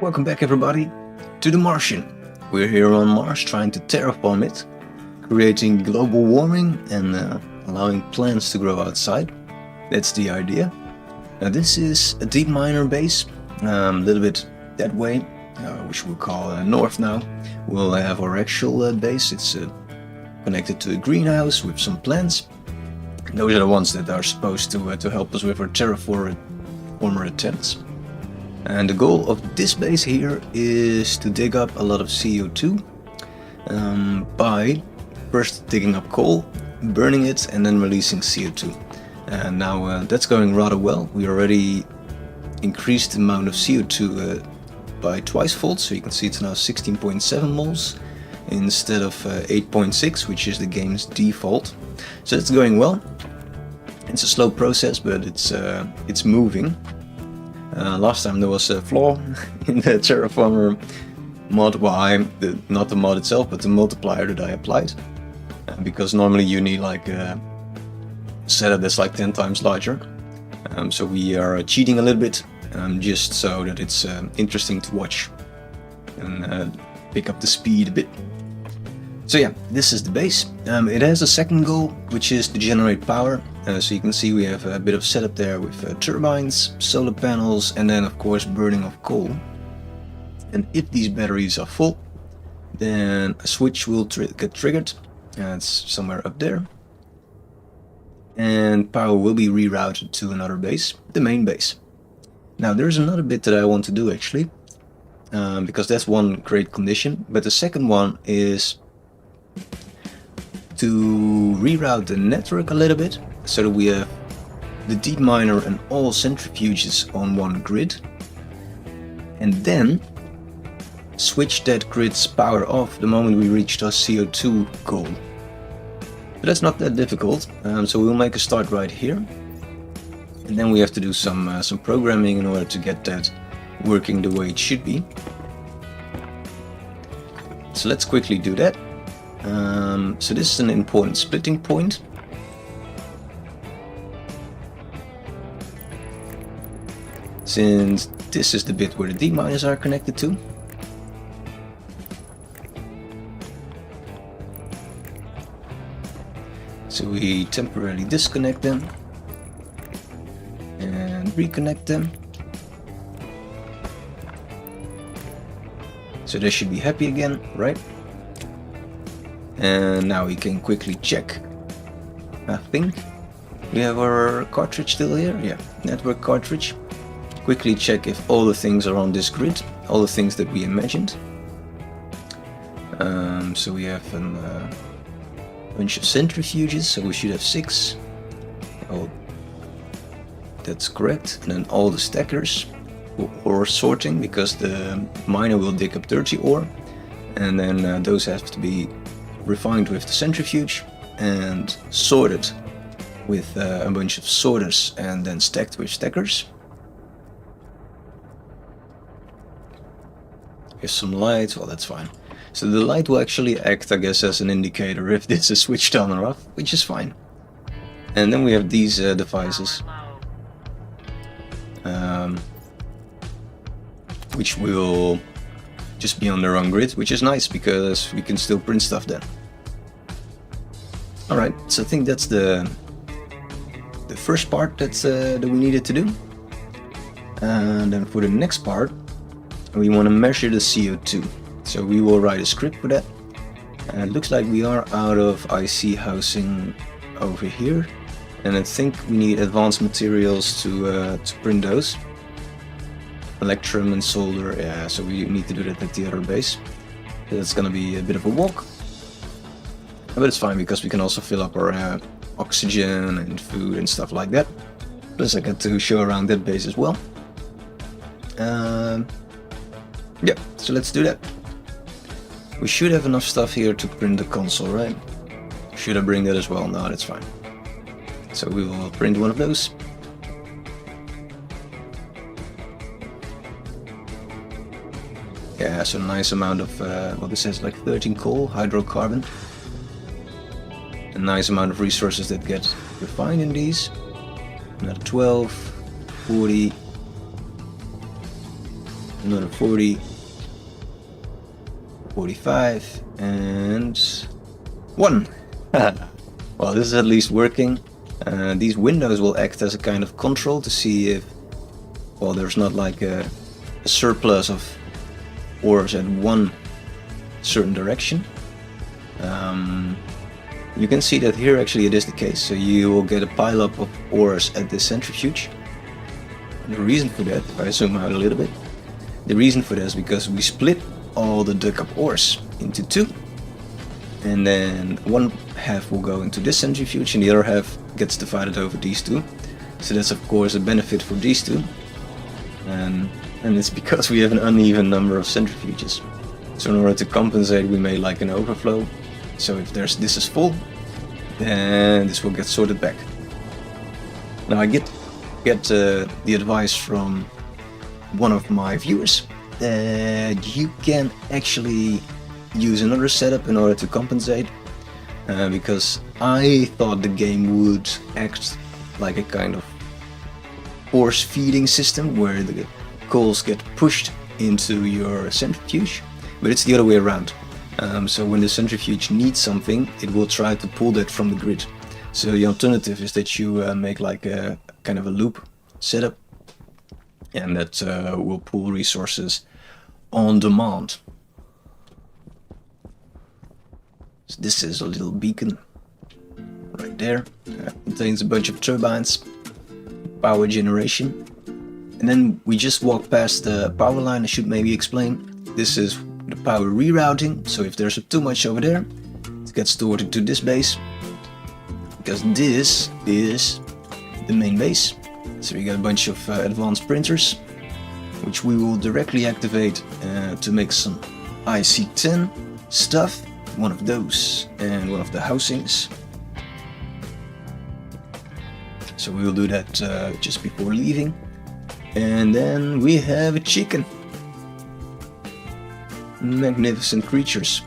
Welcome back everybody to the Martian. We're here on Mars trying to terraform it, creating global warming and allowing plants to grow outside. That's the idea. Now this is a deep miner base, a little bit that way, which we'll call north now. We'll have our actual base. It's connected to a greenhouse with some plants. Those are the ones that are supposed to help us with our terraformer attempts. And the goal of this base here is to dig up a lot of CO2 by first digging up coal, burning it, and then releasing CO2. And now that's going rather well. We already increased the amount of CO2 by twice-fold, so you can see it's now 16.7 moles instead of 8.6, which is the game's default. So it's going well. It's a slow process, but it's moving. Last time there was a flaw in the Terraformer mod, well, not the mod itself, but the multiplier that I applied. Because normally you need like a setup that's like 10 times larger. So we are cheating a little bit, just so that it's interesting to watch and pick up the speed a bit. So yeah, this is the base. It has a second goal, which is to generate power. So you can see we have a bit of setup there with turbines, solar panels, and then of course burning of coal. And if these batteries are full, then a switch will get triggered. It's somewhere up there. And power will be rerouted to another base, the main base. Now there's another bit that I want to do actually, because that's one great condition. But the second one is to reroute the network a little bit, so that we have the deep miner and all centrifuges on one grid, and then switch that grid's power off the moment we reach our CO2 goal. But that's not that difficult, so we'll make a start right here, and then we have to do some programming in order to get that working the way it should be. So let's quickly do that. So this is an important splitting point. Since this is the bit where the deep miners are connected to. So we temporarily disconnect them and reconnect them. So they should be happy again, right? And now we can quickly check. I think we have our cartridge still here. Yeah, network cartridge. Quickly check if all the things are on this grid, all the things that we imagined. So we have a bunch of centrifuges, so we should have 6. Oh, that's correct. And then all the stackers, ore sorting, because the miner will dig up dirty ore, and then those have to be refined with the centrifuge and sorted with a bunch of sorters and then stacked with stackers. Here's some light, well that's fine. So the light will actually act, I guess, as an indicator if this is switched on or off, which is fine. And then we have these devices, which will just be on their own grid, which is nice because we can still print stuff then. Alright, so I think that's the first part that we needed to do. And then for the next part, we want to measure the CO2. So we will write a script for that. And it looks like we are out of IC housing over here. And I think we need advanced materials to print those. Electrum and solder, yeah, so we need to do that at the other base. That's gonna be a bit of a walk. But it's fine because we can also fill up our oxygen and food and stuff like that. Plus I got to show around that base as well. Yeah, so let's do that. We should have enough stuff here to print the console, right? Should I bring that as well? No, that's fine. So we will print one of those. Yeah, so a nice amount of, well this has like 13 coal, hydrocarbon. A nice amount of resources that get refined in these. Another 12, 40, another 40, 45, and 1. Well, this is at least working. These windows will act as a kind of control to see if, well, there's not like a surplus of ores at one certain direction. You can see that here actually it is the case, so you will get a pileup of ores at this centrifuge. And the reason for that, if I zoom out a little bit, the reason for that is because we split all the dug up ores into 2, and then one half will go into this centrifuge and the other half gets divided over these 2. So that's of course a benefit for these 2, and it's because we have an uneven number of centrifuges. So in order to compensate, we made like an overflow. So if this is full, then this will get sorted back. Now I get the advice from one of my viewers that you can actually use another setup in order to compensate, because I thought the game would act like a kind of force feeding system where the coals get pushed into your centrifuge, but it's the other way around. So when the centrifuge needs something, it will try to pull that from the grid. So the alternative is that you make like a kind of a loop setup, and that will pull resources on demand. So this is a little beacon right there. Contains a bunch of turbines, power generation. And then we just walked past the power line. I should maybe explain. This is the power rerouting, so if there's too much over there, it gets stored into this base, because this is the main base. So we got a bunch of advanced printers, which we will directly activate to make some IC10 stuff, one of those and one of the housings. So we will do that just before leaving. And then we have a chicken. Magnificent creatures.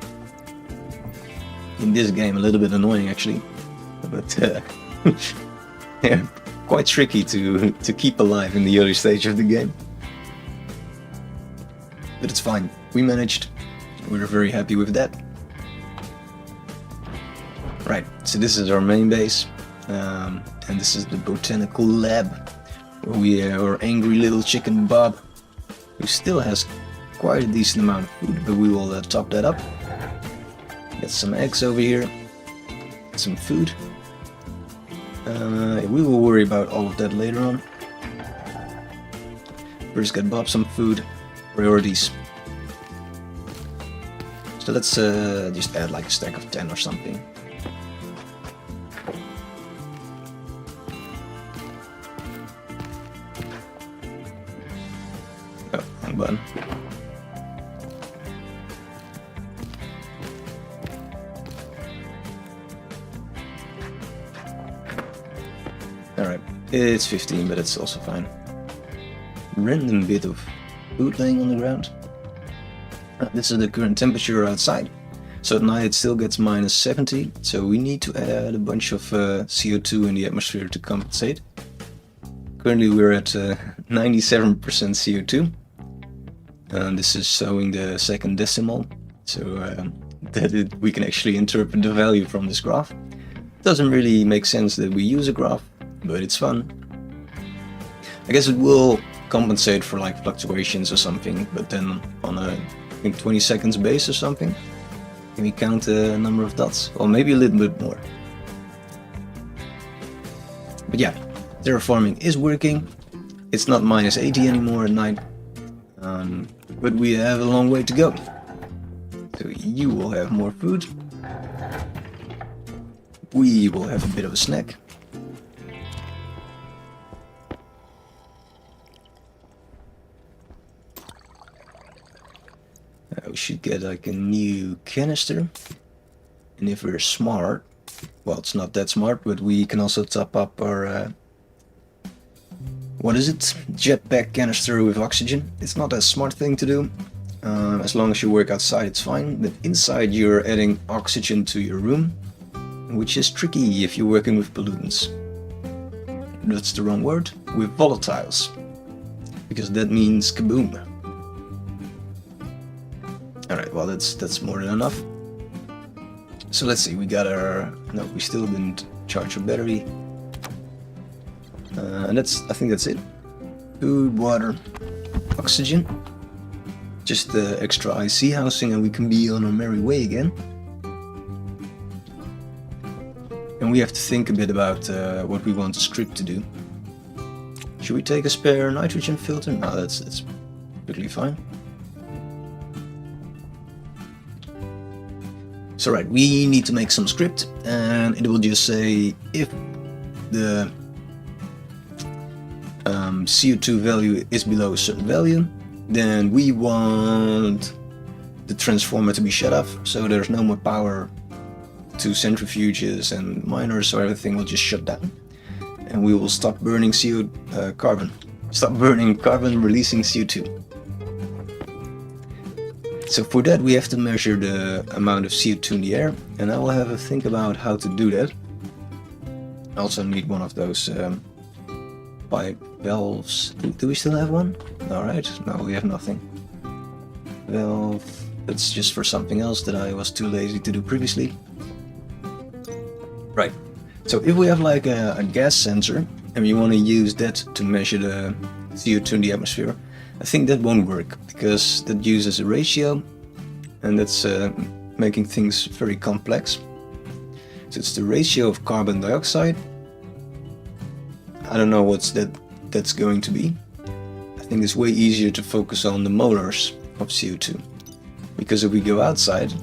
In this game, a little bit annoying actually, but yeah, quite tricky to keep alive in the early stage of the game. But it's fine. We managed. We're very happy with that. Right. So this is our main base, and this is the botanical lab, where we have our angry little chicken Bob, who still has quite a decent amount of food, but we will top that up. Get some eggs over here, some food. We will worry about all of that later on. First get Bob some food. Priorities. So let's just add like a stack of 10 or something. Oh, wrong button. Alright, it's 15, but it's also fine. Random bit of food laying on the ground. This is the current temperature outside. So at night it still gets minus 70, so we need to add a bunch of CO2 in the atmosphere to compensate. Currently we're at 97% CO2. This is showing the second decimal, so that we can actually interpret the value from this graph. Doesn't really make sense that we use a graph, but it's fun. I guess it will compensate for like fluctuations or something, but then on a, I think 20 seconds base or something, can we count the number of dots? Or maybe a little bit more. But yeah, terraforming is working. It's not minus 80 anymore at night, but we have a long way to go. So you will have more food. We will have a bit of a snack. We should get like a new canister, and if we're smart, well, it's not that smart, but we can also top up our what is it, jetpack canister with oxygen. It's not a smart thing to do. As long as you work outside, it's fine, but inside you're adding oxygen to your room, which is tricky if you're working with pollutants. That's the wrong word, with volatiles, because that means kaboom. well, that's more than enough. So let's see, we got our... No, we still didn't charge our battery. And I think that's it. Food, water, oxygen. Just the extra IC housing and we can be on our merry way again. And we have to think a bit about what we want the script to do. Should we take a spare nitrogen filter? No, that's perfectly fine. So right, we need to make some script, and it will just say if the CO2 value is below a certain value, then we want the transformer to be shut off, so there's no more power to centrifuges and miners, so everything will just shut down. And we will stop burning carbon. Stop burning carbon, releasing CO2. So for that we have to measure the amount of CO2 in the air, and I will have a think about how to do that. I also need one of those pipe valves. Do we still have one? Alright, no, we have nothing. Valve, that's just for something else that I was too lazy to do previously. Right, so if we have like a gas sensor and we want to use that to measure the CO2 in the atmosphere, I think that won't work, because that uses a ratio, and that's making things very complex. So it's the ratio of carbon dioxide. I don't know what's that's going to be. I think it's way easier to focus on the molars of CO2, because if we go outside,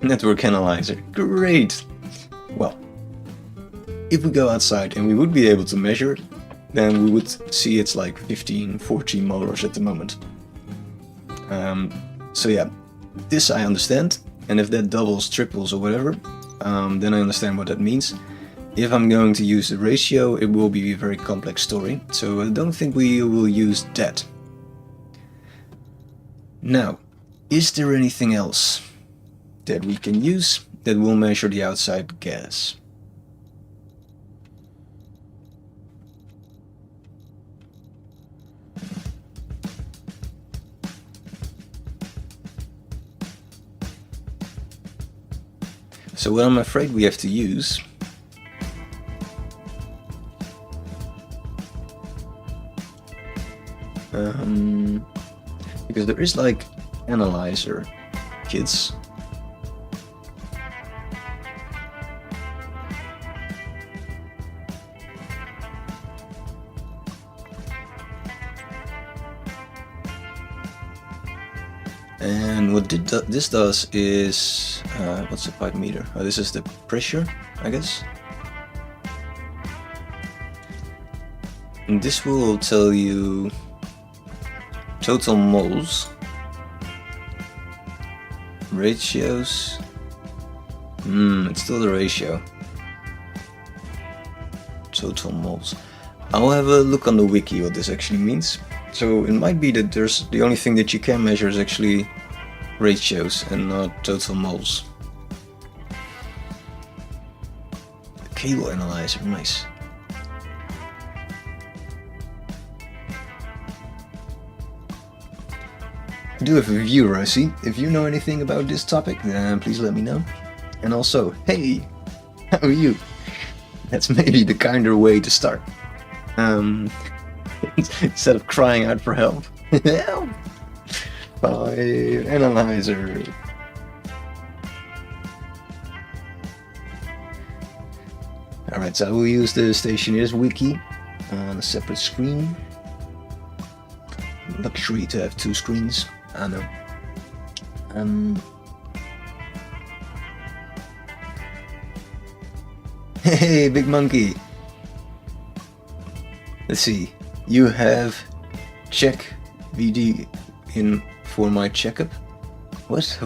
network analyzer, great! Well, if we go outside and we would be able to measure it, then we would see it's like 15, 14 molars at the moment. So yeah, this I understand, and if that doubles, triples or whatever, then I understand what that means. If I'm going to use the ratio, it will be a very complex story, so I don't think we will use that. Now, is there anything else that we can use that will measure the outside gas? So what I'm afraid we have to use because there is like analyzer kits. And what this does is, what's the pipe meter? Oh, this is the pressure, I guess. And this will tell you total moles, ratios. It's still the ratio. Total moles. I'll have a look on the wiki what this actually means. So it might be that there's the only thing that you can measure is actually ratios and not total moles. The cable analyzer, nice. I do have a viewer, I see. If you know anything about this topic, then please let me know. And also, hey, how are you? That's maybe the kinder way to start. Instead of crying out for help. Help! By analyzer. Alright, so I will use the Stationeers wiki on a separate screen. Luxury to have two screens, I know. Hey, big monkey! Let's see, you have check VD in for my checkup? What?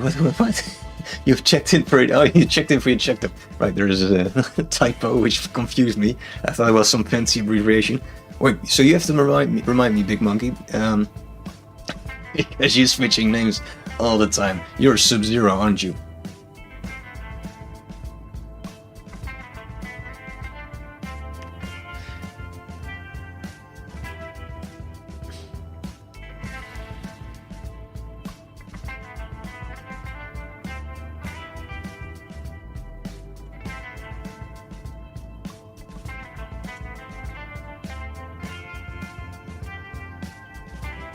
You've checked in for it? Oh, you checked in for your checkup. Right, there's a typo which confused me. I thought it was some fancy abbreviation. Wait, so you have to remind me, big monkey, because you're switching names all the time. You're Sub-Zero, aren't you?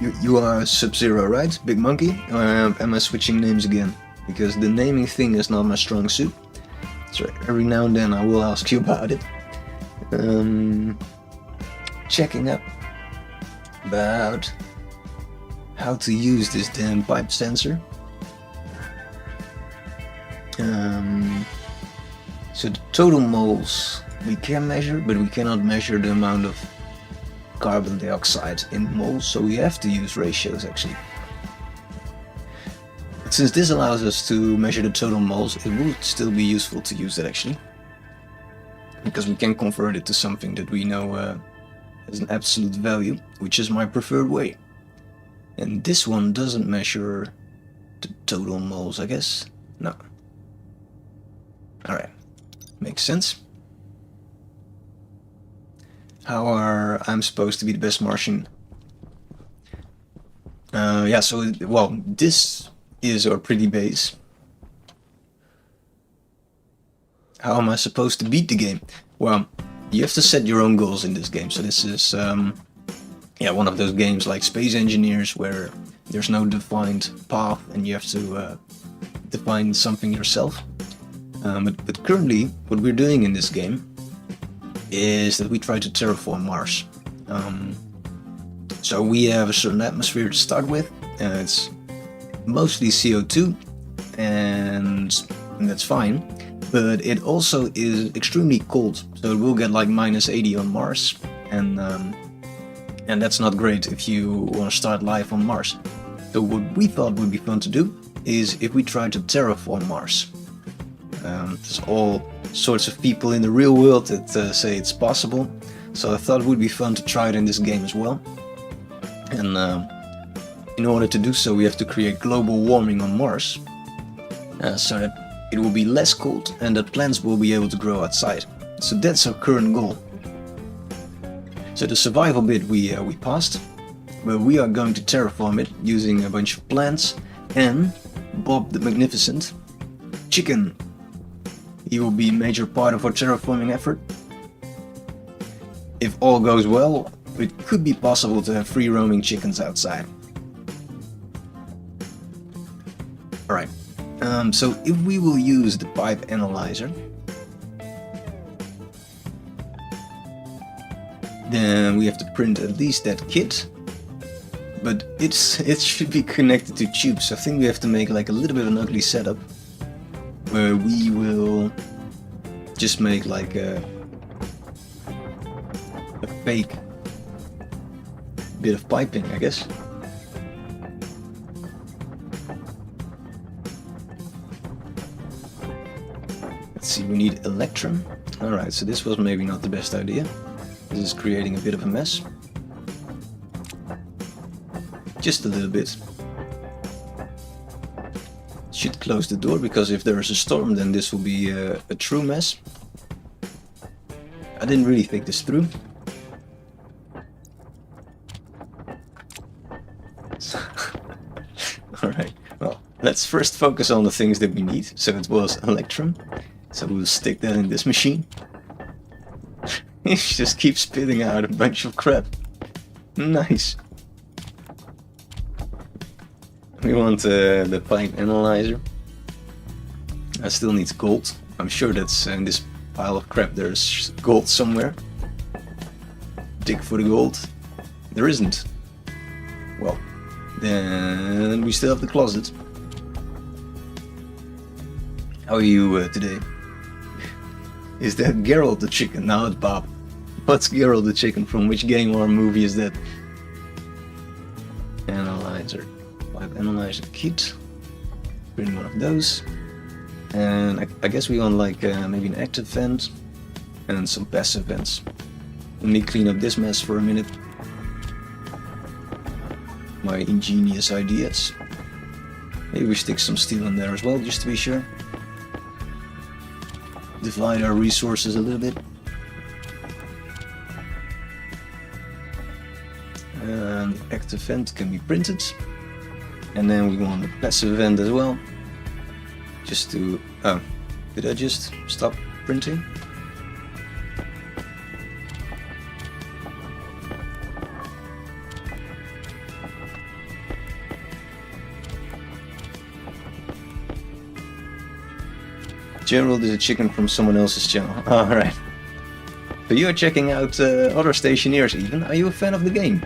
You are Sub-Zero, right? Big Monkey? Or am I switching names again? Because the naming thing is not my strong suit. So every now and then I will ask you about it. Checking up about how to use this damn pipe sensor. So the total moles we can measure, but we cannot measure the amount of carbon dioxide in moles, so we have to use ratios actually. But since this allows us to measure the total moles, it would still be useful to use that actually, because we can convert it to something that we know as an absolute value, which is my preferred way. And this one doesn't measure the total moles, I guess. No. Alright, makes sense. How are I'm supposed to be the best Martian? Yeah, so, well, this is our pretty base. How am I supposed to beat the game? Well, you have to set your own goals in this game. So this is, yeah, one of those games like Space Engineers where there's no defined path and you have to define something yourself. But currently, what we're doing in this game is that we try to terraform Mars. So we have a certain atmosphere to start with, and it's mostly CO2, and that's fine. But it also is extremely cold, so it will get like -80 on Mars, and that's not great if you want to start life on Mars. So what we thought would be fun to do is if we try to terraform Mars. There's all sorts of people in the real world that say it's possible, so I thought it would be fun to try it in this game as well. And in order to do so, we have to create global warming on Mars, so that it will be less cold and that plants will be able to grow outside. So that's our current goal. So the survival bit we passed, but we are going to terraform it using a bunch of plants and Bob the Magnificent, Chicken. He will be a major part of our terraforming effort. If all goes well, it could be possible to have free roaming chickens outside. Alright, so if we will use the pipe analyzer, then we have to print at least that kit, but it should be connected to tubes. I think we have to make like a little bit of an ugly setup where we will just make like a fake bit of piping, I guess. Let's see, we need electrum. Alright, so this was maybe not the best idea. This is creating a bit of a mess. Just a little bit. Should close the door, because if there is a storm then this will be a true mess. I didn't really think this through. Alright, well, let's first focus on the things that we need. So it was electrum, so we'll stick that in this machine. It just keeps spitting out a bunch of crap. Nice. We want the pipe analyzer. I still need gold. I'm sure that's in this pile of crap there's gold somewhere. Dig for the gold. There isn't. Well, then we still have the closet. How are you today? Is that Geralt the chicken? No, it's Bob. What's Geralt the chicken? From which game or movie is that? Analyzer. Pipe analyzer kit. Print one of those. And I guess we want like maybe an active vent and some passive vents. Let me clean up this mess for a minute. My ingenious ideas. Maybe we stick some steel in there as well, just to be sure. Divide our resources a little bit. And the active vent can be printed. And then we want a passive vent as well. Just to... oh, did I just stop printing? General is a chicken from someone else's channel. Alright. So you're checking out other Stationeers even. Are you a fan of the game?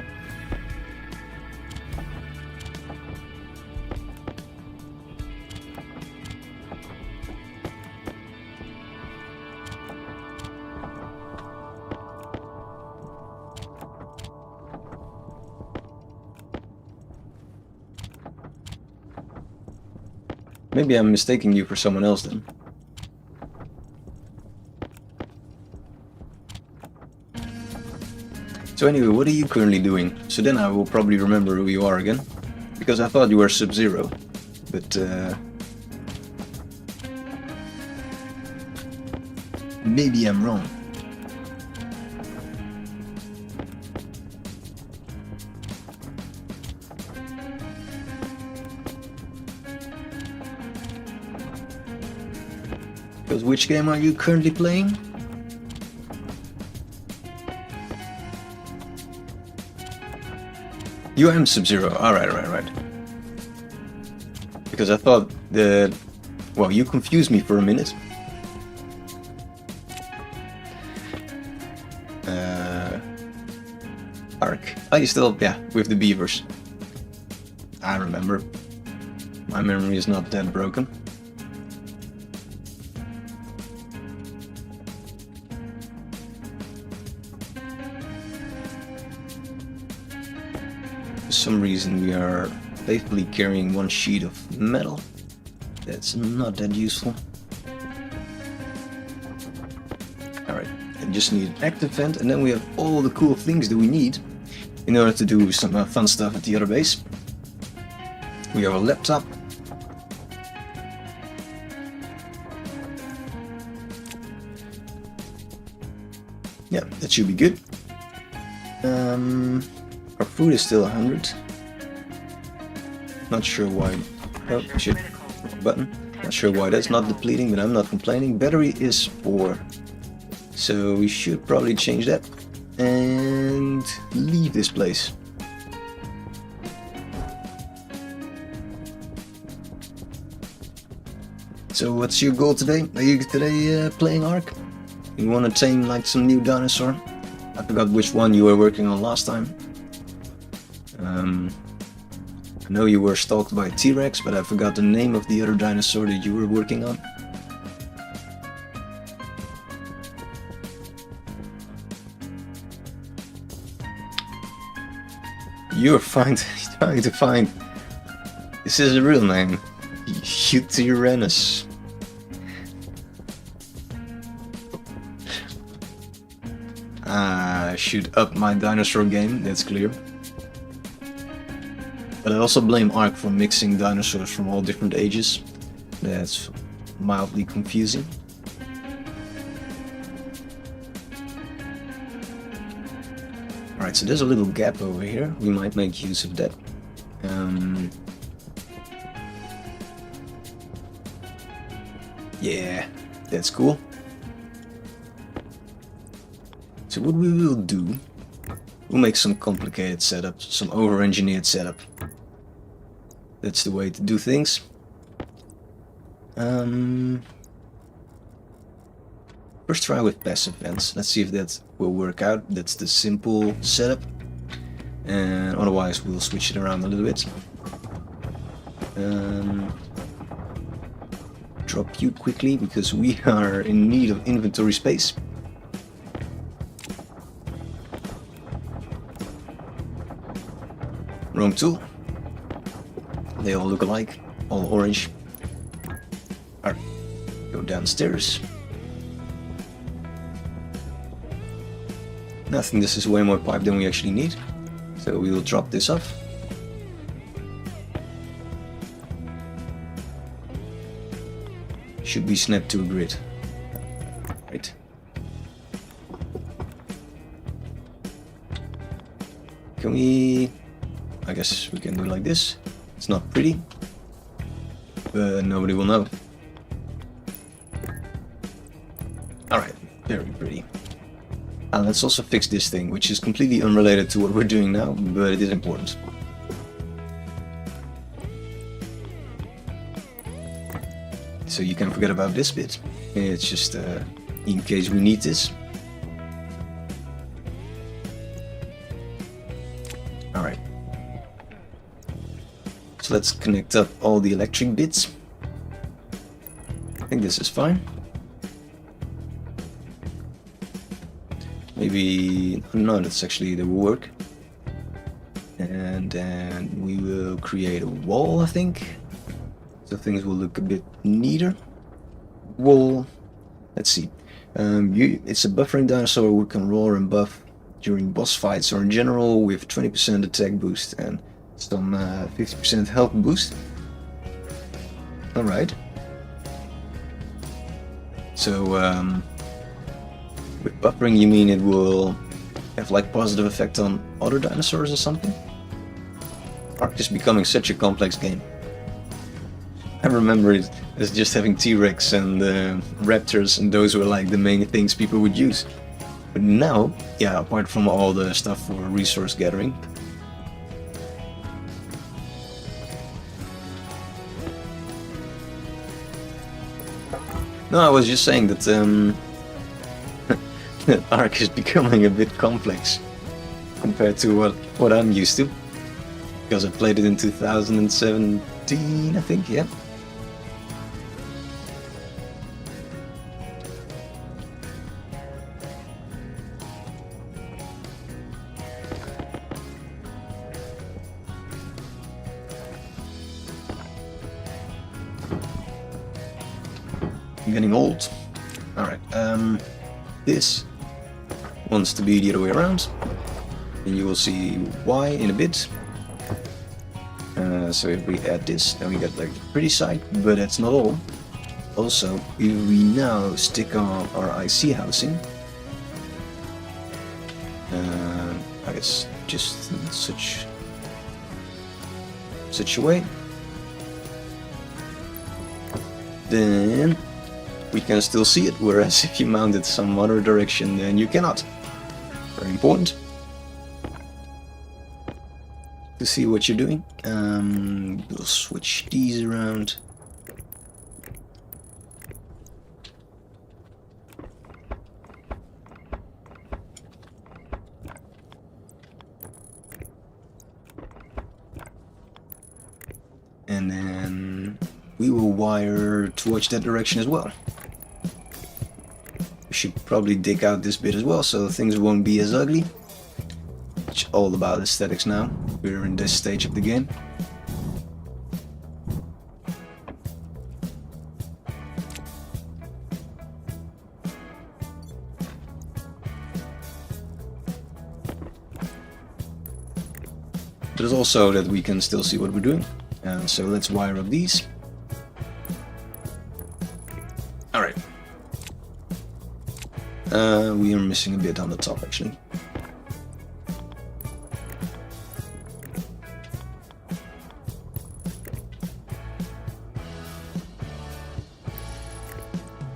Maybe I'm mistaking you for someone else then. So anyway, what are you currently doing? So then I will probably remember who you are again. Because I thought you were Sub-Zero. But maybe I'm wrong. Because which game are you currently playing? You am Sub-Zero. Alright, right. Because I thought that... Well, you confused me for a minute. Ark. Oh, you still... Yeah, with the beavers. I remember. My memory is not that broken. For some reason we are faithfully carrying one sheet of metal. That's not that useful. Alright, I just need an active vent and then we have all the cool things that we need in order to do some fun stuff at the other base. We have a laptop. Yeah, that should be good. Our food is still 100. Not sure why. Oh, shit. Button. Not sure why that's not depleting, but I'm not complaining. Battery is 4. So we should probably change that and leave this place. So what's your goal today? Are you today playing Ark? You want to tame like some new dinosaur? I forgot which one you were working on last time. I know you were stalked by a T-Rex, but I forgot the name of the other dinosaur that you were working on. You're trying to find... This is a real name. Tyrannus. I should up my dinosaur game, that's clear. But I also blame Ark for mixing dinosaurs from all different ages. That's mildly confusing. Alright, so there's a little gap over here. We might make use of that. Yeah, that's cool. So what we will do, we'll make some complicated setup, some over-engineered setup. That's the way to do things. First try with passive vents. Let's see if that will work out. That's the simple setup. And otherwise we'll switch it around a little bit. Drop you quickly because we are in need of inventory space. Wrong tool. They all look alike, all orange. Alright, go downstairs. I think this is way more pipe than we actually need, so we will drop this off. Should be snapped to a grid. Right. Can we... I guess we can do it like this. It's not pretty, but nobody will know. Alright, very pretty. And let's also fix this thing, which is completely unrelated to what we're doing now, but it is important. So you can forget about this bit. It's just in case we need this. Alright. So let's connect up all the electric bits. I think this is fine. Maybe... no, that's actually the work. And then we will create a wall, I think. So things will look a bit neater. Wall. Let's see. It's a buffering dinosaur who can roar and buff during boss fights or in general with 20% attack boost and some 50% health boost. Alright. So with buffering you mean it will have like positive effect on other dinosaurs or something? Ark is becoming such a complex game. I remember it as just having T-Rex and Raptors, and those were like the main things people would use. But now, yeah, apart from all the stuff for resource gathering. No, I was just saying that that Ark is becoming a bit complex compared to what I'm used to. Because I played it in 2017, I think, yeah. I'm getting old. Alright, this wants to be the other way around. And you will see why in a bit. So if we add this, then we get like the pretty side, but that's not all. Also, if we now stick on our IC housing, I guess just in such a way, then we can still see it, whereas if you mount it some other direction, then you cannot. Very important to see what you're doing. We'll switch these around. And then we will wire towards that direction as well. We should probably dig out this bit as well, so things won't be as ugly. It's all about aesthetics now. We're in this stage of the game. But it's also that we can still see what we're doing. So let's wire up these. Alright. We are missing a bit on the top actually.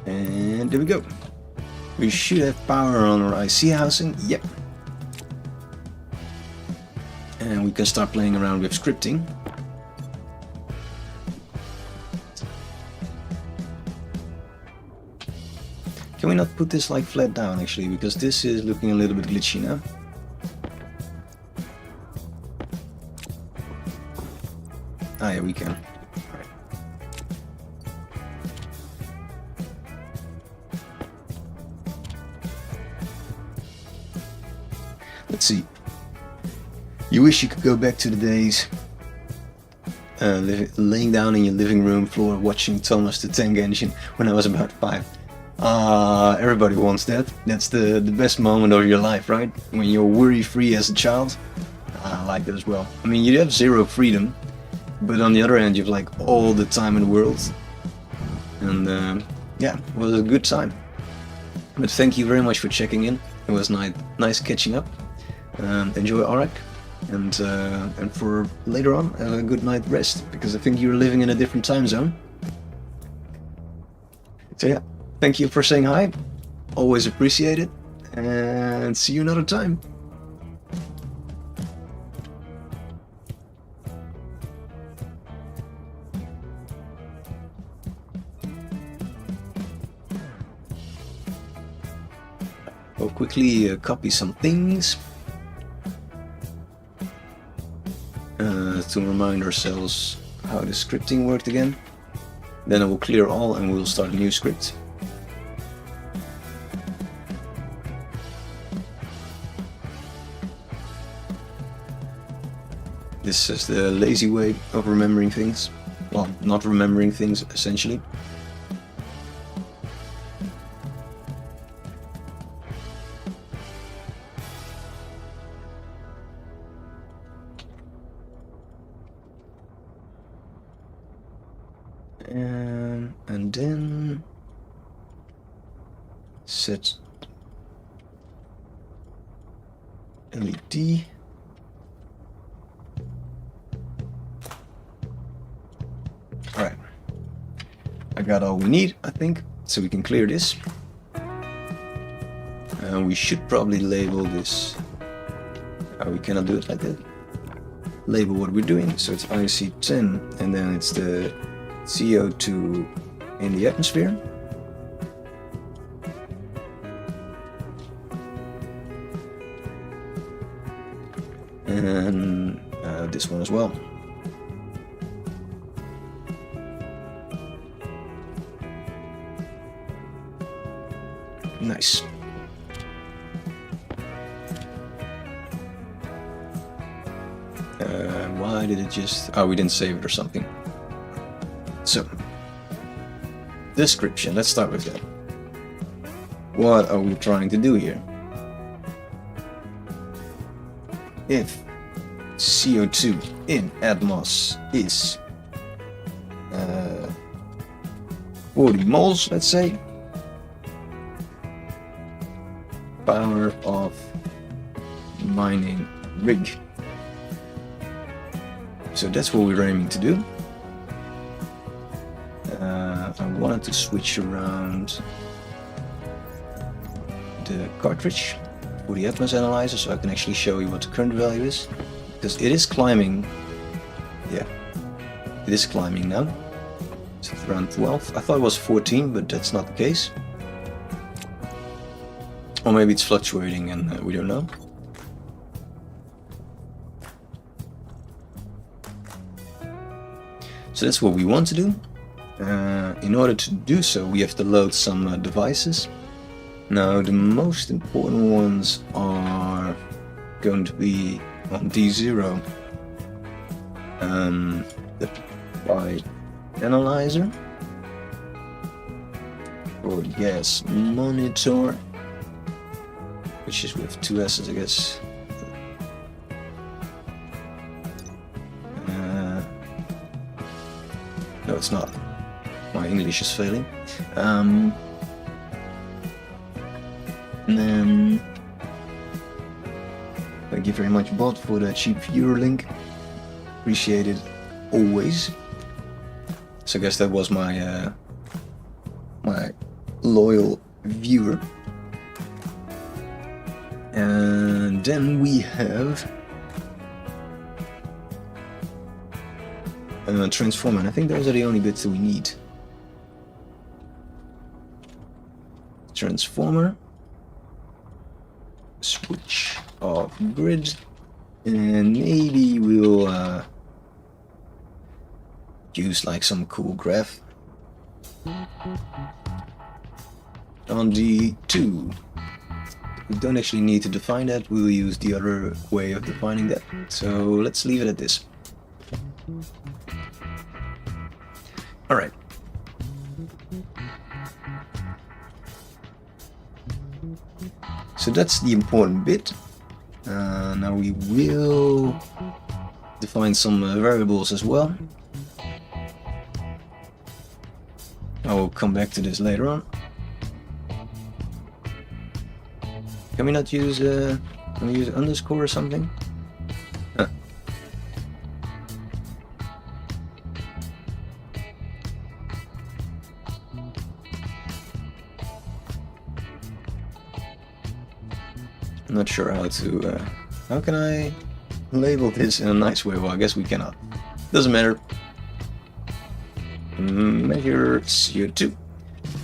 And there we go. We should have power on our IC housing. Yep. And we can start playing around with scripting. Can we not put this like flat down actually, because this is looking a little bit glitchy now. Ah yeah, we can. Alright. Let's see. You wish you could go back to the days laying down in your living room floor watching Thomas the Tank Engine when I was about 5. Everybody wants that. That's the best moment of your life, right? When you're worry-free as a child. I like that as well. I mean, you have zero freedom, but on the other hand, you have like all the time in the world. And yeah, it was a good time. But thank you very much for checking in. It was nice catching up. Enjoy Ark. And for later on, a good night rest, because I think you're living in a different time zone. So yeah, thank you for saying hi, always appreciate it, and see you another time. quickly copy some things to remind ourselves how the scripting worked again. Then I will clear all and we'll start a new script. This is the lazy way of remembering things. Well, not remembering things, essentially. And then set LED. Alright, I got all we need, I think, so we can clear this. And we should probably label this. We cannot do it like that. Label what we're doing, so it's IC10, and then it's the CO2 in the atmosphere. And this one as well. Nice. Why did it just... Oh, we didn't save it or something. So, description, let's start with that. What are we trying to do here? If CO2 in Atmos is 40 moles, let's say, power of mining rig. So that's what we're aiming to do. I wanted to switch around the cartridge for the Atmos analyzer so I can actually show you what the current value is, because it is climbing. Yeah, it is climbing now. It's around 12. I thought it was 14, but that's not the case. Or maybe it's fluctuating and we don't know. So that's what we want to do. In order to do so, we have to load some devices. Now, the most important ones are going to be on D0, the by analyzer, or the gas monitor, which is with two S's, I guess. No, it's not. My English is failing. And then thank you very much, bot, for the cheap viewer link. Appreciate it always. So I guess that was my my loyal viewer. And then we have transformer, and I think those are the only bits that we need. Transformer, switch off grid, and maybe we'll use like some cool graph on D2. We don't actually need to define that, we'll use the other way of defining that, so let's leave it at this. Alright. So that's the important bit. Now we will define some variables as well. I will come back to this later on. Can we not use can we use underscore or something? I'm not sure how to, how can I label this in a nice way? Well, I guess we cannot. Doesn't matter. Measure CO2.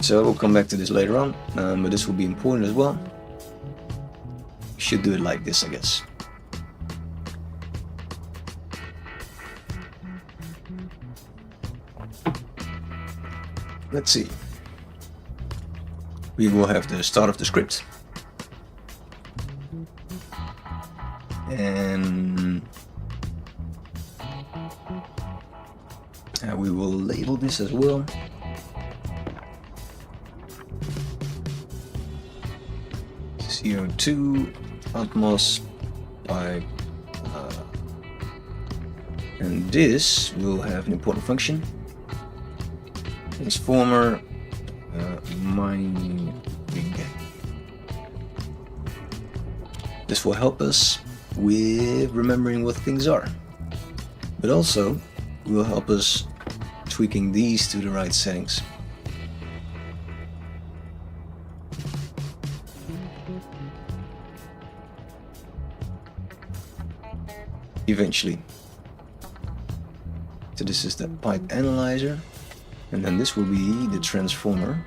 So we'll come back to this later on, but this will be important as well. should do it like this, I guess. Let's see. We will have the start of the script. And we will label this as well. CO2 Atmos by and this will have an important function. Transformer mining. This will help us with remembering what things are, but also will help us tweaking these to the right settings. Eventually. So this is the pipe analyzer, and then this will be the transformer.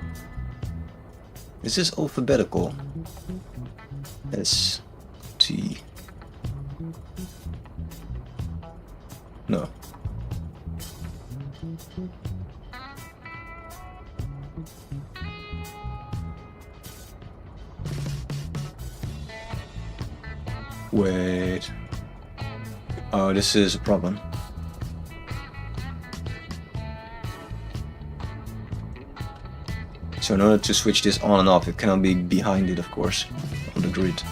This is alphabetical. S T. No. Wait. Oh, this is a problem. So in order to switch this on and off, it cannot be behind it, of course, on the grid.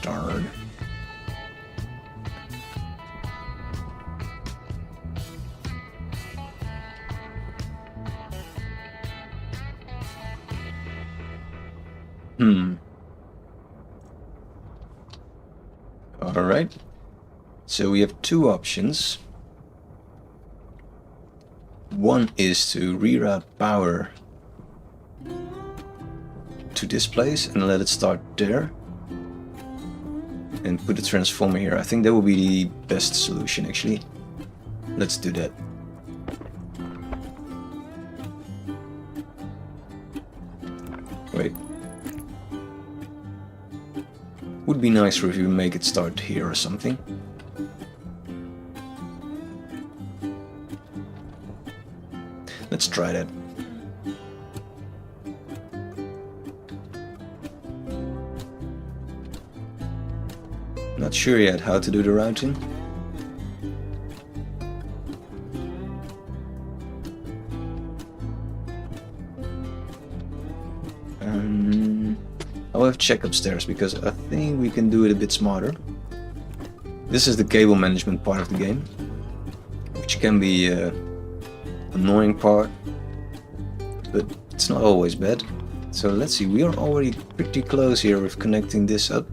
Darn. Alright. So we have two options. One is to reroute power to this place and let it start there. And put the transformer here. I think that will be the best solution, actually. Let's do that. Wait. Would be nicer if you make it start here or something. Let's try that. Not sure yet how to do the routing. I'll have to check upstairs because I think we can do it a bit smarter. This is the cable management part of the game, which can be annoying part, but it's not always bad. So let's see, we are already pretty close here with connecting this up.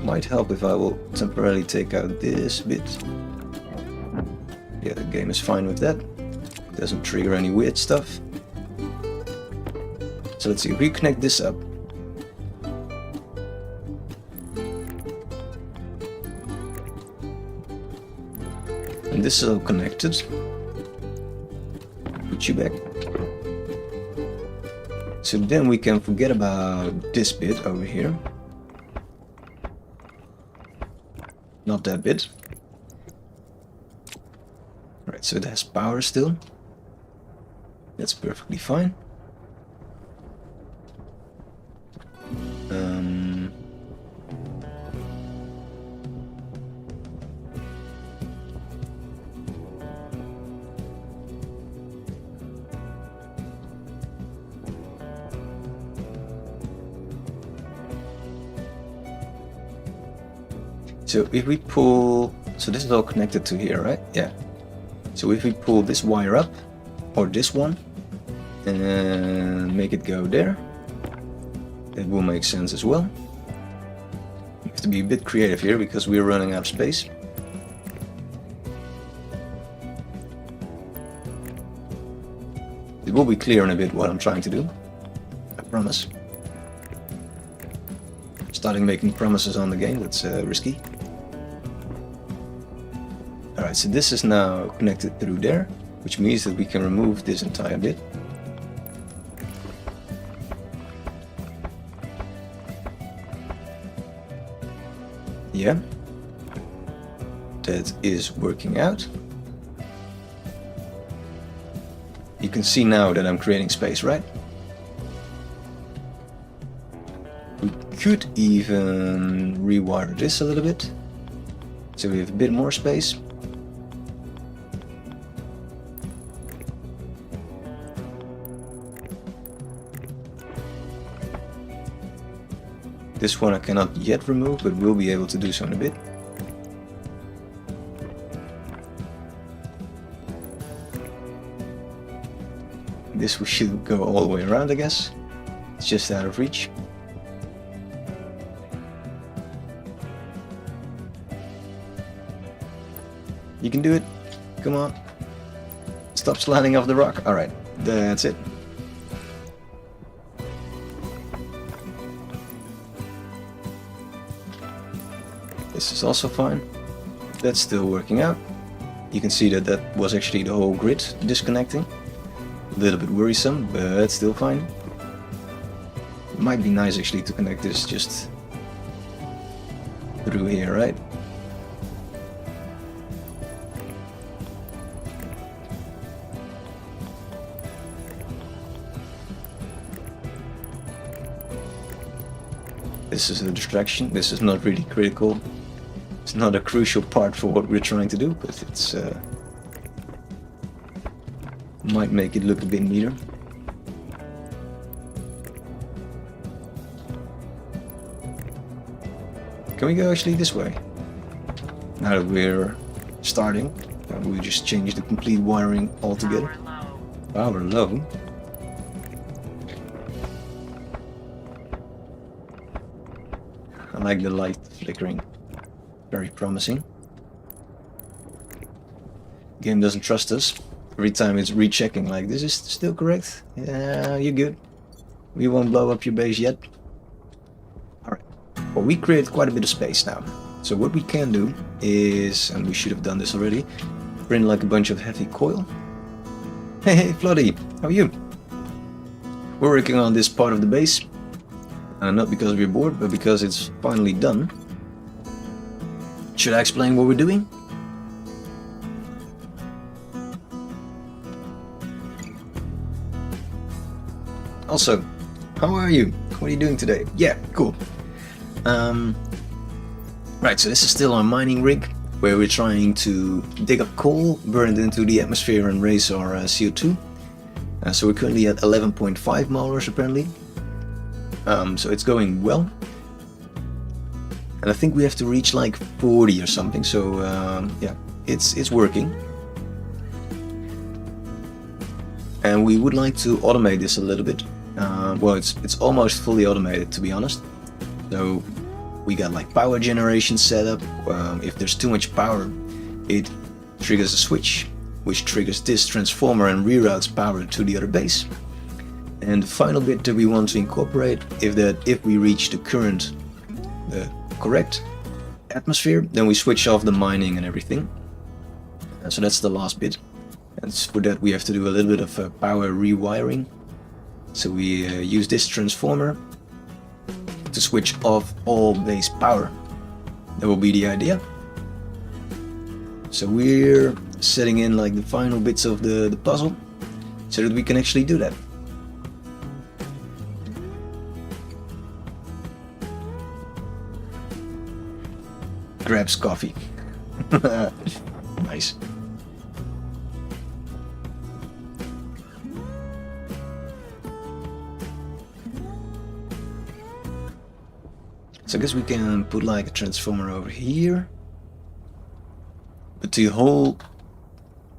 Might help if I will temporarily take out this bit. Yeah, the game is fine with that. Doesn't trigger any weird stuff. So let's see, reconnect this up. And this is all connected. Put you back. So then we can forget about this bit over here. Not that bit. Alright, so it has power still. That's perfectly fine. So if we pull, so this is all connected to here, right? Yeah. So if we pull this wire up, or this one, and make it go there, that will make sense as well. We have to be a bit creative here because we're running out of space. It will be clear in a bit what I'm trying to do, I promise. Starting making promises on the game, that's risky. Alright, so this is now connected through there, which means that we can remove this entire bit. Yeah. That is working out. You can see now that I'm creating space, right? We could even rewire this a little bit, so we have a bit more space. This one I cannot yet remove, but we'll be able to do so in a bit. This we should go all the way around, I guess. It's just out of reach. You can do it. Come on. Stop sliding off the rock. Alright, that's it. This is also fine. That's still working out. You can see that that was actually the whole grid disconnecting. A little bit worrisome, but still fine. It might be nice actually to connect this just through here, right? This is a distraction. This is not really critical. It's not a crucial part for what we're trying to do, but it's might make it look a bit neater. Can we go actually this way? Now that we're starting, we just change the complete wiring altogether. Power low. I like the light flickering. Very promising. Game doesn't trust us. Every time it's rechecking like, this is still correct? Yeah, you're good. We won't blow up your base yet. Alright. Well, we created quite a bit of space now. So what we can do is, and we should have done this already, print like a bunch of heavy coil. Hey, Floody, how are you? We're working on this part of the base. Not because we're bored, but because it's finally done. Should I explain what we're doing? Also, how are you? What are you doing today? Yeah, cool. Right, so this is still our mining rig, where we're trying to dig up coal, burn it into the atmosphere and raise our CO2. So we're currently at 11.5 molars apparently. So it's going well. And I think we have to reach like 40 or something, so yeah, it's working. And we would like to automate this a little bit. Well, it's almost fully automated, to be honest. So we got like power generation set up. If there's too much power, it triggers a switch, which triggers this transformer and reroutes power to the other base. And the final bit that we want to incorporate is that if we reach the current, the correct atmosphere, then we switch off the mining and everything. So that's the last bit. And for that we have to do a little bit of power rewiring. So we use this transformer to switch off all base power. That will be the idea. So we're setting in like the final bits of the puzzle so that we can actually do that. Grabs coffee. Nice. So I guess we can put like a transformer over here. But the whole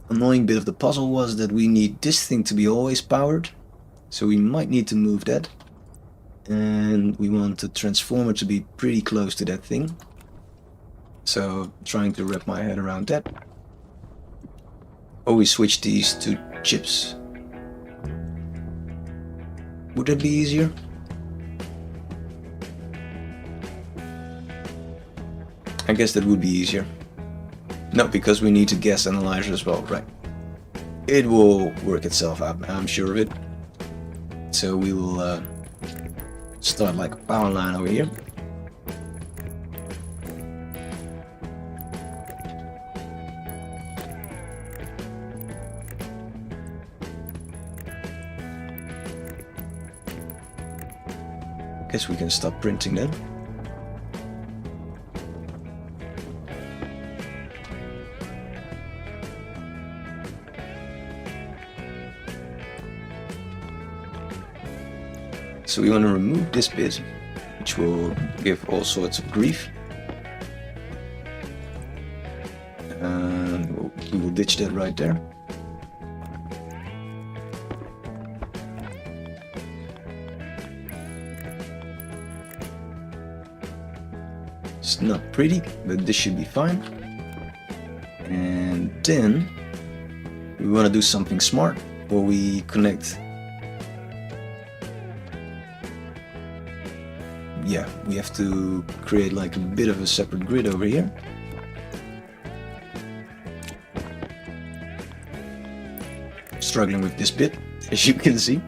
annoying bit of the puzzle was that we need this thing to be always powered. So we might need to move that. And we want the transformer to be pretty close to that thing. So trying to wrap my head around that. Always switch these to chips. Would that be easier? I guess that would be easier. No, because we need to gas analyzer as well, right? It will work itself out, I'm sure of it. So we will start like a power line over here. Guess we can stop printing then. So we want to remove this bit, which will give all sorts of grief. And we will ditch that right there. It's not pretty, but this should be fine. And then we want to do something smart where we connect. Yeah, we have to create like a bit of a separate grid over here. Struggling with this bit, as you can see.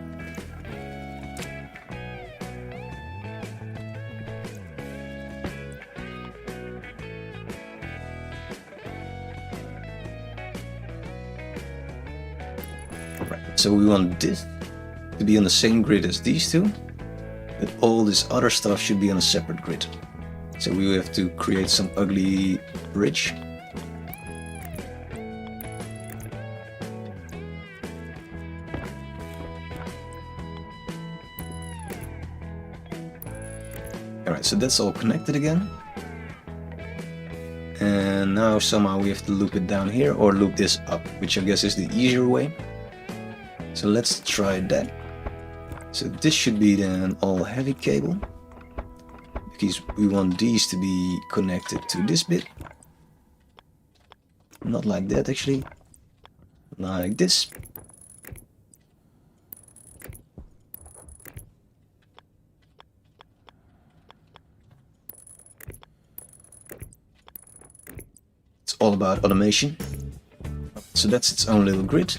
So we want this to be on the same grid as these two, but all this other stuff should be on a separate grid. So we have to create some ugly bridge. Alright, so that's all connected again. And now somehow we have to loop it down here or loop this up, which I guess is the easier way. So let's try that. So this should be then all heavy cable, because we want these to be connected to this bit. Not like that actually, like this. It's all about automation. So that's its own little grid.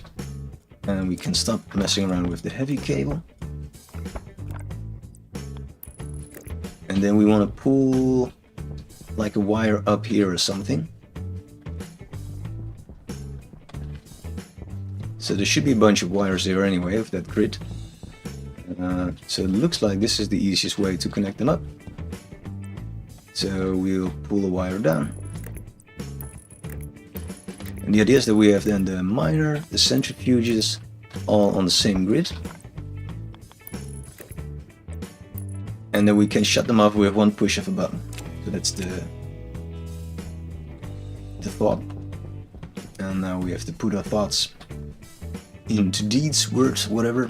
And we can stop messing around with the heavy cable. And then we want to pull like a wire up here or something. So there should be a bunch of wires there anyway of that grid. So it looks like this is the easiest way to connect them up. So we'll pull a wire down. And the idea is that we have then the miner, the centrifuges, all on the same grid. And then we can shut them off with one push of a button. So that's the thought. And now we have to put our thoughts into deeds, words, whatever.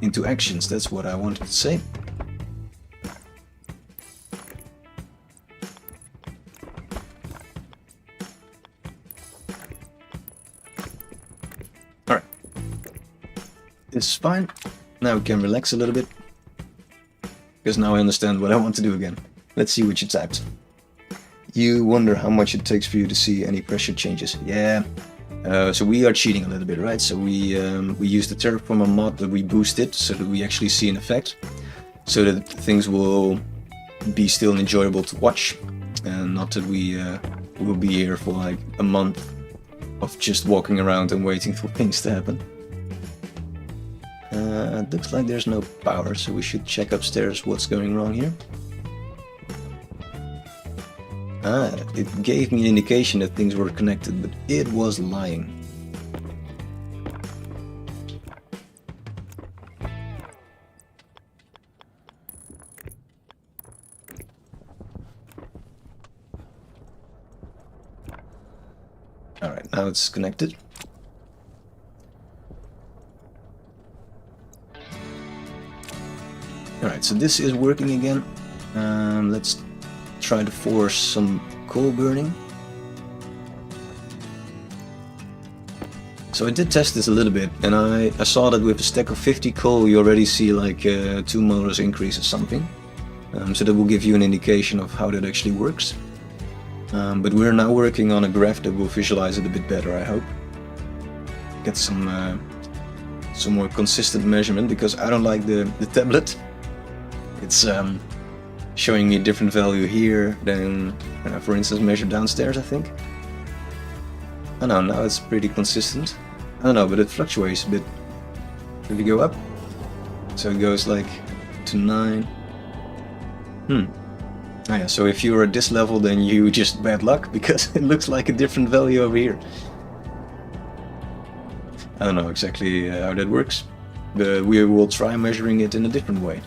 Into actions, that's what I wanted to say. This is fine. Now we can relax a little bit, because now I understand what I want to do again. Let's see what you typed. You wonder how much it takes for you to see any pressure changes. Yeah, so we are cheating a little bit, right? So we use the Terraformer mod that we boosted so that we actually see an effect, so that things will be still enjoyable to watch, and not that we will be here for like a month of just walking around and waiting for things to happen. It looks like there's no power, so we should check upstairs what's going wrong here. It gave me an indication that things were connected, but it was lying. Alright, now it's connected. Alright, so this is working again. Let's try to force some coal burning. So I did test this a little bit, and I saw that with a stack of 50 coal you already see like 2 motors increase or something. So that will give you an indication of how that actually works. But we're now working on a graph that will visualize it a bit better, I hope. Get some more consistent measurement, because I don't like the tablet. It's showing me a different value here than, for instance, measured downstairs, I think. I don't know, now it's pretty consistent. I don't know, but it fluctuates a bit. If we go up, So it goes like to 9. Oh yeah, so if you're at this level, then you just bad luck, because it looks like a different value over here. I don't know exactly how that works, but we will try measuring it in a different way.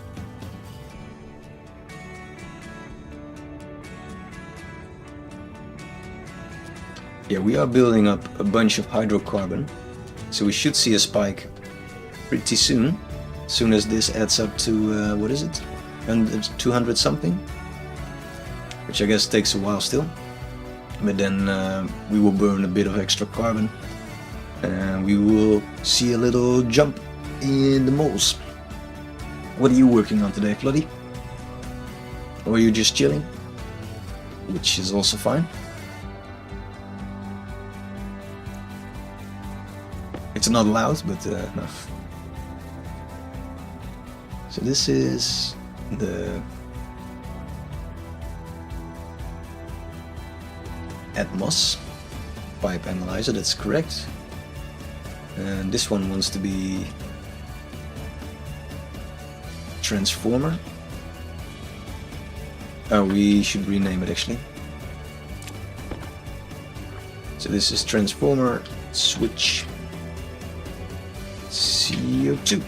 Yeah, we are building up a bunch of hydrocarbon, so we should see a spike pretty soon as this adds up to, what is it, 200 something, which I guess takes a while still, but then we will burn a bit of extra carbon, and we will see a little jump in the moles. What are you working on today, Floody? Or are you just chilling? Which is also fine. It's not loud, but no. So this is the Atmos pipe analyzer, that's correct. And this one wants to be transformer. Oh, we should rename it actually. So this is transformer switch CO2.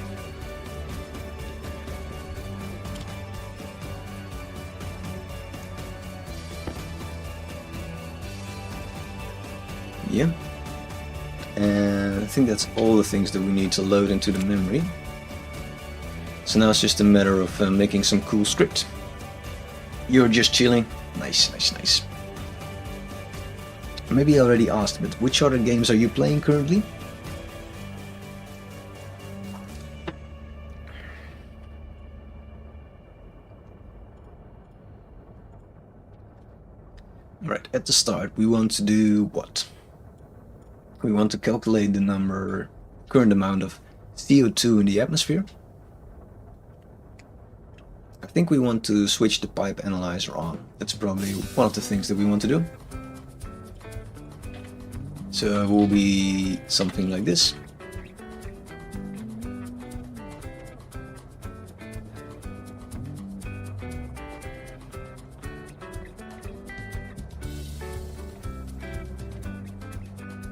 Yeah, and I think that's all the things that we need to load into the memory. So now it's just a matter of making some cool script. You're just chilling. Nice, nice, nice. Maybe I already asked, but which other games are you playing currently? Right, at the start we want to do what? We want to calculate the current amount of CO2 in the atmosphere. I think we want to switch the pipe analyzer on. That's probably one of the things that we want to do. So it will be something like this.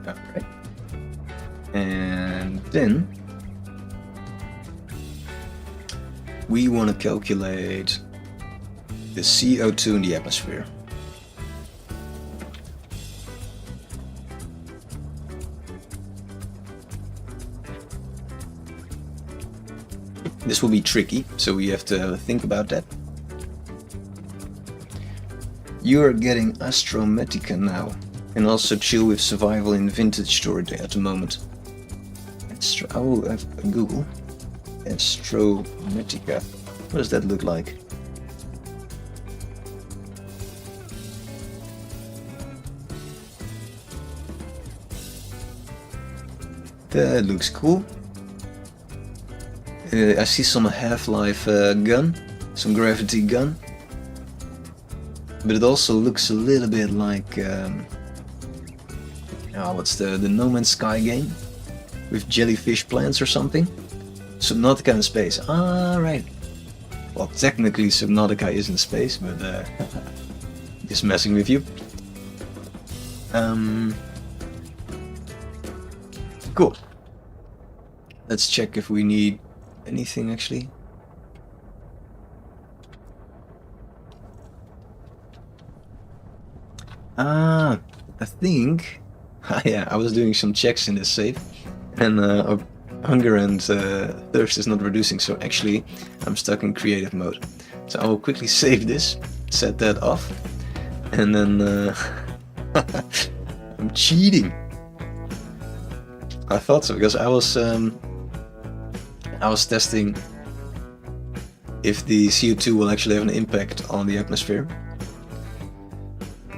Alright. And then we want to calculate the CO2 in the atmosphere. This will be tricky, so we have to think about that. You're getting Astronatica now, and also chill with survival in vintage storage at the moment. I will have a Google. Astronatica. What does that look like? That looks cool. I see some Half-Life gun, some gravity gun, but it also looks a little bit like what's the No Man's Sky game with jellyfish plants or something? Subnautica in space. Ah, right. Well, technically Subnautica is in space, but just messing with you. Cool. Let's check if we need anything actually. I think yeah, I was doing some checks in this save, and hunger and thirst is not reducing, so actually I'm stuck in creative mode. So I will quickly save this, set that off, and then I'm cheating. I thought so, because I was testing if the CO2 will actually have an impact on the atmosphere.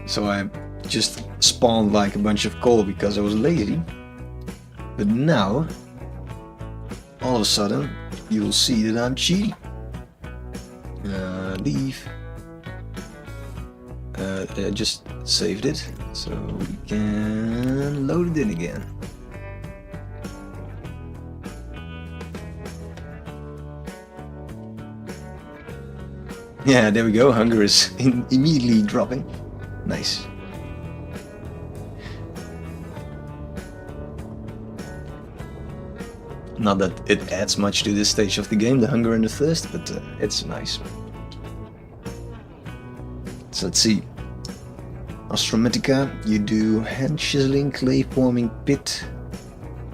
So I just spawned like a bunch of coal because I was lazy. But now, all of a sudden, you will see that I'm cheating. Leave. I just saved it, so we can load it in again. Yeah, there we go. Hunger is immediately dropping. Nice. Not that it adds much to this stage of the game, the hunger and the thirst, but it's nice. So let's see. Astronatica, you do hand chiseling, clay forming, pit,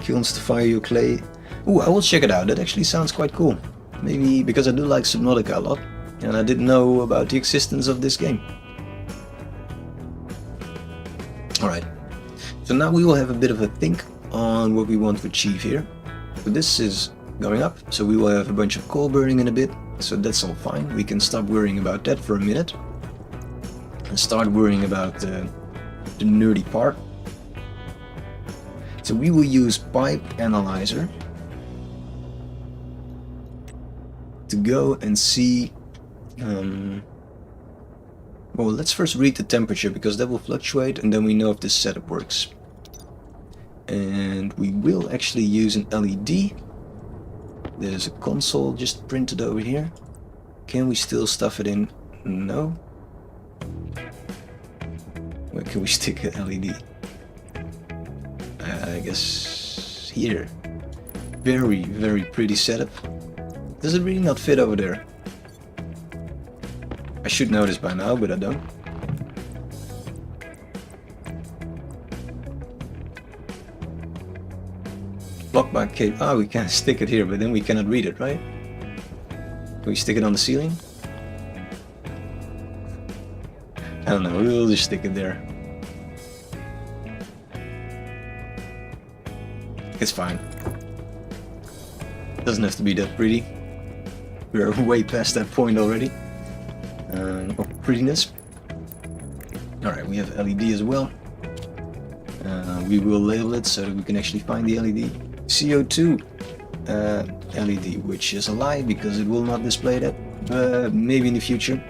kilns to fire your clay. Ooh, I will check it out. That actually sounds quite cool. Maybe because I do like Subnautica a lot, and I didn't know about the existence of this game. Alright, so now we will have a bit of a think on what we want to achieve here. So this is going up, so we will have a bunch of coal burning in a bit, so that's all fine. We can stop worrying about that for a minute and start worrying about the nerdy part. So we will use pipe analyzer to go and see. Well, let's first read the temperature because that will fluctuate, and then we know if this setup works. And we will actually use an LED. There's a console just printed over here. Can we still stuff it in? No. Where can we stick an LED? I guess here. Very, very pretty setup. Does it really not fit over there? I should know this by now, but I don't. Blocked by cable. Ah, we can stick it here, but then we cannot read it, right? Can we stick it on the ceiling? I don't know, we'll just stick it there. It's fine. Doesn't have to be that pretty. We're way past that point already. Of prettiness. Alright, we have LED as well. We will label it so that we can actually find the LED. CO2 LED, which is a lie because it will not display that, but maybe in the future.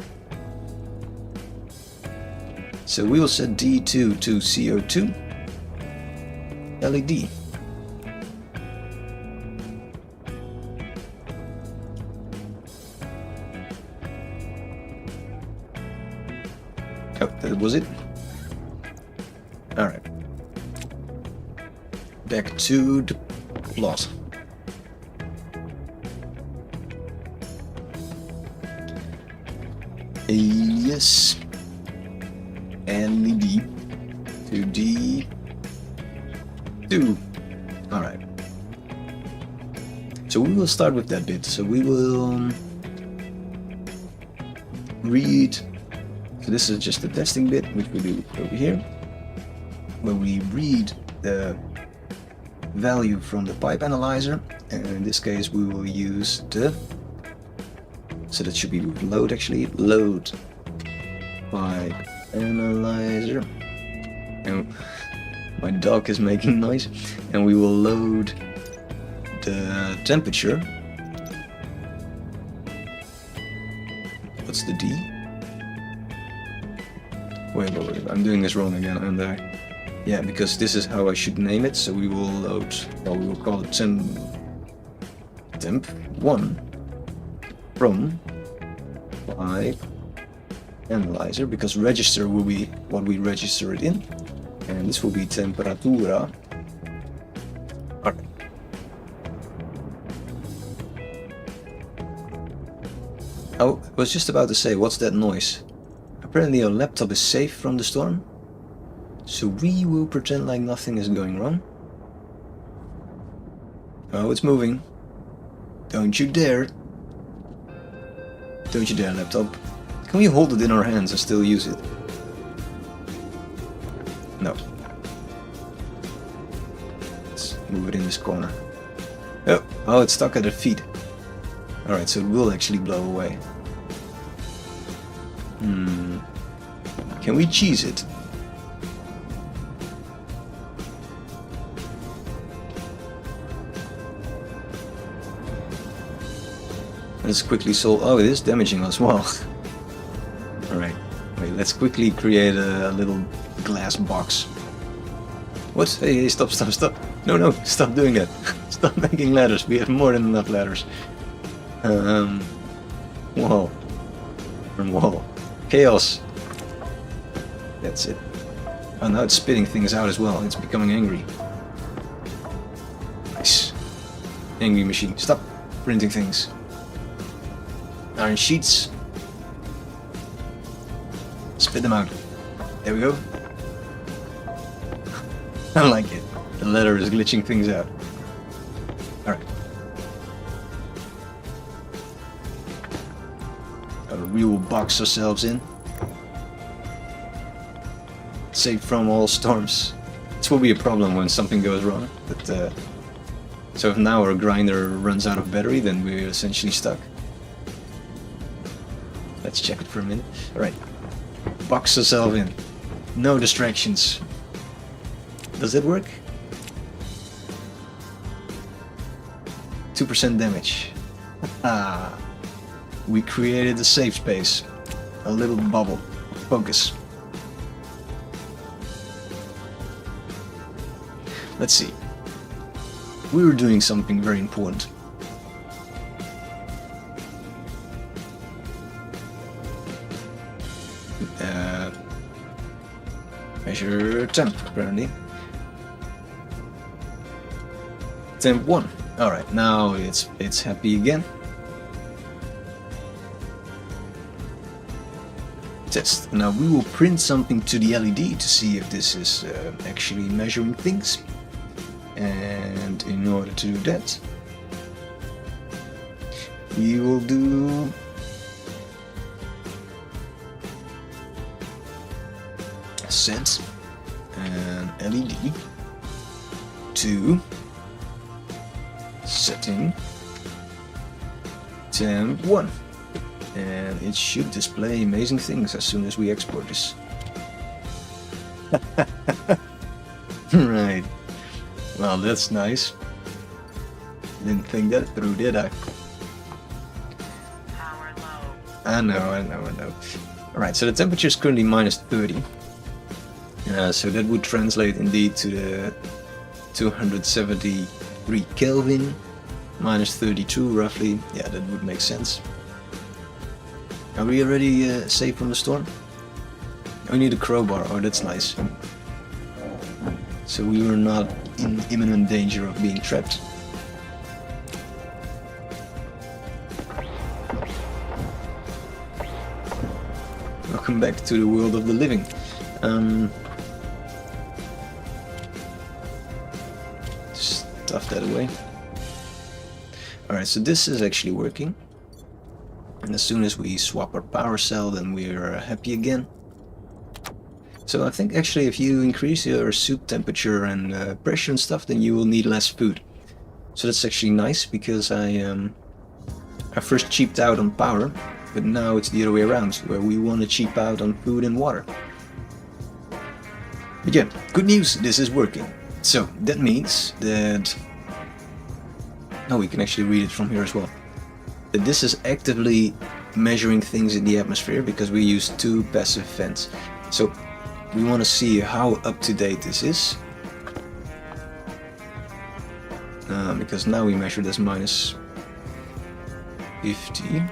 So we will set D2 to CO2 LED. Oh, that was it. Alright. Back to the plot. Alias LED to D2. Alright. So we will start with that bit. So we will read. So this is just the testing bit, which we do over here, where we read the value from the pipe analyzer, and in this case we will use the, so that should be load actually, load pipe analyzer, and my dog is making noise, and we will load the temperature. What's the D? Wait, I'm doing this wrong again, aren't I? Yeah, because this is how I should name it, so we will load, well, we will call it temp1 from pipe analyzer, because register will be what we register it in, and this will be temperatura. Okay. I was just about to say, what's that noise? Apparently our laptop is safe from the storm. So we will pretend like nothing is going wrong. Oh, it's moving. Don't you dare. Don't you dare, laptop. Can we hold it in our hands and still use it? No. Let's move it in this corner. Oh, it's stuck at our feet. Alright, so it will actually blow away. Can we cheese it? Let's quickly solve. Oh, it is damaging us. Well. Alright. Wait, let's quickly create a little glass box. What? Hey, stop. No, stop doing that. Stop making ladders. We have more than enough ladders. Whoa. Wall. Chaos. That's it. Oh, now it's spitting things out as well. It's becoming angry. Nice. Angry machine. Stop printing things. Iron sheets. Spit them out. There we go. I like it. The letter is glitching things out. Alright. Gotta real box ourselves in. Safe from all storms. This will be a problem when something goes wrong. But so if now our grinder runs out of battery, then we're essentially stuck. Let's check it for a minute. Alright. Box ourselves in. No distractions. Does that work? 2% damage. Ah. We created a safe space. A little bubble. Focus. Let's see. We were doing something very important. Measure temp, apparently. Temp 1. Alright, now it's happy again. Test. Now we will print something to the LED to see if this is actually measuring things. And in order to do that, we will do set an LED to setting temp 1, and it should display amazing things as soon as we export this. Right. Well, that's nice. Didn't think that through, did I? Power low. I know. Alright, so the temperature is currently minus 30. So that would translate indeed to the 273 Kelvin, minus 32 roughly. Yeah, that would make sense. Are we already safe from the storm? We need a crowbar. Oh, that's nice. So we were not in imminent danger of being trapped. Welcome back to the world of the living. Stuff that away. Alright, so this is actually working. And as soon as we swap our power cell, then we're happy again. So I think actually if you increase your soup temperature and pressure and stuff, then you will need less food. So that's actually nice, because I first cheaped out on power, but now it's the other way around, where we want to cheap out on food and water. But yeah, good news, this is working. So that means that... Oh, we can actually read it from here as well. That this is actively measuring things in the atmosphere, because we use 2 passive vents. So we want to see how up to date this is. Because now we measured as minus 50.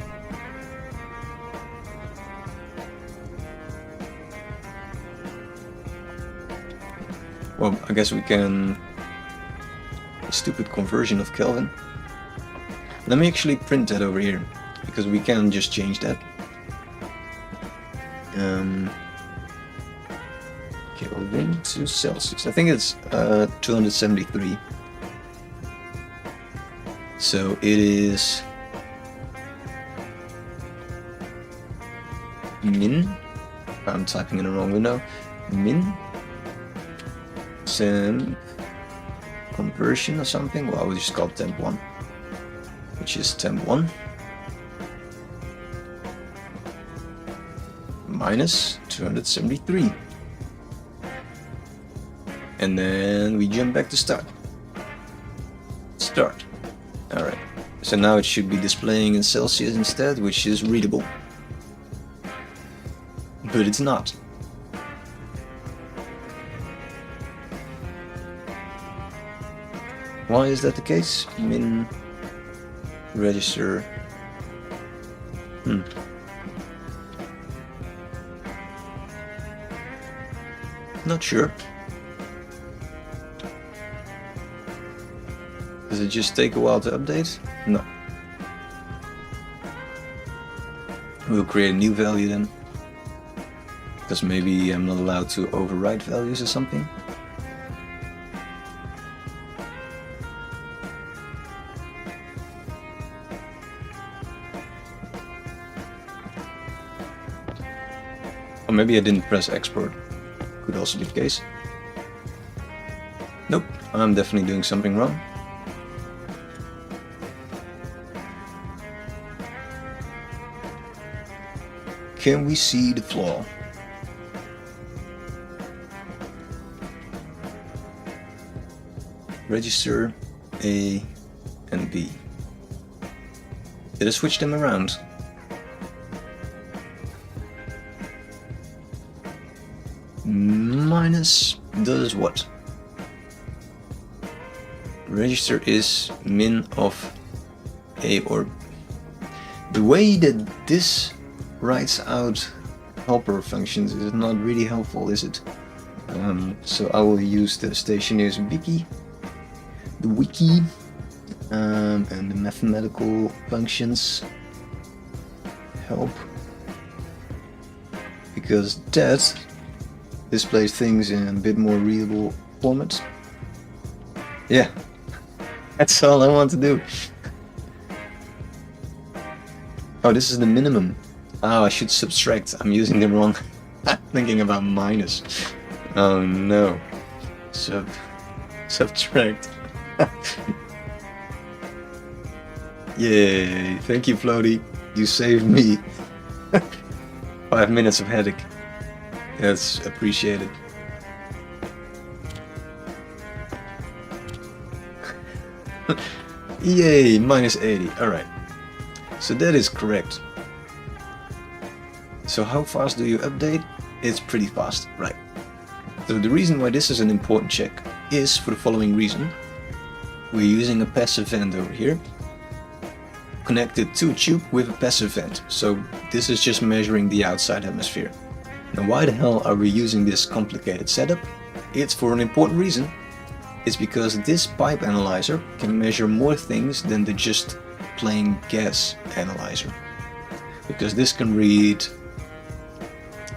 Well, I guess we can... A stupid conversion of Kelvin. Let me actually print that over here, because we can just change that. Kelvin to Celsius. I think it's 273. So it is min. I'm typing in the wrong window. Min. Temp conversion or something. Well, we just call temp 1, which is temp 1 minus 273. And then we jump back to start. Start. Alright. So now it should be displaying in Celsius instead, which is readable. But it's not. Why is that the case? Min register. Not sure. Does it just take a while to update? No. We'll create a new value then. Because maybe I'm not allowed to overwrite values or something. Or maybe I didn't press export. Could also be the case. Nope, I'm definitely doing something wrong. Can we see the flaw? Register A and B. Did I switch them around? Minus does what? Register is min of A or B. The way that this writes out helper functions is not really helpful, is it? So I will use the Stationeers wiki, and the mathematical functions help, because that displays things in a bit more readable format. Yeah, that's all I want to do. Oh, this is the minimum. Oh, I should subtract. I'm using the wrong. Thinking about minus. Oh no. Subtract. Yay! Thank you, Floaty. You saved me 5 minutes of headache. That's appreciated. Yay! Minus 80. Alright. So that is correct. So how fast do you update? It's pretty fast, right? So the reason why this is an important check is for the following reason. We're using a passive vent over here, connected to a tube with a passive vent. So this is just measuring the outside atmosphere. Now why the hell are we using this complicated setup? It's for an important reason. It's because this pipe analyzer can measure more things than the just plain gas analyzer. Because this can read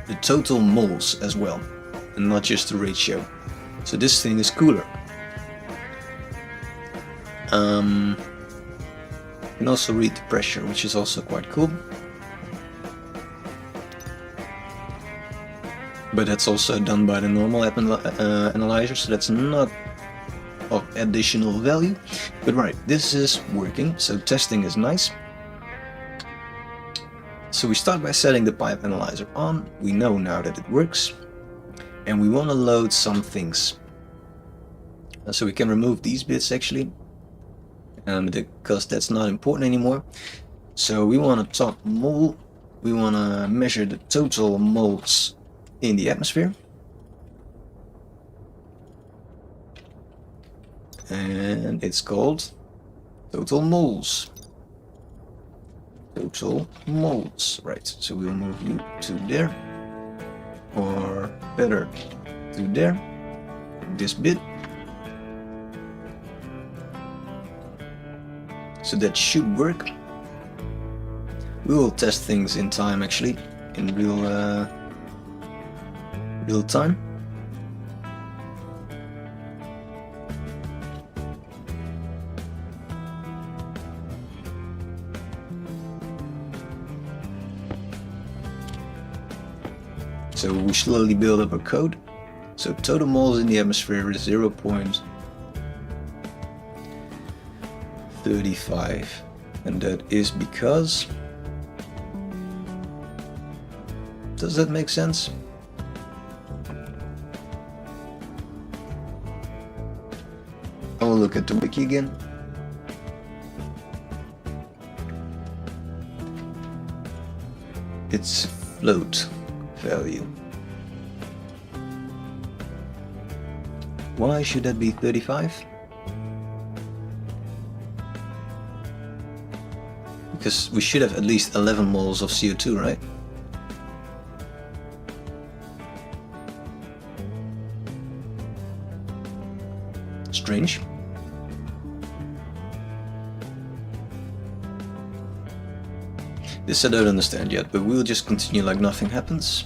the total moles as well, and not just the ratio. So this thing is cooler. Can also read the pressure, which is also quite cool. But that's also done by the normal app analyzer, so that's not of additional value. But right, this is working, so testing is nice. So we start by setting the pipe analyzer on. We know now that it works, and we want to load some things. So we can remove these bits actually, because that's not important anymore. So we want to top mole. We want to measure the total moles in the atmosphere, and it's called total moles. Total moles, right? So we'll move you to there, or better, to there. This bit. So that should work. We will test things in time, actually, in real time. So we slowly build up our code. So total moles in the atmosphere is 0.35, and that is because... Does that make sense? I will look at the wiki again. It's float value. Why should that be 35? Because we should have at least 11 moles of CO2, right? strange. This I don't understand yet, but we'll just continue like nothing happens.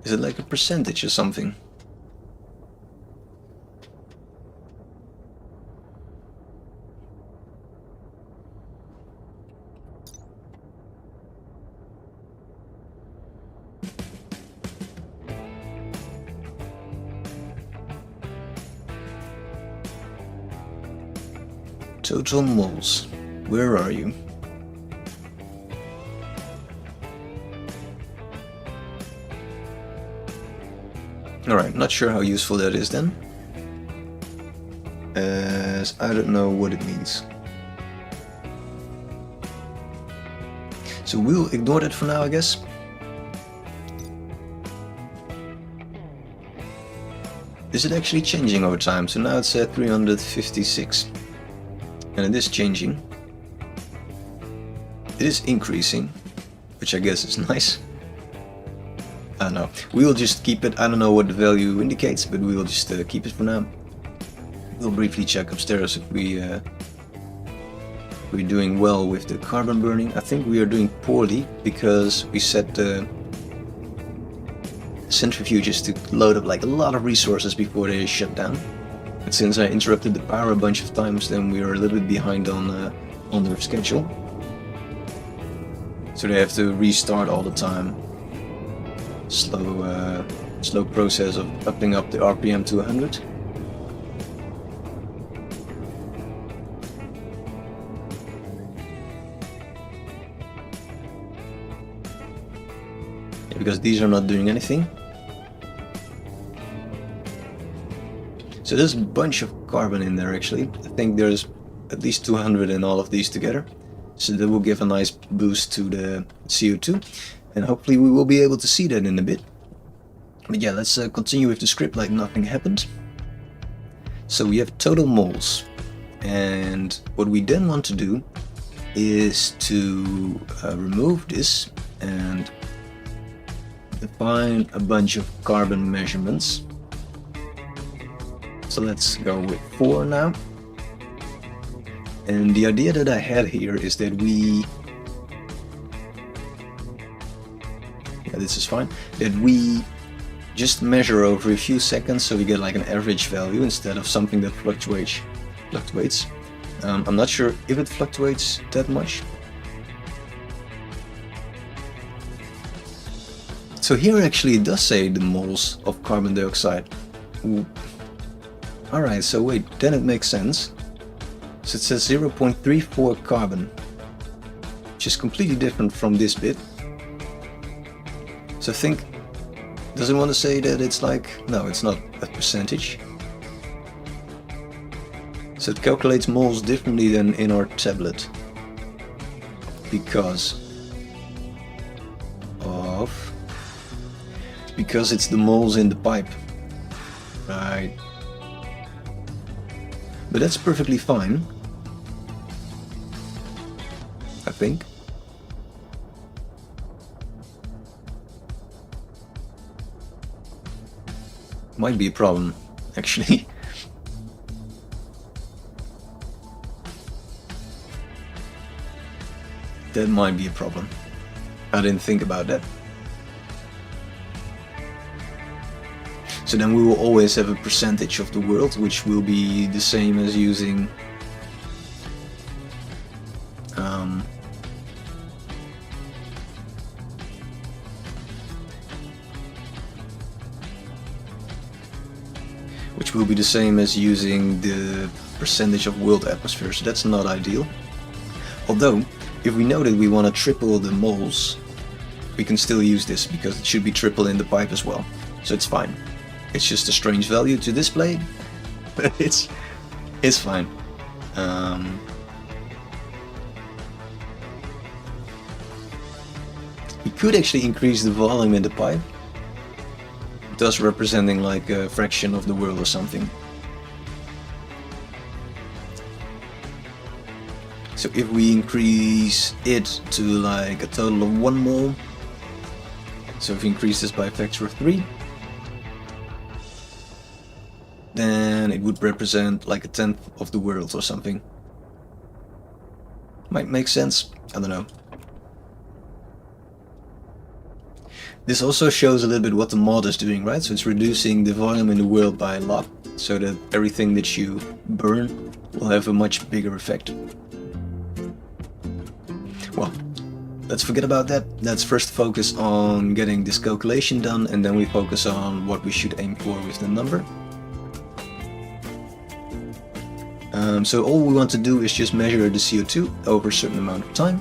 Is it like a percentage or something? Total moles. Where are you? Alright, not sure how useful that is then, as I don't know what it means. So we'll ignore that for now, I guess. Is it actually changing over time? So now it's at 356. And it is changing. It is increasing, which I guess is nice. I don't know. We will just keep it. I don't know what the value indicates, but we will just keep it for now. We'll briefly check upstairs if we're doing well with the carbon burning. I think we are doing poorly because we set the centrifuges to load up like a lot of resources before they shut down. But since I interrupted the power a bunch of times, then we are a little bit behind on their schedule. So they have to restart all the time. Slow process of upping up the RPM to 100. Yeah, because these are not doing anything. So there's a bunch of carbon in there actually. I think there's at least 200 in all of these together. So that will give a nice boost to the CO2. And hopefully we will be able to see that in a bit. But yeah, let's continue with the script like nothing happened. So we have total moles. And what we then want to do is to remove this and define a bunch of carbon measurements. So let's go with 4 now. And the idea that I had here is that this is fine, that we just measure over a few seconds so we get like an average value instead of something that fluctuates. I'm not sure if it fluctuates that much. So here actually it does say the moles of carbon dioxide. Alright, so wait, then it makes sense. So it says 0.34 carbon, which is completely different from this bit. So I think, does it want to say that it's like, no, it's not a percentage. So it calculates moles differently than in our tablet. Because it's the moles in the pipe. Right. But that's perfectly fine, I think. Might be a problem, actually. That might be a problem. I didn't think about that. So then we will always have a percentage of the world, which will be the same as using the percentage of world atmosphere, so that's not ideal. Although, if we know that we want to triple the moles, we can still use this because it should be triple in the pipe as well, so it's fine. It's just a strange value to display, but it's fine. We could actually increase the volume in the pipe, thus representing like a fraction of the world or something. So if we increase it to like a total of 1 mole, so if we increase this by a factor of 3, it would represent like a tenth of the world or something. Might make sense, I don't know. This also shows a little bit what the mod is doing, right? So it's reducing the volume in the world by a lot, so that everything that you burn will have a much bigger effect. Well, let's forget about that. Let's first focus on getting this calculation done, and then we focus on what we should aim for with the number. So all we want to do is just measure the CO2 over a certain amount of time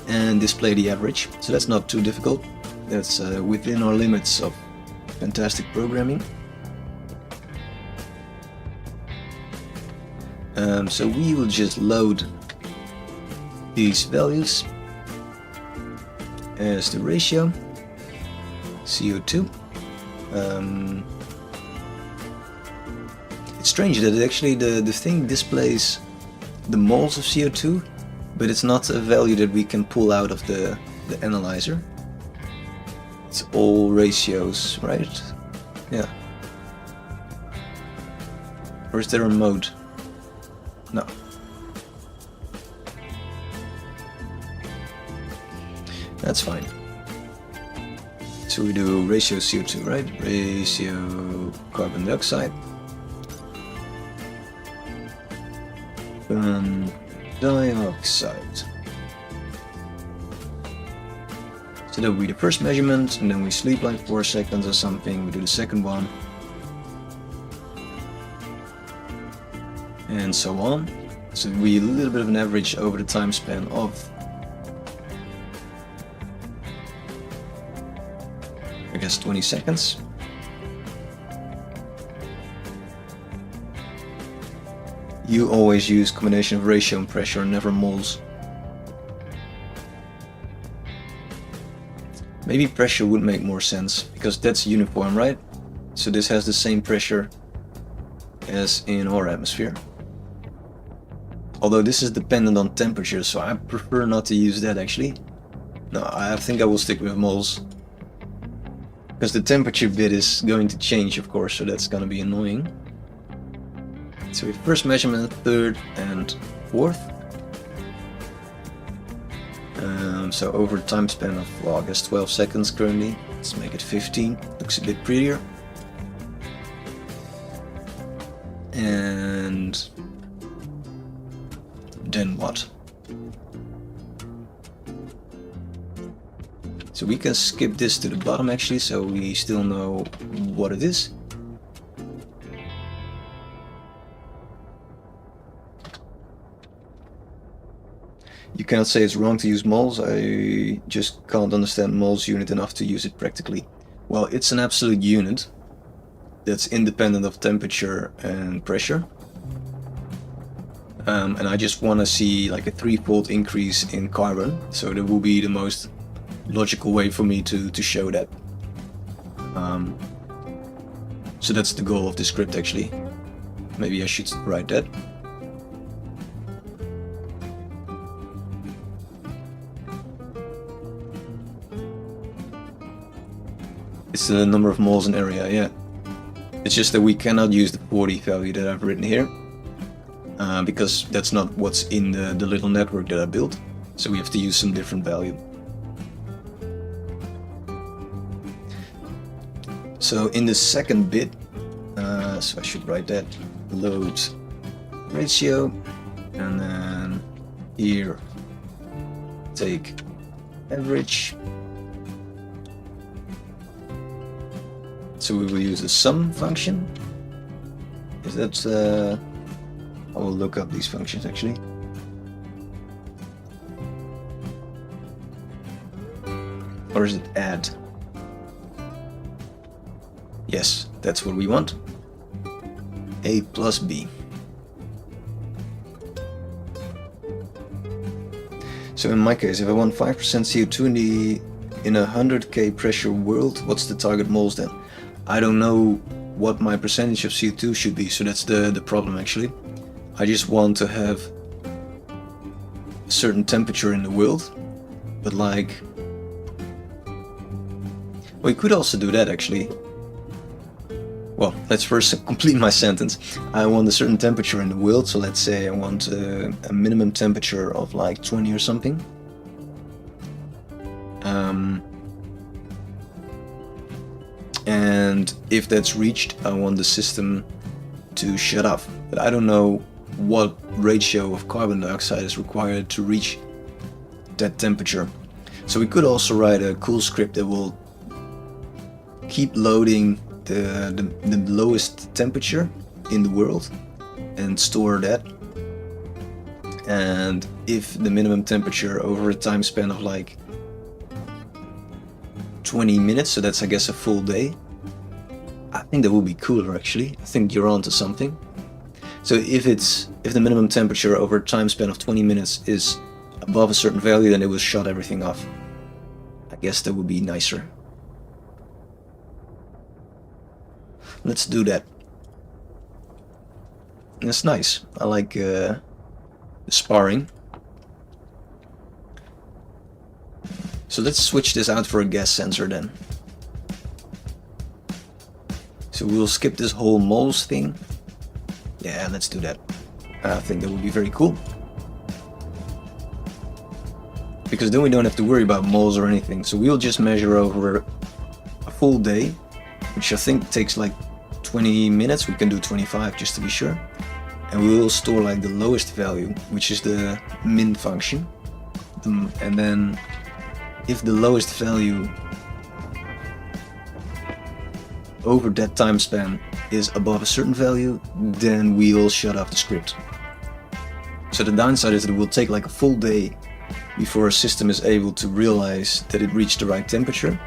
and display the average. So that's not too difficult. That's within our limits of fantastic programming. So we will just load these values as the ratio CO2. It's strange that actually the thing displays the moles of CO2, but it's not a value that we can pull out of the analyzer. It's all ratios, right? Yeah. Or is there a mode? No. That's fine. So we do ratio CO2, right? Ratio carbon dioxide. Dioxide. So that will be the first measurement, and then we sleep like 4 seconds or something. We do the second one. And so on. So we a little bit of an average over the time span of, I guess, 20 seconds. You always use combination of ratio and pressure, never moles. Maybe pressure would make more sense, because that's uniform, right? So this has the same pressure as in our atmosphere. Although this is dependent on temperature, so I prefer not to use that actually. No, I think I will stick with moles. Because the temperature bit is going to change, of course, so that's going to be annoying. So we have first measurement, third and fourth. So over time span of, well, I guess 12 seconds currently. Let's make it 15. Looks a bit prettier. And then what? So we can skip this to the bottom actually, so we still know what it is. You cannot say it's wrong to use moles, I just can't understand moles unit enough to use it practically. Well, it's an absolute unit that's independent of temperature and pressure. And I just want to see like a 3-fold increase in carbon, so that will be the most logical way for me to show that. So that's the goal of the script actually. Maybe I should write that. It's the number of moles in area, yeah. It's just that we cannot use the 40 value that I've written here. Because that's not what's in the little network that I built. So we have to use some different value. So in the second bit, so I should write that, load ratio, and then here take average. So we will use a sum function. Is that I will look up these functions actually. Or is it add? Yes, that's what we want. A plus B. So in my case, if I want 5% CO2 in a 100k pressure world, what's the target moles then? I don't know what my percentage of CO2 should be, so that's the problem actually. I just want to have a certain temperature in the world, but like... We could also do that actually. Well, let's first complete my sentence. I want a certain temperature in the world, so let's say I want a minimum temperature of like 20 or something. And if that's reached, I want the system to shut off. But I don't know what ratio of carbon dioxide is required to reach that temperature. So we could also write a cool script that will keep loading the lowest temperature in the world and store that. And if the minimum temperature over a time span of like 20 minutes, so that's I guess a full day, I think that would be cooler actually. I think you're onto something. So if the minimum temperature over a time span of 20 minutes is above a certain value, then it will shut everything off. I guess that would be nicer. Let's do that. That's nice. I like the sparring. So let's switch this out for a gas sensor then. So we'll skip this whole moles thing. Yeah, let's do that. I think that would be very cool. Because then we don't have to worry about moles or anything. So we'll just measure over a full day, which I think takes like 20 minutes. We can do 25 just to be sure. And we will store like the lowest value, which is the min function. And then if the lowest value over that time span is above a certain value, then we will shut off the script. So the downside is that it will take like a full day before a system is able to realize that it reached the right temperature.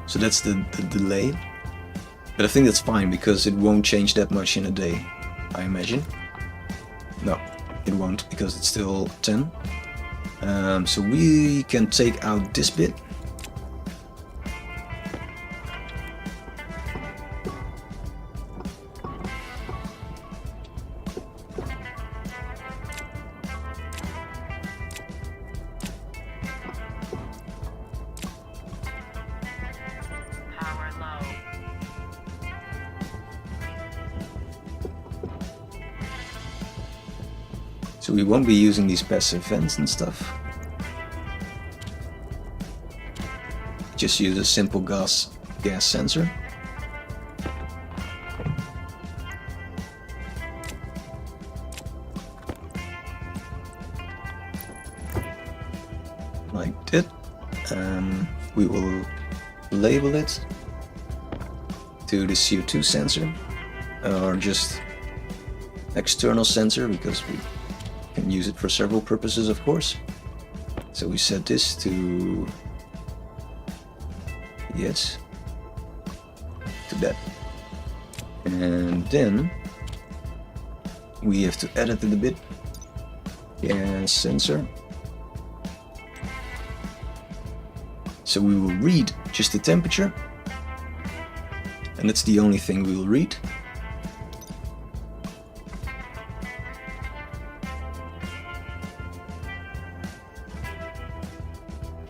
So that's the delay. But I think that's fine because it won't change that much in a day, I imagine. No, it won't because it's still 10. So we can take out this bit. So we won't be using these passive vents and stuff. Just use a simple gas sensor. Like that. We will label it to the CO2 sensor, or just external sensor, because we can use it for several purposes, of course. So we set this to yes, to that, and then we have to edit it a bit. Gas sensor. So we will read just the temperature, and that's the only thing we will read.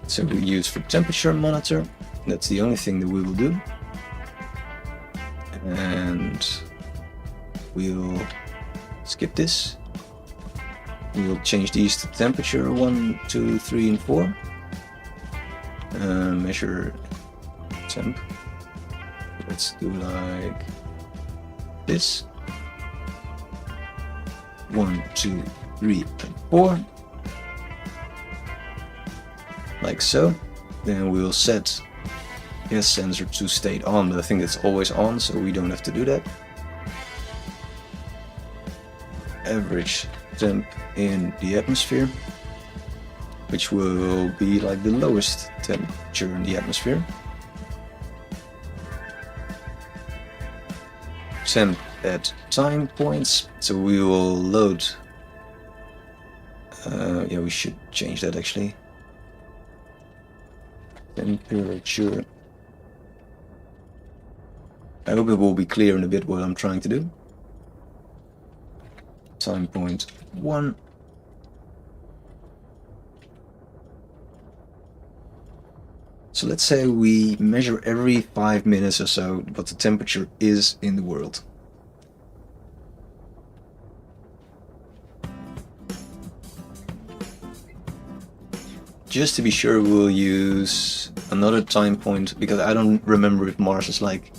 So we use for temperature monitor, that's the only thing that we will do. And we'll skip this. We will change these to temperature 1, 2, 3, and 4. Measure temp. Let's do like this. 1, 2, 3, and 4. Like so. Then we'll set gas sensor to state on, but I think it's always on, so we don't have to do that. Average temp in the atmosphere, which will be like the lowest temperature in the atmosphere. Temp at time points, so we will load. Yeah, we should change that actually. Temperature. I hope it will be clear in a bit what I'm trying to do. Time point 1. So So let's say we measure every 5 minutes or so what the temperature is in the world. Just to be sure, we'll use another time point, because I don't remember if Mars is like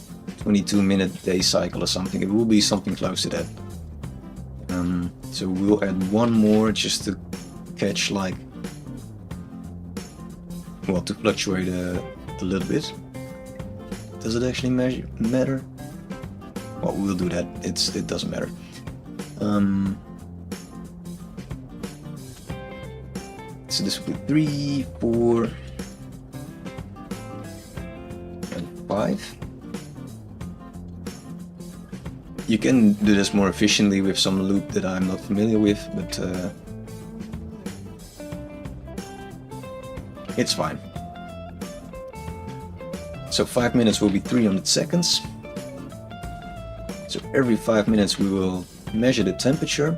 22-minute day cycle or something. It will be something close to that. So we'll add one more just to catch, like, well, to fluctuate a little bit. Does it actually matter? Well, we'll do that. It doesn't matter. So this will be 3, 4, and 5. You can do this more efficiently with some loop that I'm not familiar with, but it's fine. So 5 minutes will be 300 seconds. So every 5 minutes we will measure the temperature.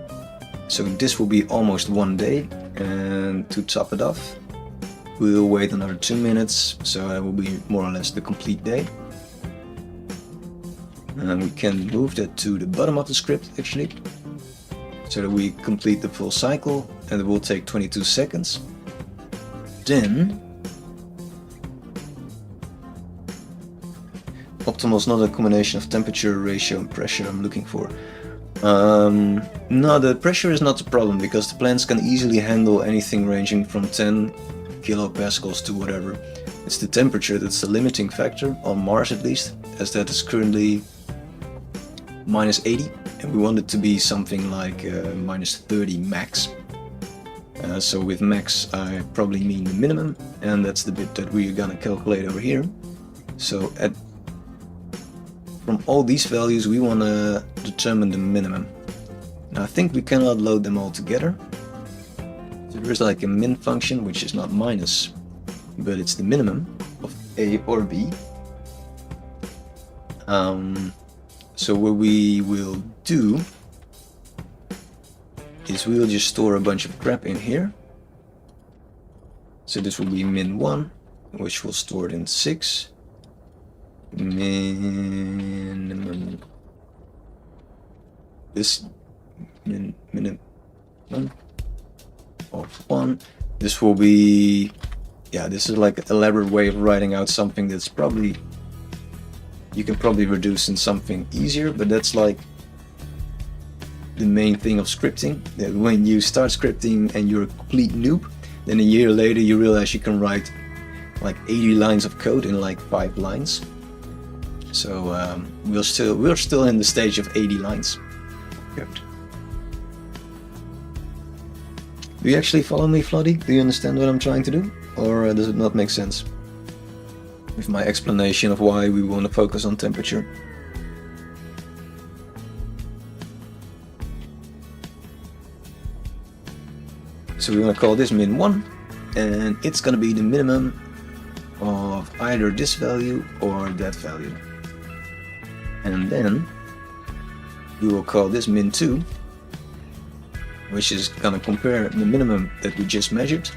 So this will be almost 1 day, and to top it off, we'll wait another 2 minutes, so that will be more or less the complete day. And we can move that to the bottom of the script actually, so that we complete the full cycle, and it will take 22 seconds. Then optimal is not a combination of temperature, ratio and pressure I'm looking for. No, the pressure is not the problem, because the plants can easily handle anything ranging from 10 kilopascals to whatever. It's the temperature that's the limiting factor, on Mars at least, as that is currently -80, and we want it to be something like -30 max. So with max I probably mean the minimum, and that's the bit that we're gonna calculate over here. So from all these values we want to determine the minimum. Now I think we cannot load them all together. So there's like a min function, which is not minus, but it's the minimum of A or B. So what we will do is we will just store a bunch of crap in here. So this will be min1, which will store it in 6. Minimum. This minimum of 1. This will be, yeah, this is like an elaborate way of writing out something that's probably, you can probably reduce in something easier, but that's like the main thing of scripting, that when you start scripting and you're a complete noob, then a year later you realize you can write like 80 lines of code in like 5 lines. So we're still in the stage of 80 lines. Good. Do you actually follow me, Floddy? Do you understand what I'm trying to do? Or does it not make sense with my explanation of why we want to focus on temperature? So we want to call this min1, and it's going to be the minimum of either this value or that value. And then we will call this min2, which is going to compare the minimum that we just measured.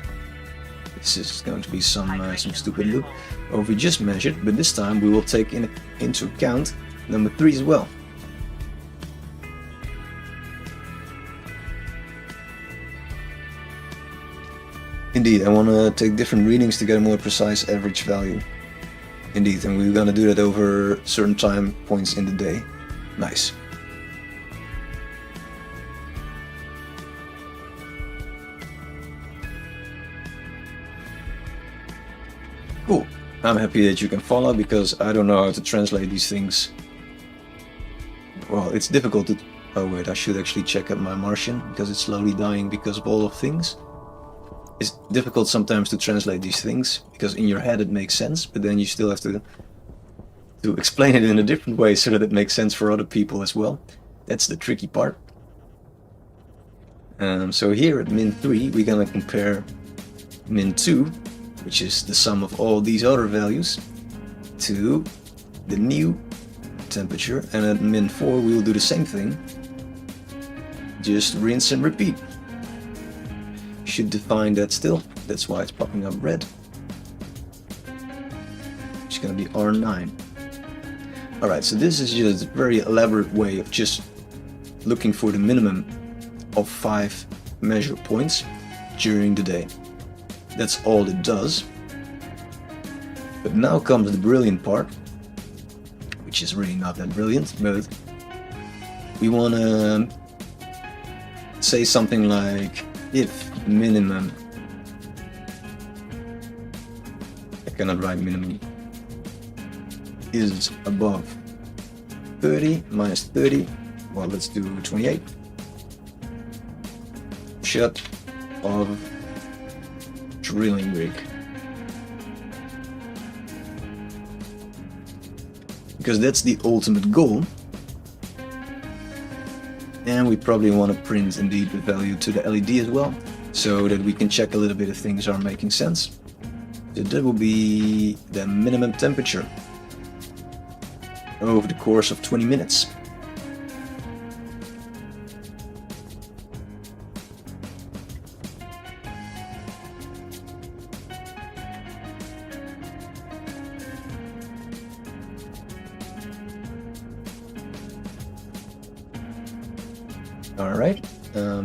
This is going to be some stupid loop of we just measured, but this time we will take into account number 3 as well. Indeed, I want to take different readings to get a more precise average value. Indeed, and we're gonna do that over certain time points in the day. Nice. Cool. I'm happy that you can follow, because I don't know how to translate these things. Well, it's difficult to... Oh wait, I should actually check out my Martian, because it's slowly dying because of all of things. It's difficult sometimes to translate these things, because in your head it makes sense, but then you still have to explain it in a different way so that it makes sense for other people as well. That's the tricky part. So here at min3 we're gonna compare min2, which is the sum of all these other values, to the new temperature, and at min4 we will do the same thing, just rinse and repeat. Should define that still, that's why it's popping up red. is going to be R9. Alright, so this is just a very elaborate way of just looking for the minimum of 5 measure points during the day. That's all it does. But now comes the brilliant part, which is really not that brilliant, but we want to say something like if minimum, I cannot write minimum, is above 30 minus 30, well, let's do 28, shut of drilling rig. Because that's the ultimate goal. And we probably want to print indeed the value to the LED as well, so that we can check a little bit if things are making sense. So that will be the minimum temperature over the course of 20 minutes. Alright,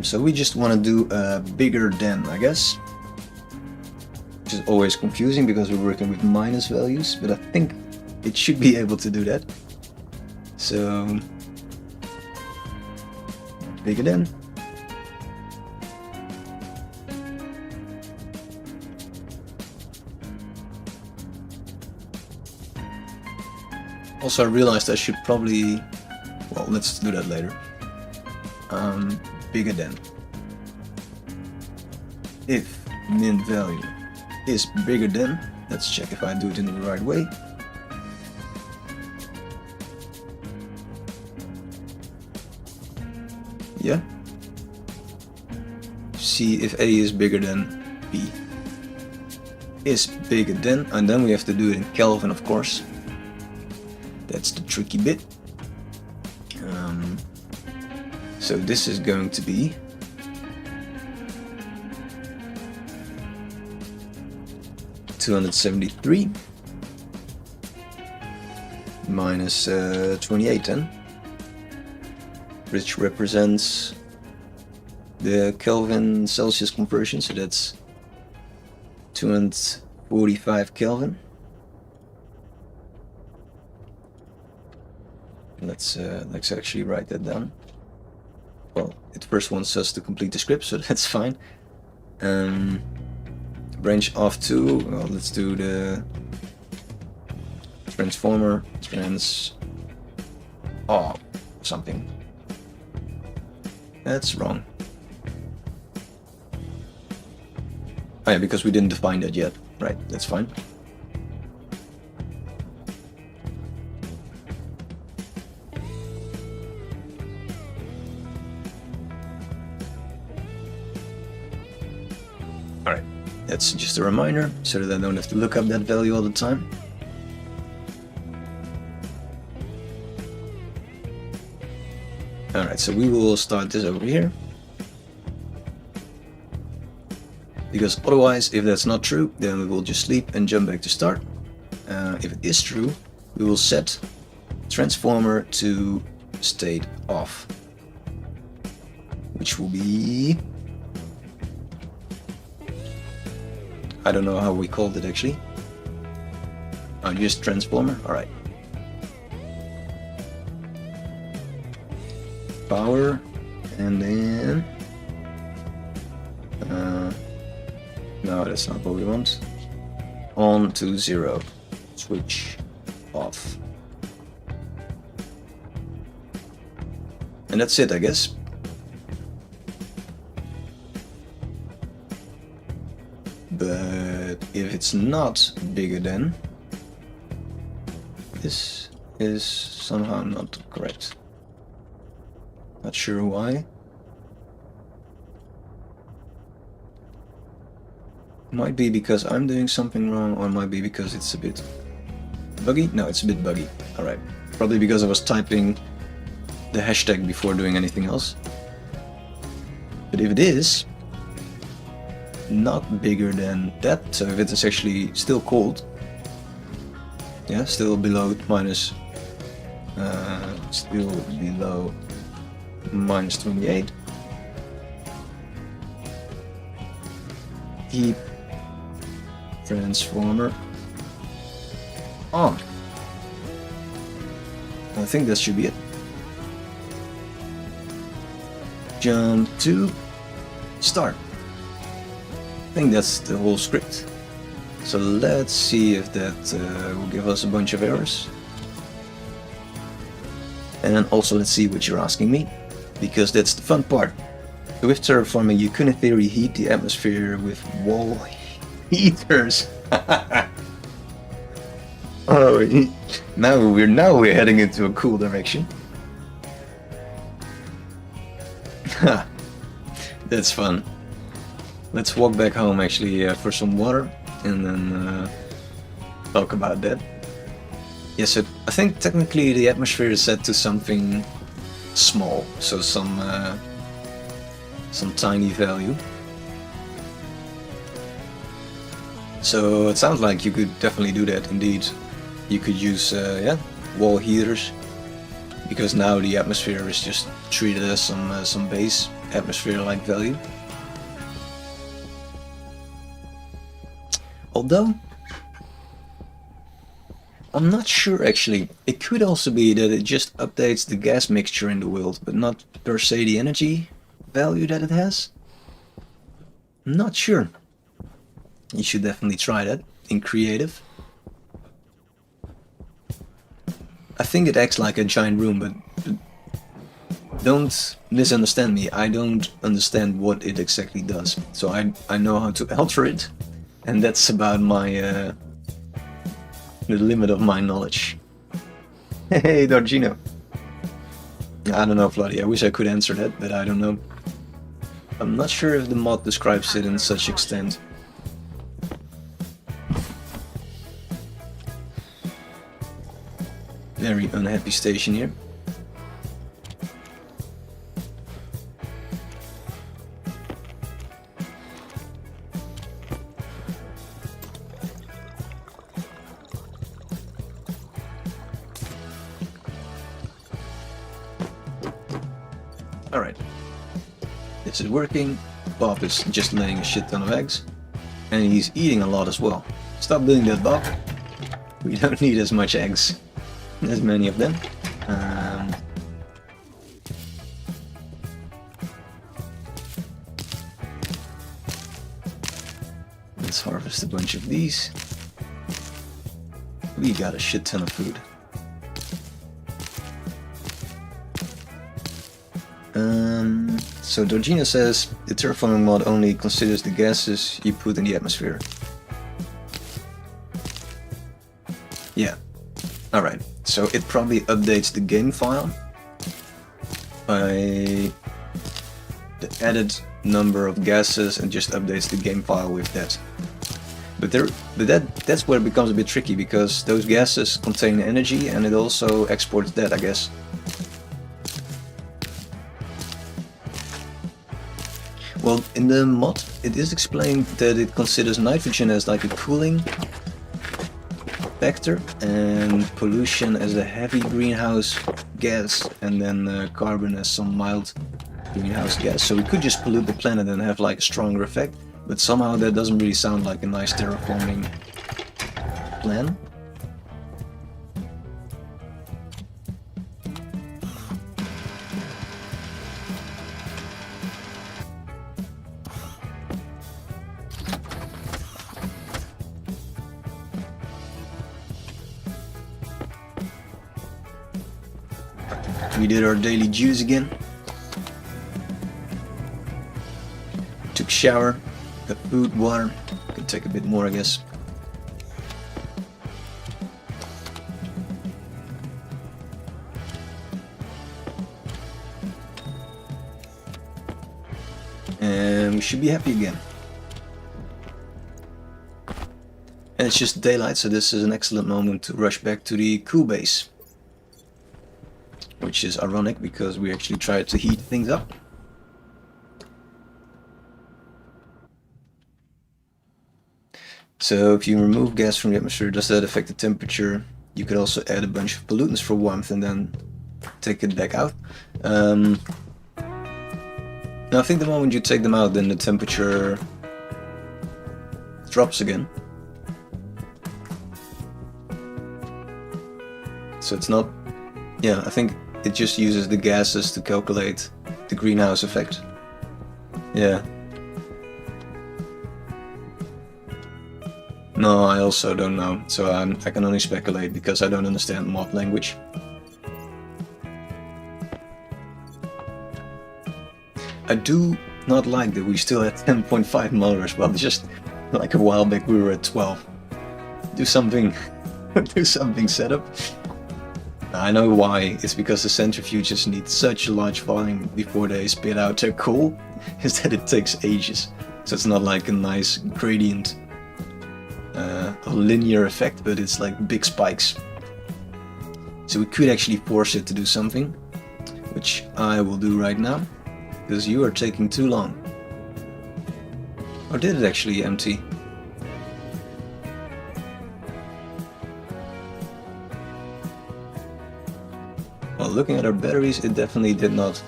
so we just want to do a bigger than, I guess. Which is always confusing because we're working with minus values, but I think it should be able to do that. So, bigger than. Also, I realized I should probably, well, let's do that later. Bigger than. If min value is bigger than, let's check if I do it in the right way. Yeah. See if A is bigger than B. Is bigger than, and then we have to do it in Kelvin, of course. That's the tricky bit. So this is going to be (273) minus 28 then, which represents the Kelvin Celsius conversion, so that's 245 Kelvin. Let's actually write that down. Well, it first wants us to complete the script, so that's fine. Branch off to, well, let's do the transformer trans off something. That's wrong. Oh yeah, because we didn't define that yet. Right, that's fine. Alright, that's just a reminder, so that I don't have to look up that value all the time. Alright, so we will start this over here. Because otherwise, if that's not true, then we will just sleep and jump back to start. If it is true, we will set transformer to state off, which will be, I don't know how we called it actually. Oh, just transformer. All right. Power, and then no, that's not what we want. On to 0. Switch off. And that's it, I guess. But if it's not bigger than, this is somehow not correct. Not sure why. Might be because I'm doing something wrong, or might be because it's a bit buggy. No, it's a bit buggy. Alright. Probably because I was typing the hashtag before doing anything else. But if it is not bigger than that, so if it is actually still cold, Yeah, still below minus. Still below minus 28. Keep transformer on. I think that should be it. Jump to start. I think that's the whole script. So let's see if that will give us a bunch of errors. And then also let's see what you're asking me, because that's the fun part. So with terraforming you could in theory heat the atmosphere with wall heaters. Oh, now we're heading into a cool direction. That's fun. Let's walk back home actually for some water and then talk about that. Yes, so I think technically the atmosphere is set to something small, so some tiny value. So it sounds like you could definitely do that indeed. You could use yeah, wall heaters, because now the atmosphere is just treated as some base atmosphere-like value. Although I'm not sure actually. It could also be that it just updates the gas mixture in the world, but not per se the energy value that it has. I'm not sure. You should definitely try that in creative. I think it acts like a giant room, but don't misunderstand me. I don't understand what it exactly does. So I know how to alter it, and that's about my the limit of my knowledge. Hey, Dargino. I don't know, Vladi. I wish I could answer that, but I don't know. I'm not sure if the mod describes it in such extent. Very unhappy station here. Alright. This is working. Bob is just laying a shit ton of eggs. And he's eating a lot as well. Stop doing that, Bob. We don't need as much eggs. As many of them. Let's harvest a bunch of these. We got a shit ton of food. So Dorgina says the terraforming mod only considers the gases you put in the atmosphere. Yeah. Alright. So it probably updates the game file by the added number of gases and just updates the game file with that. But that's where it becomes a bit tricky, because those gases contain energy and it also exports that, I guess. Well, in the mod it is explained that it considers nitrogen as like a cooling factor and pollution as a heavy greenhouse gas, and then carbon as some mild greenhouse gas. So we could just pollute the planet and have like a stronger effect, but somehow that doesn't really sound like a nice terraforming plan. We did our daily juice again. Took shower, got food, water. Could take a bit more, I guess. And we should be happy again. And it's just daylight, so this is an excellent moment to rush back to the cool base. Which is ironic, because we actually tried to heat things up. So if you remove gas from the atmosphere, does that affect the temperature You could also add a bunch of pollutants for warmth and then take it back out. Now I think the moment you take them out, then the temperature drops again. So it's not... Yeah, I think it just uses the gases to calculate the greenhouse effect. Yeah. No, I also don't know, so I can only speculate because I don't understand mod language. I do not like that we still at 10.5 motors, well, just like a while back we were at 12. Do something, do something setup. I know why. It's because the centrifuges need such a large volume before they spit out their coal, is that it takes ages. So it's not like a nice gradient, a linear effect, but it's like big spikes. So we could actually force it to do something, which I will do right now, because you are taking too long. Or did it actually empty? Well, looking at our batteries, it definitely did not.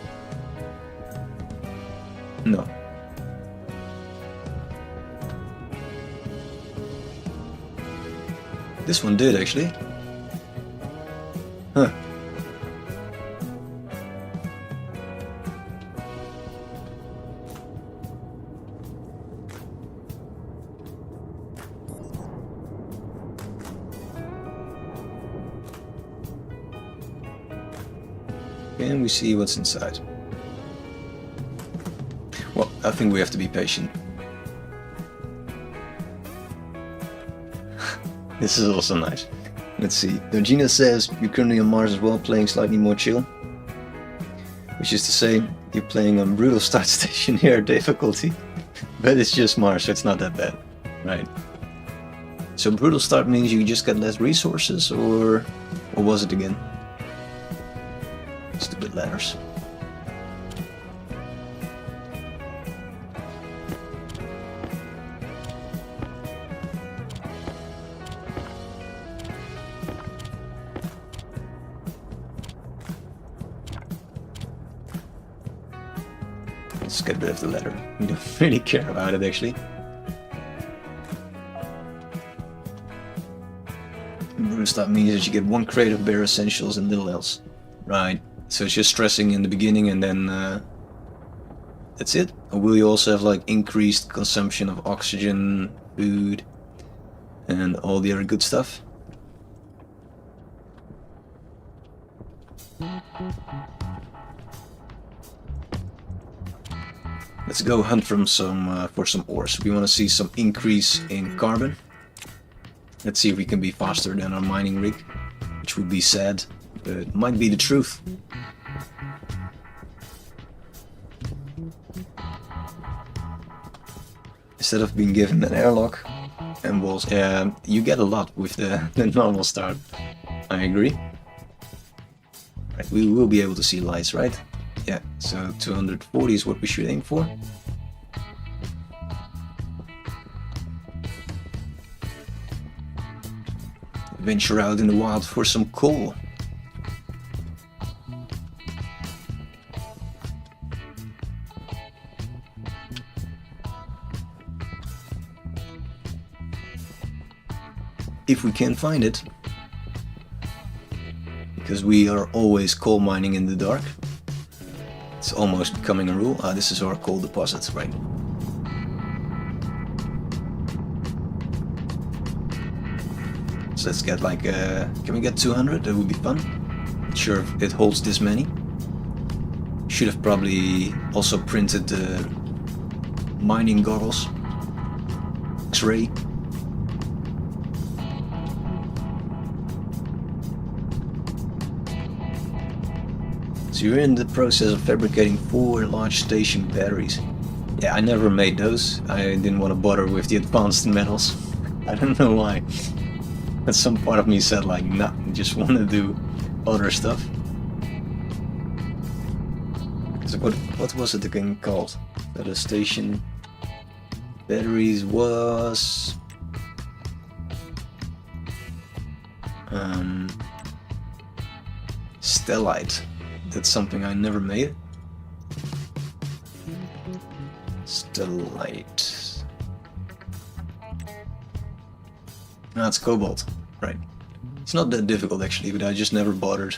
No. This one did actually. Huh. And we see what's inside. Well, I think we have to be patient. This is also nice. Let's see. Dogina says you're currently on Mars as well, playing slightly more chill. Which is to say, you're playing on brutal start stationeer difficulty. But it's just Mars, so it's not that bad. Right. So brutal start means you just get less resources, or what was it again? Stupid letters. Let's get rid of the letter. We don't really care about it actually. Brutal start means that you get one crate of bare essentials and little else. Right. So it's just stressing in the beginning and then that's it? Or will you also have like increased consumption of oxygen, food, and all the other good stuff? Let's go hunt for some ores. We want to see some increase in carbon. Let's see if we can be faster than our mining rig, which would be sad. It might be the truth. Instead of being given an airlock and walls, you get a lot with the normal start. I agree. Right, we will be able to see lights, right? Yeah, so 240 is what we should aim for. Venture out in the wild for some coal. If we can find it, because we are always coal mining in the dark. It's almost becoming a rule. Ah, this is our coal deposit, right? So let's get like, can we get 200? That would be fun. Not sure if it holds this many. Should have probably also printed the mining goggles. X-ray. So you're in the process of fabricating 4 large station batteries. Yeah, I never made those. I didn't want to bother with the advanced metals. I don't know why. But some part of me said like, nah, I just want to do other stuff. So what was it again called? The station batteries was... Stellite. That's something I never made. Stellite. No, it's cobalt. Right. It's not that difficult actually, but I just never bothered.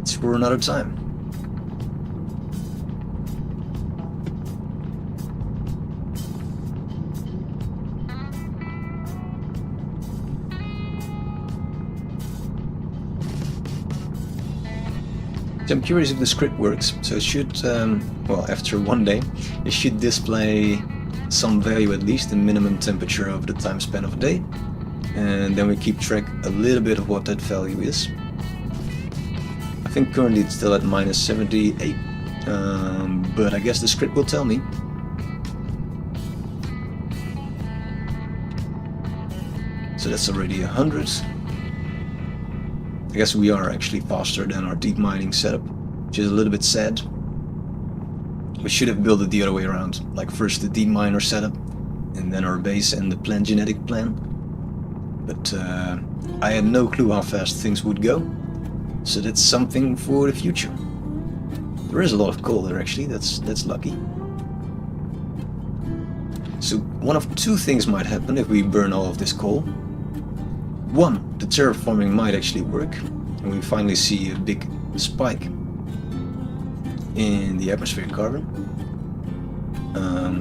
It's for another time. So I'm curious if the script works. So it should, well, after one day, it should display some value, at least the minimum temperature over the time span of a day, and then we keep track a little bit of what that value is. I think currently it's still at minus 78, but I guess the script will tell me. So that's already 100. I guess we are actually faster than our deep mining setup, which is a little bit sad. We should have built it the other way around, like first the deep miner setup, and then our base and the plant genetic plan. But I had no clue how fast things would go, so that's something for the future. There is a lot of coal there actually, that's lucky. So one of two things might happen if we burn all of this coal. One, the terraforming might actually work, and we finally see a big spike in the atmospheric carbon.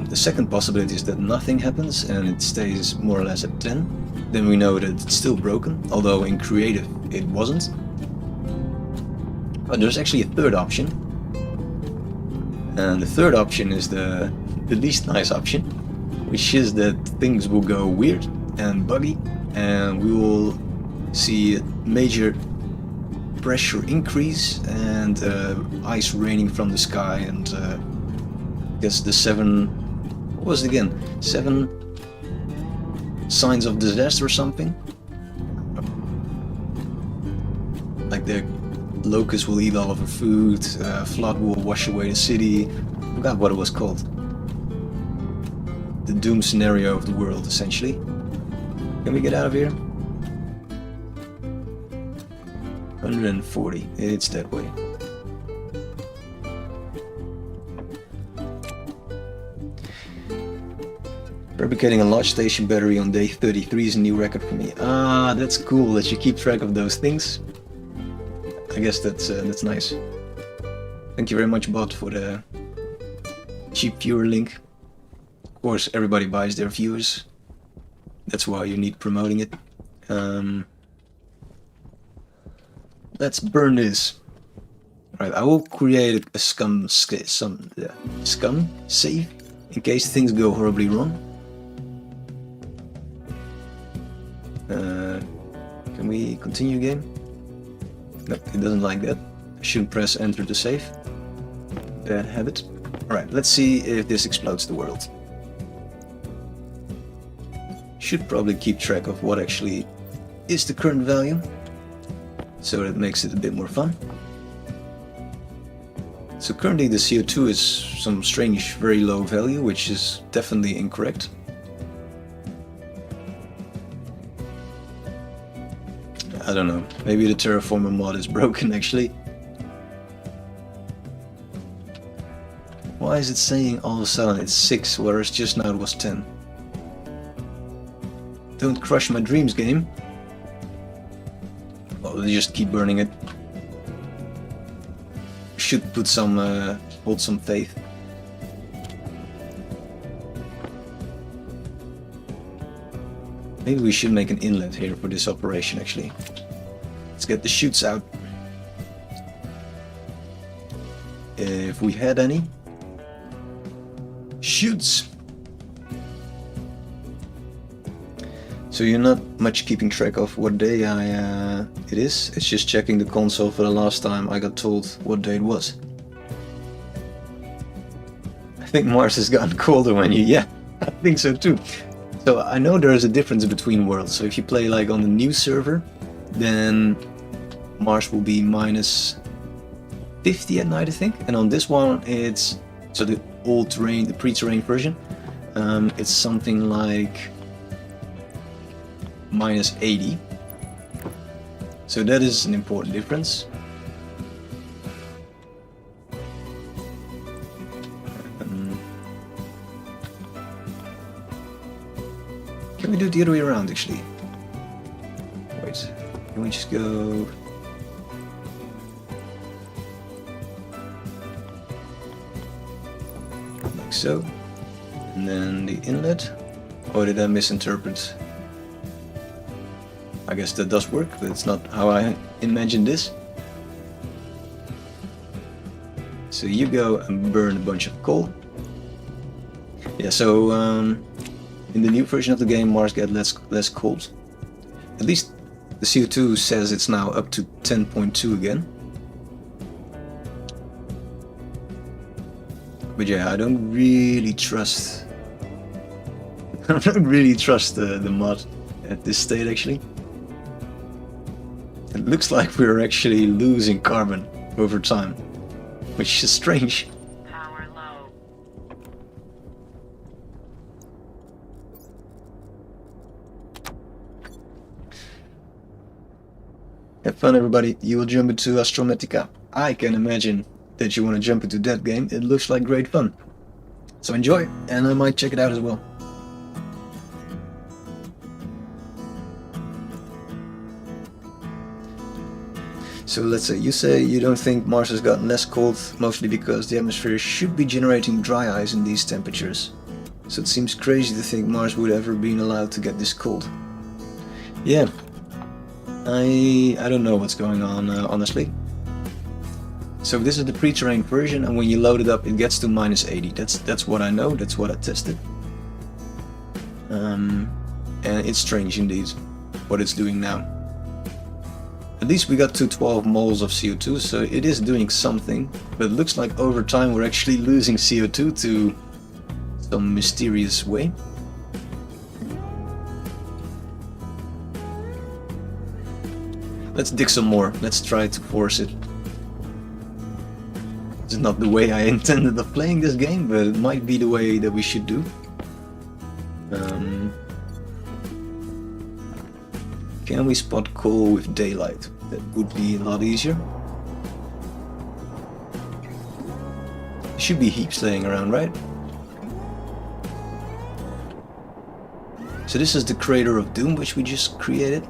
The second possibility is that nothing happens and it stays more or less at 10. Then we know that it's still broken, although in creative it wasn't. But there's actually a third option. And the third option is the least nice option, which is that things will go weird and buggy, and we will see a major pressure increase and ice raining from the sky, and I guess the what was it again? 7 signs of disaster or something? Like the locusts will eat all of the food, flood will wash away the city. I forgot what it was called. The doom scenario of the world, essentially. Can we get out of here? 140, it's that way. Fabricating a large station battery on day 33 is a new record for me. Ah, that's cool that you keep track of those things. I guess that's nice. Thank you very much, bot, for the cheap viewer link. Of course, everybody buys their viewers. That's why you need promoting it. Let's burn this. Alright, I will create a scum save in case things go horribly wrong. Can we continue game? No, it doesn't like that. I shouldn't press enter to save. Bad habit. Alright, let's see if this explodes the world. Should probably keep track of what actually is the current value, so that makes it a bit more fun. So currently the CO2 is some strange, very low value, which is definitely incorrect. I don't know, maybe the Terraformer mod is broken actually. Why is it saying all of a sudden it's 6, whereas just now it was 10? Don't crush my dreams, game. Well, just keep burning it. Should put some, hold some faith. Maybe we should make an inlet here for this operation actually. Let's get the chutes out. If we had any. Chutes! So you're not much keeping track of what day it is. It's just checking the console for the last time I got told what day it was. I think Mars has gotten colder when you... Yeah, I think so too. So I know there is a difference between worlds. So if you play like on the new server, then Mars will be minus 50 at night, I think. And on this one, it's... So the old terrain, the pre-terrain version, it's something like -80. So that is an important difference. Can we do it the other way around actually? Wait, can we just go... like so. And then the inlet. Or did I misinterpret? I guess that does work, but it's not how I imagined this. So you go and burn a bunch of coal. Yeah, so in the new version of the game, Mars gets less cold. At least the CO2 says it's now up to 10.2 again. But yeah, I don't really trust... I don't really trust the mod at this state actually. It looks like we're actually losing carbon over time, which is strange. Power low. Have fun everybody, you will jump into Astronatica. I can imagine that you want to jump into that game, it looks like great fun. So enjoy, and I might check it out as well. So let's say you don't think Mars has gotten less cold, mostly because the atmosphere should be generating dry ice in these temperatures. So it seems crazy to think Mars would ever been allowed to get this cold. Yeah, I don't know what's going on, honestly. So this is the pre-trained version, and when you load it up it gets to -80. That's what I know, that's what I tested. And it's strange indeed, what it's doing now. At least we got to 12 moles of CO2, so it is doing something, but it looks like over time we're actually losing CO2 to some mysterious way. Let's dig some more, let's try to force it. This is not the way I intended of playing this game, but it might be the way that we should do. Can we spot coal with daylight? That would be a lot easier. There should be heaps laying around, right? So this is the crater of doom which we just created.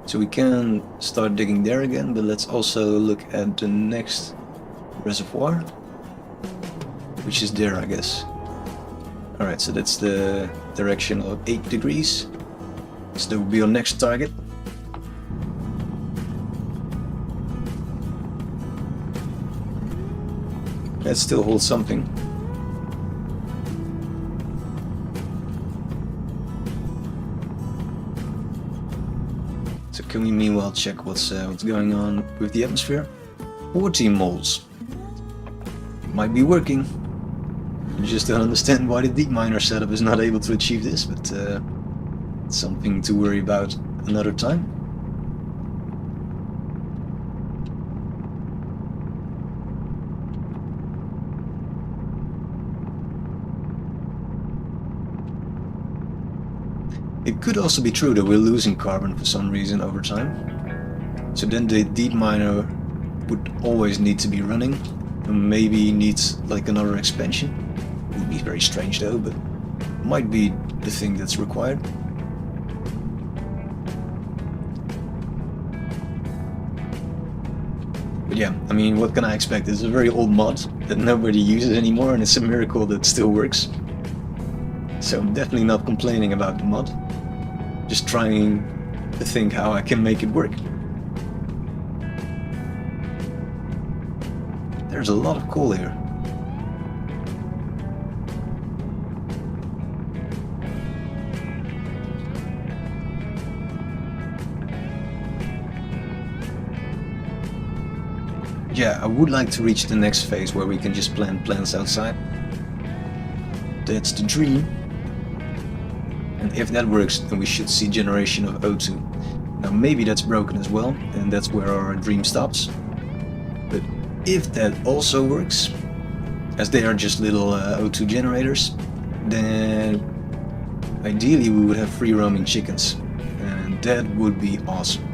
So we can start digging there again, but let's also look at the next reservoir, which is there, I guess. Alright, so that's the direction of 8 degrees. So that will be our next target. That still holds something. So can we meanwhile check what's going on with the atmosphere? 14 moles. Might be working. I just don't understand why the deep miner setup is not able to achieve this, but it's something to worry about another time. It could also be true that we're losing carbon for some reason over time. So then the deep miner would always need to be running, and maybe needs like another expansion. Would be very strange though, but might be the thing that's required. But yeah, I mean, what can I expect? It's a very old mod that nobody uses anymore, and it's a miracle that it still works. So I'm definitely not complaining about the mod. Just trying to think how I can make it work. There's a lot of coal here. Yeah, I would like to reach the next phase where we can just plant plants outside. That's the dream. And if that works, then we should see generation of O2. Now maybe that's broken as well, and that's where our dream stops. But if that also works, as they are just little O2 generators, then ideally we would have free roaming chickens, and that would be awesome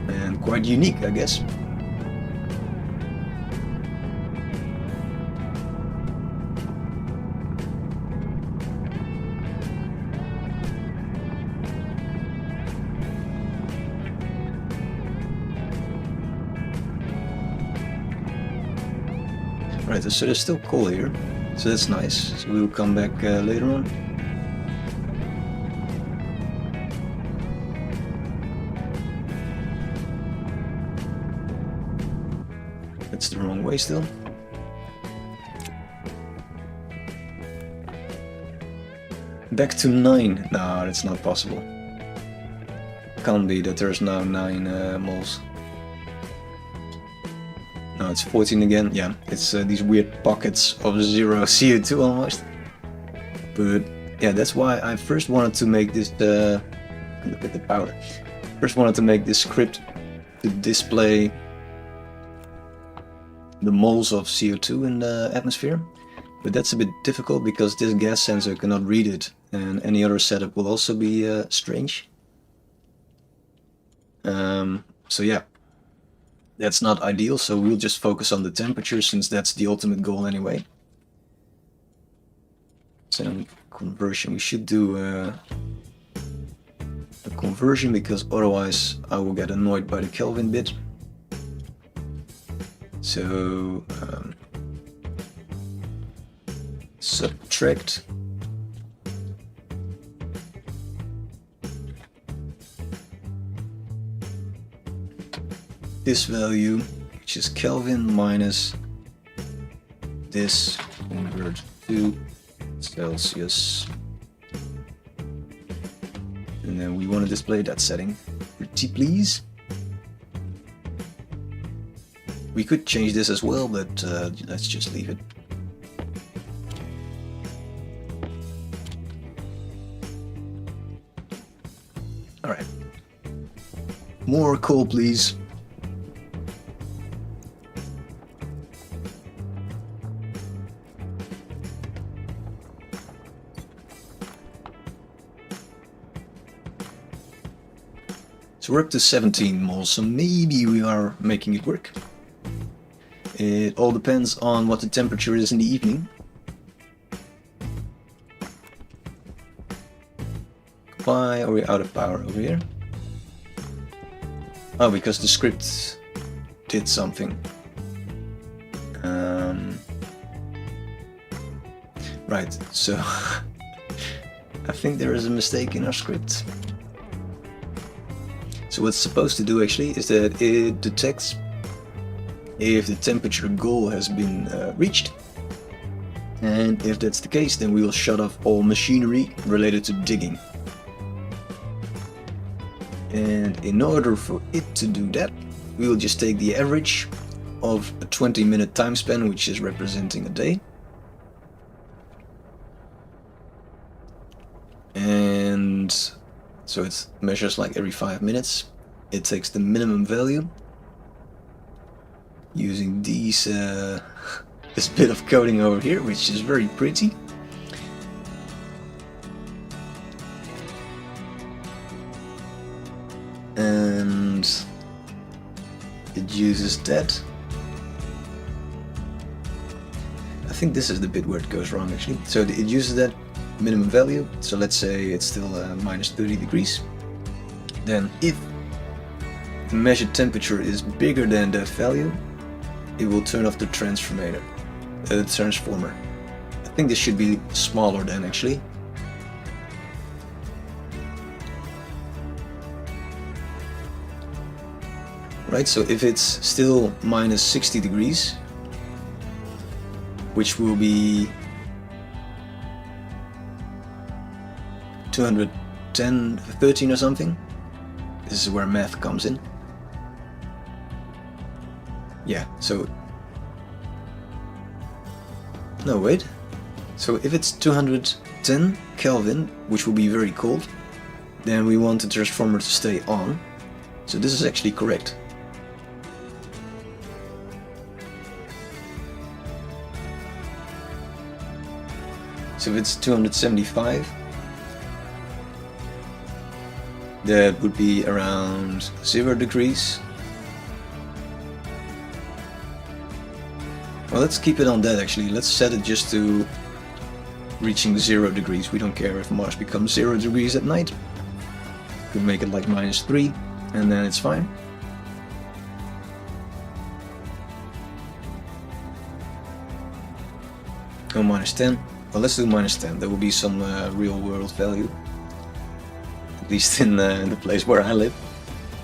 and quite unique, I guess. Right, so there's still coal here, so that's nice. So we'll come back later on. That's the wrong way still. Back to 9. No, that's not possible. Can't be that there's now 9 moles. No, it's 14 again. Yeah, it's these weird pockets of 0 CO2 almost. But yeah, that's why I first wanted to make this. Look at the powder. First wanted to make this script to display the moles of CO2 in the atmosphere. But that's a bit difficult because this gas sensor cannot read it, and any other setup will also be strange. So yeah. That's not ideal, so we'll just focus on the temperature since that's the ultimate goal anyway. So conversion, we should do a conversion because otherwise I will get annoyed by the Kelvin bit. So subtract this value, which is Kelvin, minus this, convert to Celsius. And then we want to display that setting. Pretty please. We could change this as well, but let's just leave it. Alright. More coal, please. So we're up to 17 moles, so maybe we are making it work. It all depends on what the temperature is in the evening. Why are we out of power over here? Oh, because the script did something. Right, so I think there is a mistake in our script. So what it's supposed to do actually is that it detects if the temperature goal has been reached, and if that's the case, then we will shut off all machinery related to digging. And in order for it to do that, we will just take the average of a 20-minute time span, which is representing a day. And so it measures like every 5 minutes. It takes the minimum value using these this bit of coding over here, which is very pretty. And it uses that. I think this is the bit where it goes wrong actually. So it uses that minimum value. So let's say it's still minus 30 degrees. Then if the measured temperature is bigger than that value, it will turn off the transformer. I think this should be smaller than actually. Right, so if it's still minus 60 degrees, which will be 210, 13 or something. This is where math comes in. Yeah, so... No, wait. So if it's 210 Kelvin, which will be very cold, then we want the transformer to stay on. So this is actually correct. So if it's 275, that would be around 0 degrees. Well, let's keep it on that actually. Let's set it just to reaching 0 degrees. We don't care if Mars becomes 0 degrees at night. We can make it like -3 and then it's fine. Oh, -10. Well, let's do -10. There will be some real world value. At least in the place where I live.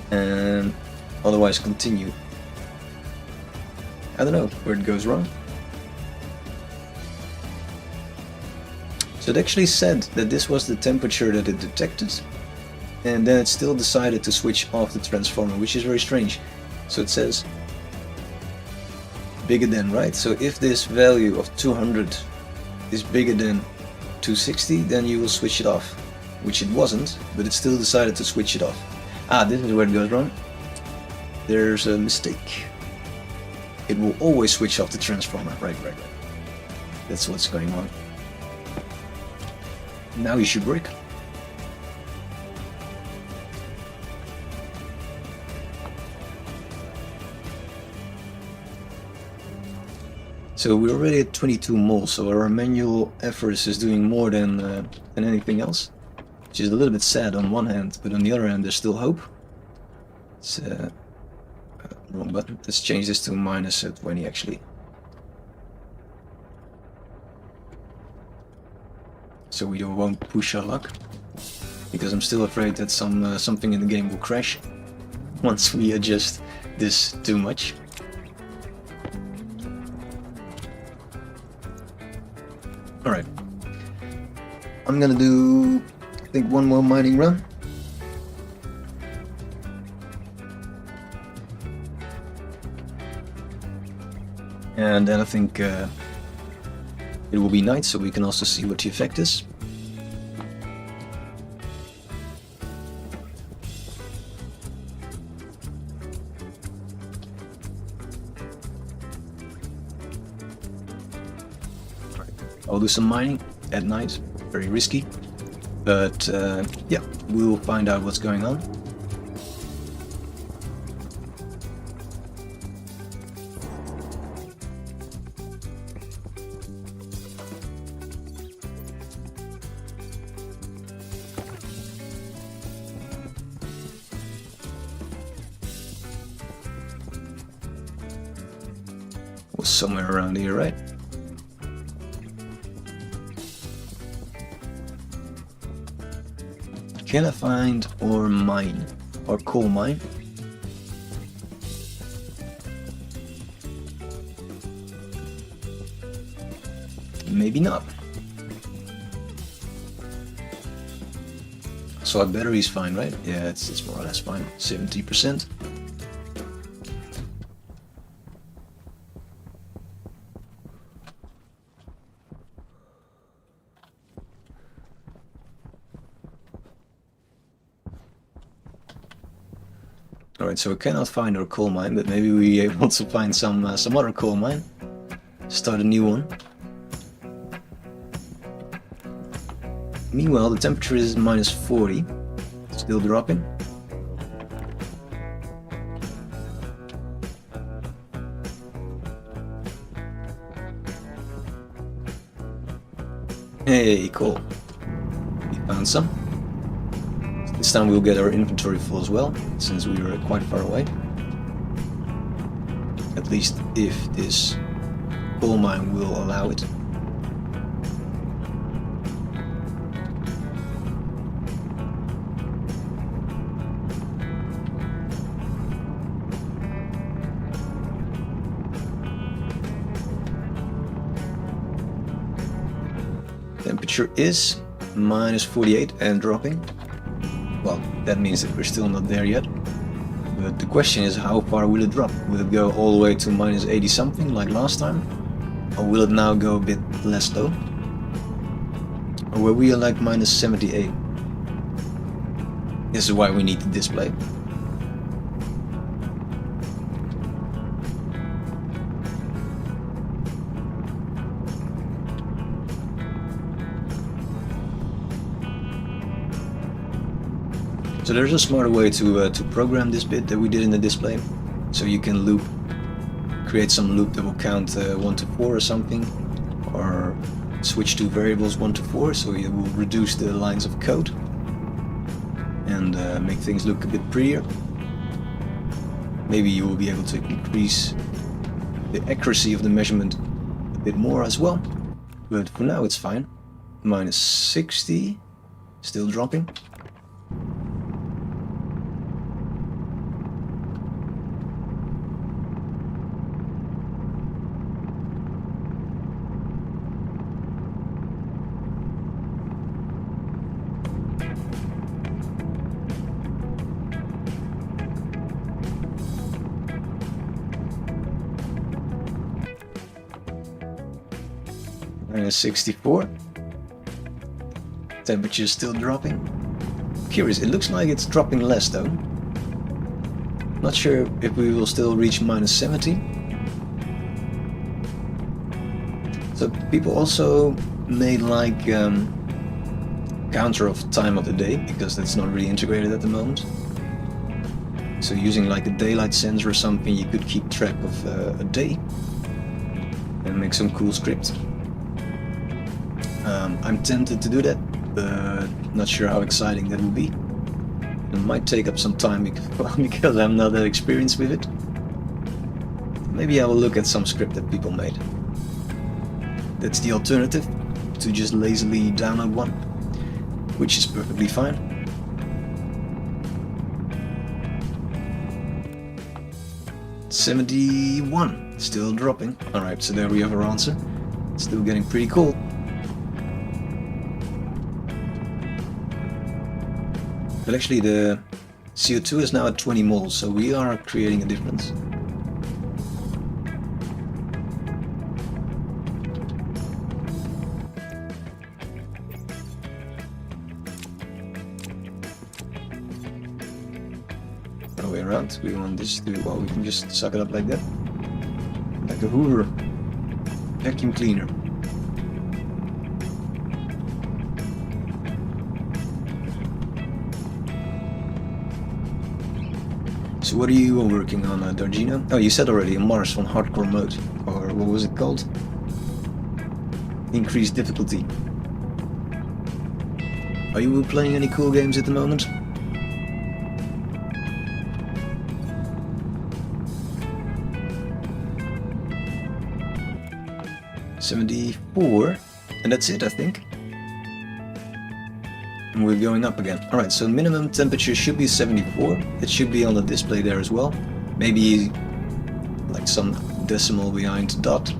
And otherwise continue. I don't know where it goes wrong. So it actually said that this was the temperature that it detected, and then it still decided to switch off the transformer, which is very strange. So it says bigger than, right? So if this value of 200 is bigger than 260, then you will switch it off, which it wasn't, but it still decided to switch it off. Ah, this is where it goes wrong. There's a mistake. It will always switch off the transformer. Right. That's what's going on. Now you should work. So we're already at 22 moles, so our manual efforts is doing more than anything else, which is a little bit sad on one hand, but on the other hand there's still hope. It's wrong button. Let's change this to -20 actually. So we won't push our luck, because I'm still afraid that something in the game will crash once we adjust this too much. Alright, I'm gonna do, I think, one more mining run. And then I think it will be night, so we can also see what the effect is. I'll do some mining at night, very risky, but yeah, we'll find out what's going on. Was somewhere around here, right? Can I find or mine or coal mine? Maybe not. So our battery is fine, right? Yeah, it's more or less fine. 70%. Alright, so we cannot find our coal mine, but maybe we are able to find some other coal mine. Start a new one. Meanwhile, the temperature is -40, still dropping. Hey, cool. We found some. This time we'll get our inventory full as well, since we were quite far away. At least if this coal mine will allow it. Temperature is -48 and dropping. Well, that means that we're still not there yet. But the question is, how far will it drop? Will it go all the way to -80 something like last time? Or will it now go a bit less low? Or were we like -78? This is why we need the display. So there's a smarter way to program this bit that we did in the display. So you can create some loop that will count 1 to 4 or something, or switch two variables 1 to 4, so it will reduce the lines of code and make things look a bit prettier. Maybe you will be able to increase the accuracy of the measurement a bit more as well, but for now it's fine. Minus 60, still dropping. Minus 64. Temperature is still dropping. Curious, it looks like it's dropping less though. Not sure if we will still reach minus 70. So people also made like counter of time of the day, because that's not really integrated at the moment. So using like a daylight sensor or something, you could keep track of a day and make some cool script. I'm tempted to do that, but not sure how exciting that will be. It might take up some time because I'm not that experienced with it. Maybe I will look at some script that people made. That's the alternative, to just lazily download one, which is perfectly fine. $71, still dropping. Alright, so there we have our answer. Still getting pretty cold. But actually the CO2 is now at 20 moles, so we are creating a difference. Other way around, we want this to, well, we can just suck it up like that. Like a Hoover vacuum cleaner. So what are you working on, Dargino? Oh, you said already, a Mars on hardcore mode, or what was it called? Increased difficulty. Are you playing any cool games at the moment? $74, and that's it, I think. And we're going up again. Alright, so minimum temperature should be 74. It should be on the display there as well. Maybe like some decimal behind dot,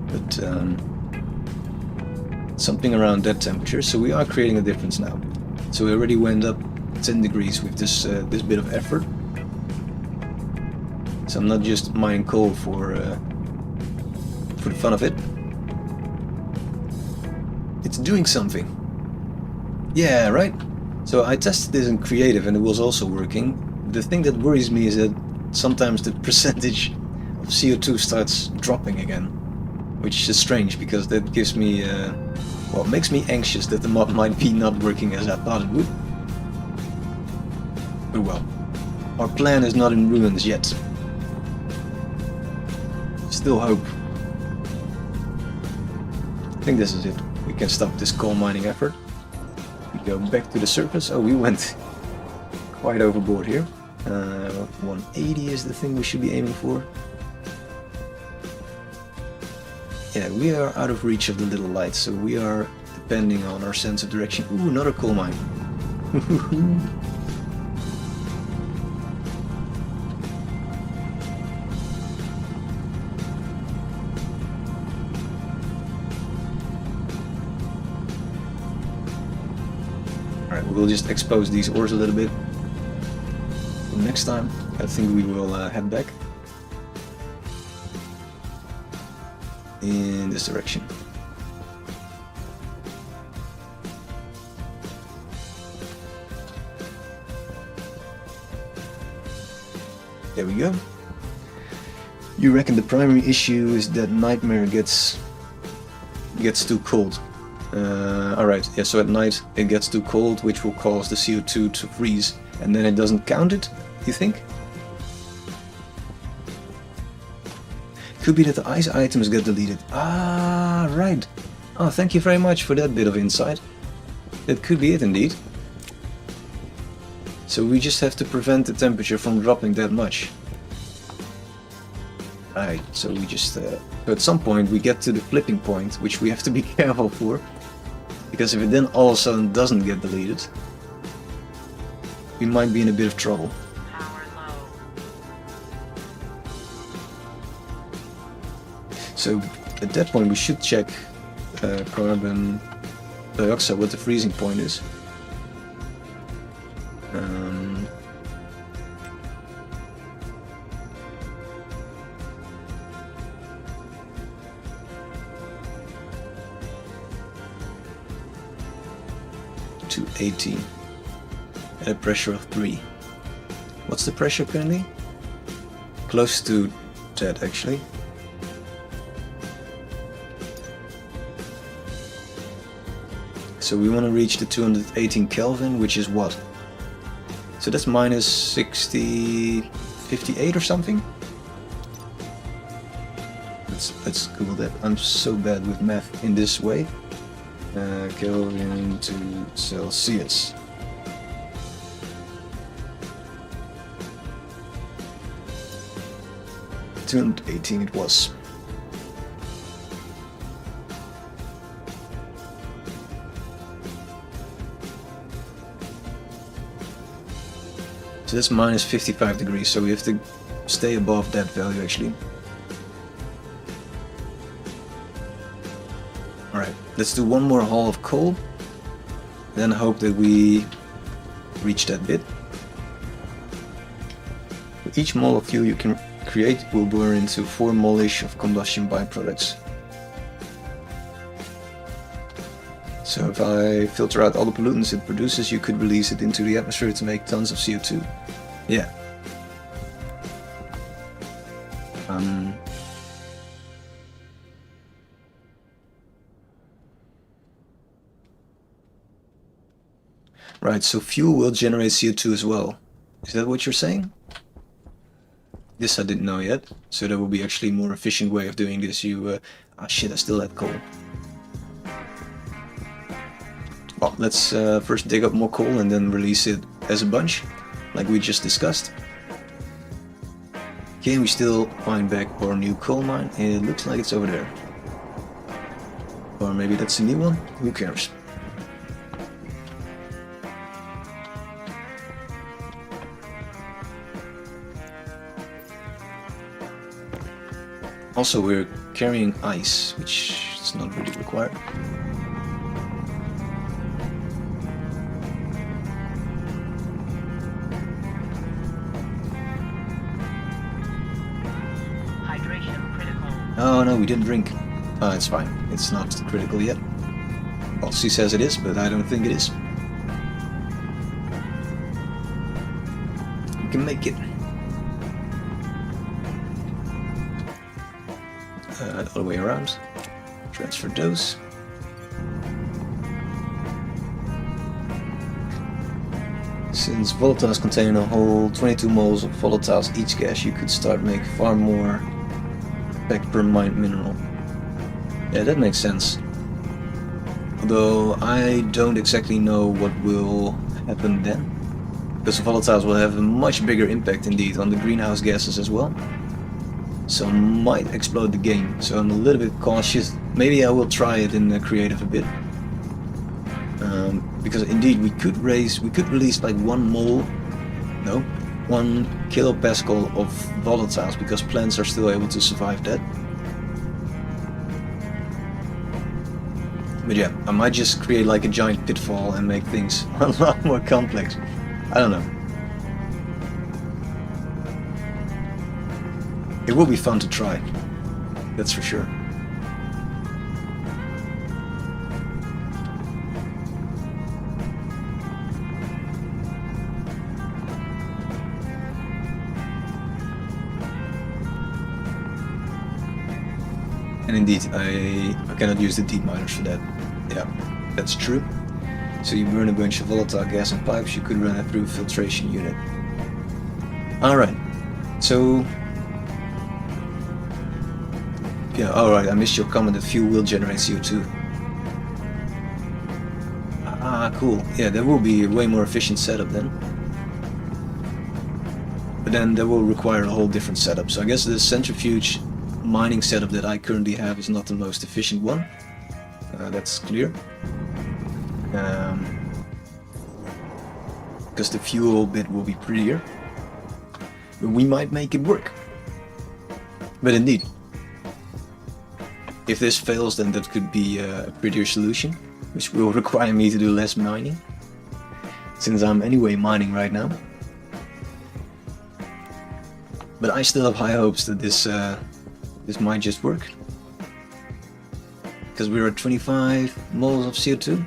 but something around that temperature. So we are creating a difference now. So we already went up 10 degrees with this this bit of effort. So I'm not just mining coal for the fun of it. It's doing something. Yeah, right? So I tested this in creative and it was also working. The thing that worries me is that sometimes the percentage of CO2 starts dropping again, which is strange because that gives me, well, it makes me anxious that the mod might be not working as I thought it would. But well, our plan is not in ruins yet. Still hope. I think this is it. We can stop this coal mining effort. Go back to the surface. Oh, we went quite overboard here. 180 is the thing we should be aiming for. Yeah, we are out of reach of the little lights, so we are depending on our sense of direction. Ooh, another coal mine. We'll just expose these ores a little bit. Next time, I think we will head back in this direction. There we go. You reckon the primary issue is that Nightmare gets too cold. Alright, yeah, so at night it gets too cold, which will cause the CO2 to freeze, and then it doesn't count it, you think? Could be that the ice items get deleted. Ah, right. Oh, thank you very much for that bit of insight. That could be it indeed. So we just have to prevent the temperature from dropping that much. Right, so we just... so at some point we get to the flipping point, which we have to be careful for. Because if it then all of a sudden doesn't get deleted, we might be in a bit of trouble. Power low. So at that point we should check carbon dioxide, what the freezing point is. 280 at a pressure of 3. What's the pressure currently? Close to that actually. So we want to reach the 218 Kelvin, which is what? So that's minus 58 or something? Let's Google that. I'm so bad with math in this way. Kelvin to Celsius. $218 it was. So that's minus 55 degrees, so we have to stay above that value actually. Alright, let's do one more haul of coal, then hope that we reach that bit. For each mole of fuel you can create will burn into 4 mole-ish of combustion byproducts. So if I filter out all the pollutants it produces, you could release it into the atmosphere to make tons of CO2. Yeah. Right, so fuel will generate CO2 as well. Is that what you're saying? This I didn't know yet, so that will be actually a more efficient way of doing this. Ah shit, I still had coal. Well, let's first dig up more coal and then release it as a bunch, like we just discussed. Can we still find back our new coal mine? It looks like it's over there. Or maybe that's a new one? Who cares? Also, we're carrying ice, which is not really required. Hydration critical. Oh no, we didn't drink. It's fine. It's not critical yet. Well, she says it is, but I don't think it is. We can make it. The other way around. Transfer those. Since volatiles contain a whole 22 moles of volatiles each gas, you could start making far more back per mined mineral. Yeah, that makes sense. Although I don't exactly know what will happen then. Because volatiles will have a much bigger impact indeed on the greenhouse gases as well. So might explode the game, so I'm a little bit cautious. Maybe I will try it in the creative a bit. Because indeed we could release like 1 kilopascal of volatiles, because plants are still able to survive that. But yeah, I might just create like a giant pitfall and make things a lot more complex. I don't know. It will be fun to try, that's for sure. And indeed, I cannot use the deep miners for that. Yeah, that's true. So you burn a bunch of volatile gas in pipes, you could run it through a filtration unit. Alright, so... yeah, alright, I missed your comment that fuel will generate CO2. Ah, cool. Yeah, that will be a way more efficient setup then. But then that will require a whole different setup. So I guess the centrifuge mining setup that I currently have is not the most efficient one. That's clear. Because the fuel bit will be prettier. But we might make it work. But indeed, if this fails, then that could be a prettier solution, which will require me to do less mining, since I'm anyway mining right now. But I still have high hopes that this might just work, because we're at 25 moles of CO2.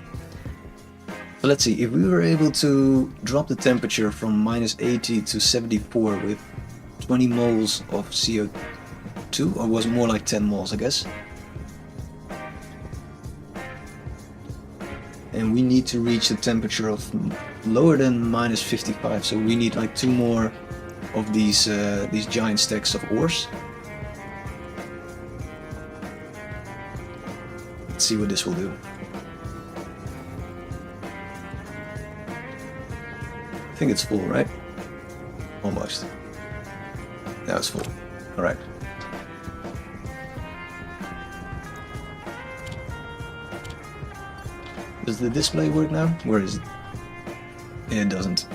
So let's see, if we were able to drop the temperature from minus 80 to 74 with 20 moles of CO2, or was it more like 10 moles, I guess. And we need to reach a temperature of lower than minus 55, so we need like 2 more of these giant stacks of ores. Let's see what this will do. I think it's full, right? Almost. Now it's full. Alright. Does the display work now? Where is it? It doesn't.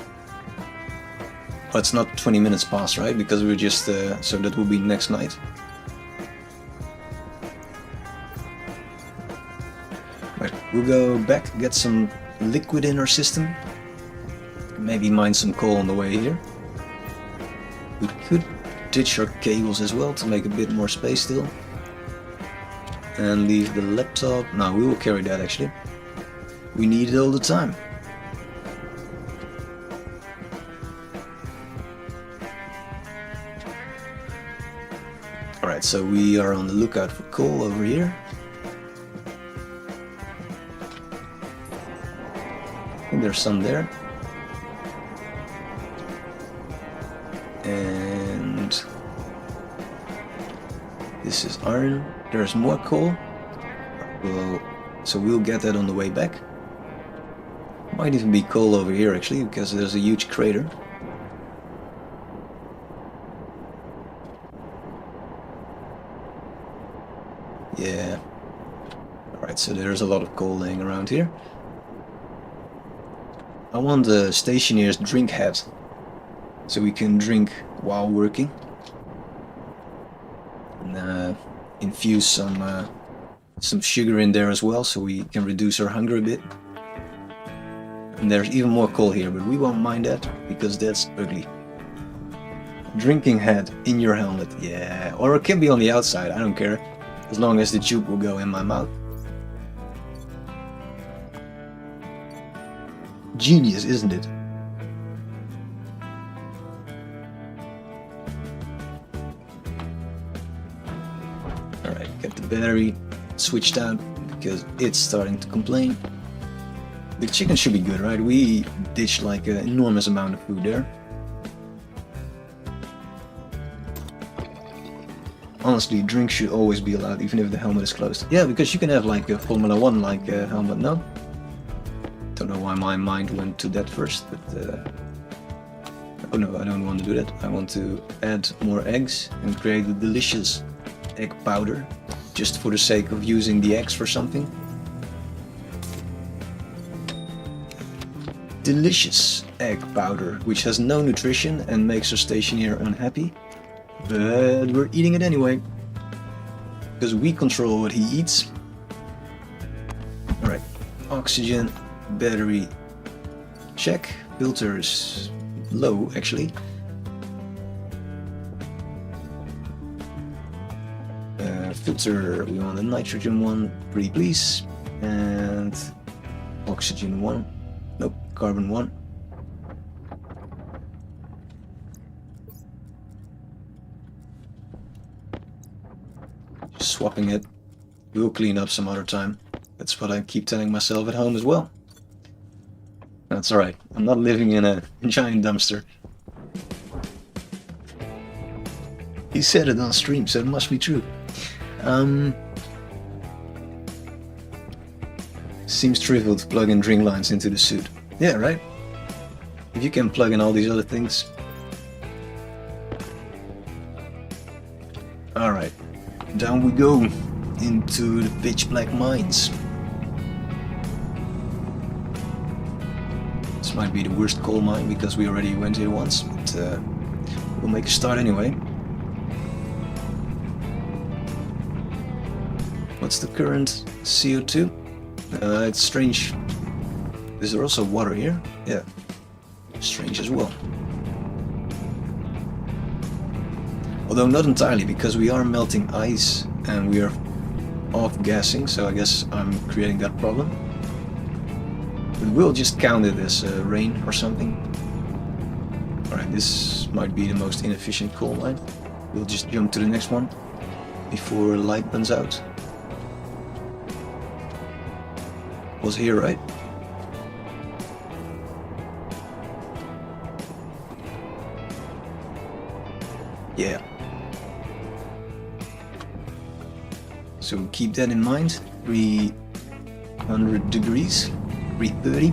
Oh, it's not 20 minutes past, right? Because we're just... so that will be next night. Right, we'll go back, get some liquid in our system. Maybe mine some coal on the way here. We could ditch our cables as well to make a bit more space still. And leave the laptop... no, we will carry that actually. We need it all the time. Alright, so we are on the lookout for coal over here. I think there's some there. And this is iron. There's more coal. Well, so we'll get that on the way back. Might even be coal over here actually, because there's a huge crater. Yeah. Alright, so there's a lot of coal laying around here. I want the Stationeers drink hat, so we can drink while working. And infuse some sugar in there as well, so we can reduce our hunger a bit. And there's even more coal here, but we won't mind that, because that's ugly. Drinking hat in your helmet, yeah. Or it can be on the outside, I don't care. As long as the tube will go in my mouth. Genius, isn't it? Alright, get the battery switched out, because it's starting to complain. The chicken should be good, right? We ditched like an enormous amount of food there. Honestly, drinks should always be allowed, even if the helmet is closed. Yeah, because you can have like a Formula 1 like helmet, no? Don't know why my mind went to that first, but... oh no, I don't want to do that. I want to add more eggs and create a delicious egg powder, just for the sake of using the eggs for something. Delicious egg powder, which has no nutrition and makes our stationeer unhappy. But we're eating it anyway, because we control what he eats. Alright, oxygen, battery, check. Filters low actually. Filter, we want a nitrogen one, pretty please. And oxygen one. Nope, carbon one. Just swapping it. We'll clean up some other time. That's what I keep telling myself at home as well. That's alright. I'm not living in a giant dumpster. He said it on stream, so it must be true. Seems trivial to plug in drink lines into the suit. Yeah, right? If you can plug in all these other things. Alright, down we go into the pitch black mines. This might be the worst coal mine because we already went here once, but we'll make a start anyway. What's the current CO2? It's strange. Is there also water here? Yeah. Strange as well. Although not entirely, because we are melting ice and we are off-gassing, so I guess I'm creating that problem. But we'll just count it as rain or something. Alright, this might be the most inefficient coal mine. We'll just jump to the next one before light runs out. Was here, right? Yeah. So keep that in mind. 300 degrees, 330.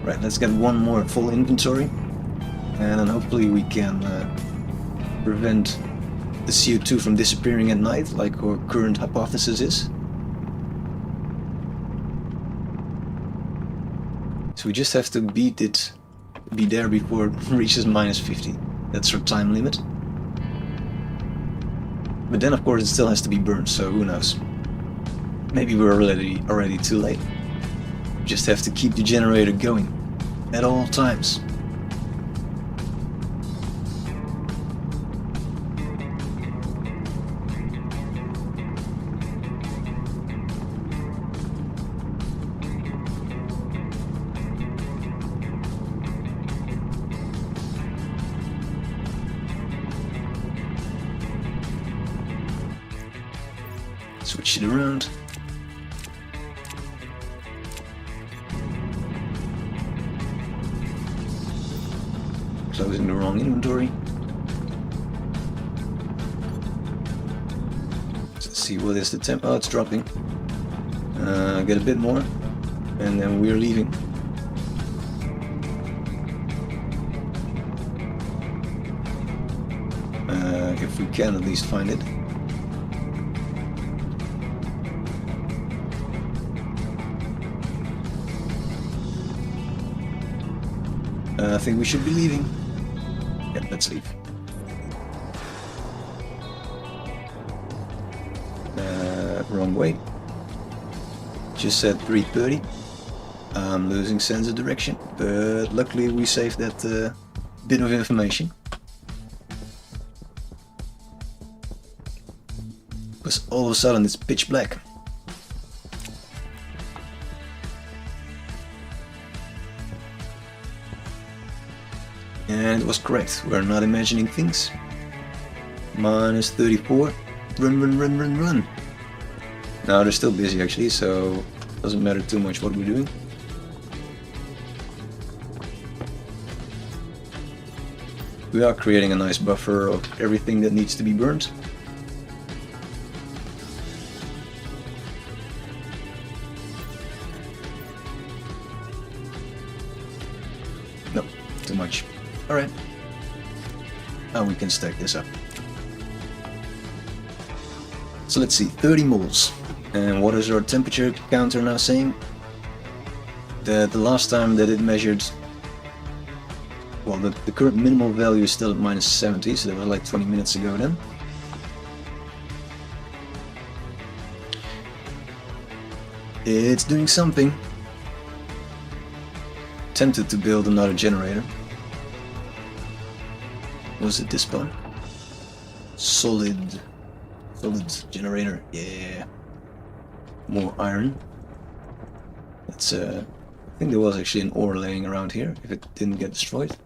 Right, let's get one more full inventory, and then hopefully we can prevent the CO2 from disappearing at night, like our current hypothesis is. So we just have to beat it, be there before it reaches -50. That's our time limit. But then of course it still has to be burned, so who knows. Maybe we're already too late. Just have to keep the generator going at all times. Switch it around. Closing the wrong inventory. Let's see, what is the temp? Oh, it's dropping. Get a bit more, and then we're leaving. If we can at least find it. I think we should be leaving. Yeah, let's leave. Wrong way. Just said 330. I'm losing sense of direction, but luckily we saved that bit of information. Because all of a sudden it's pitch black. And it was correct, we're not imagining things. -34. Run, run, run, run, run. Now they're still busy actually, so it doesn't matter too much what we're doing. We are creating a nice buffer of everything that needs to be burned. No, too much. Alright. Now we can stack this up. So let's see, 30 moles. And what is our temperature counter now saying? The last time that it measured, well, the current minimal value is still at -70, so that was like 20 minutes ago then. It's doing something. Tempted to build another generator. Was it this one? Solid generator, yeah. More iron. That's I think there was actually an ore laying around here, if it didn't get destroyed.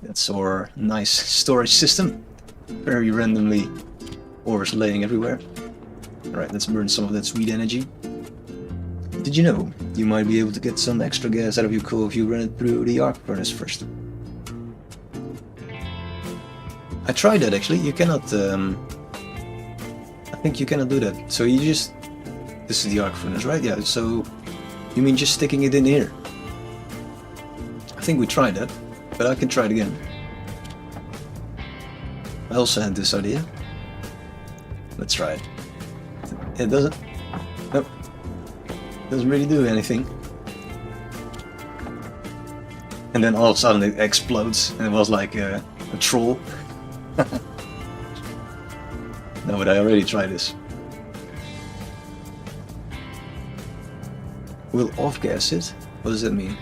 That's our nice storage system. Very randomly, ores laying everywhere. Alright, let's burn some of that sweet energy. Did you know you might be able to get some extra gas out of your coal if you run it through the arc furnace first? I tried that actually. You cannot. I think you cannot do that. So you just. This is the arc furnace, right? Yeah. So you mean just sticking it in here? I think we tried that, but I can try it again. I also had this idea. Let's try it. It doesn't. Nope. Doesn't really do anything. And then all of a sudden it explodes, and it was like a troll. No, but I already tried this. Will off-gas it? What does that mean?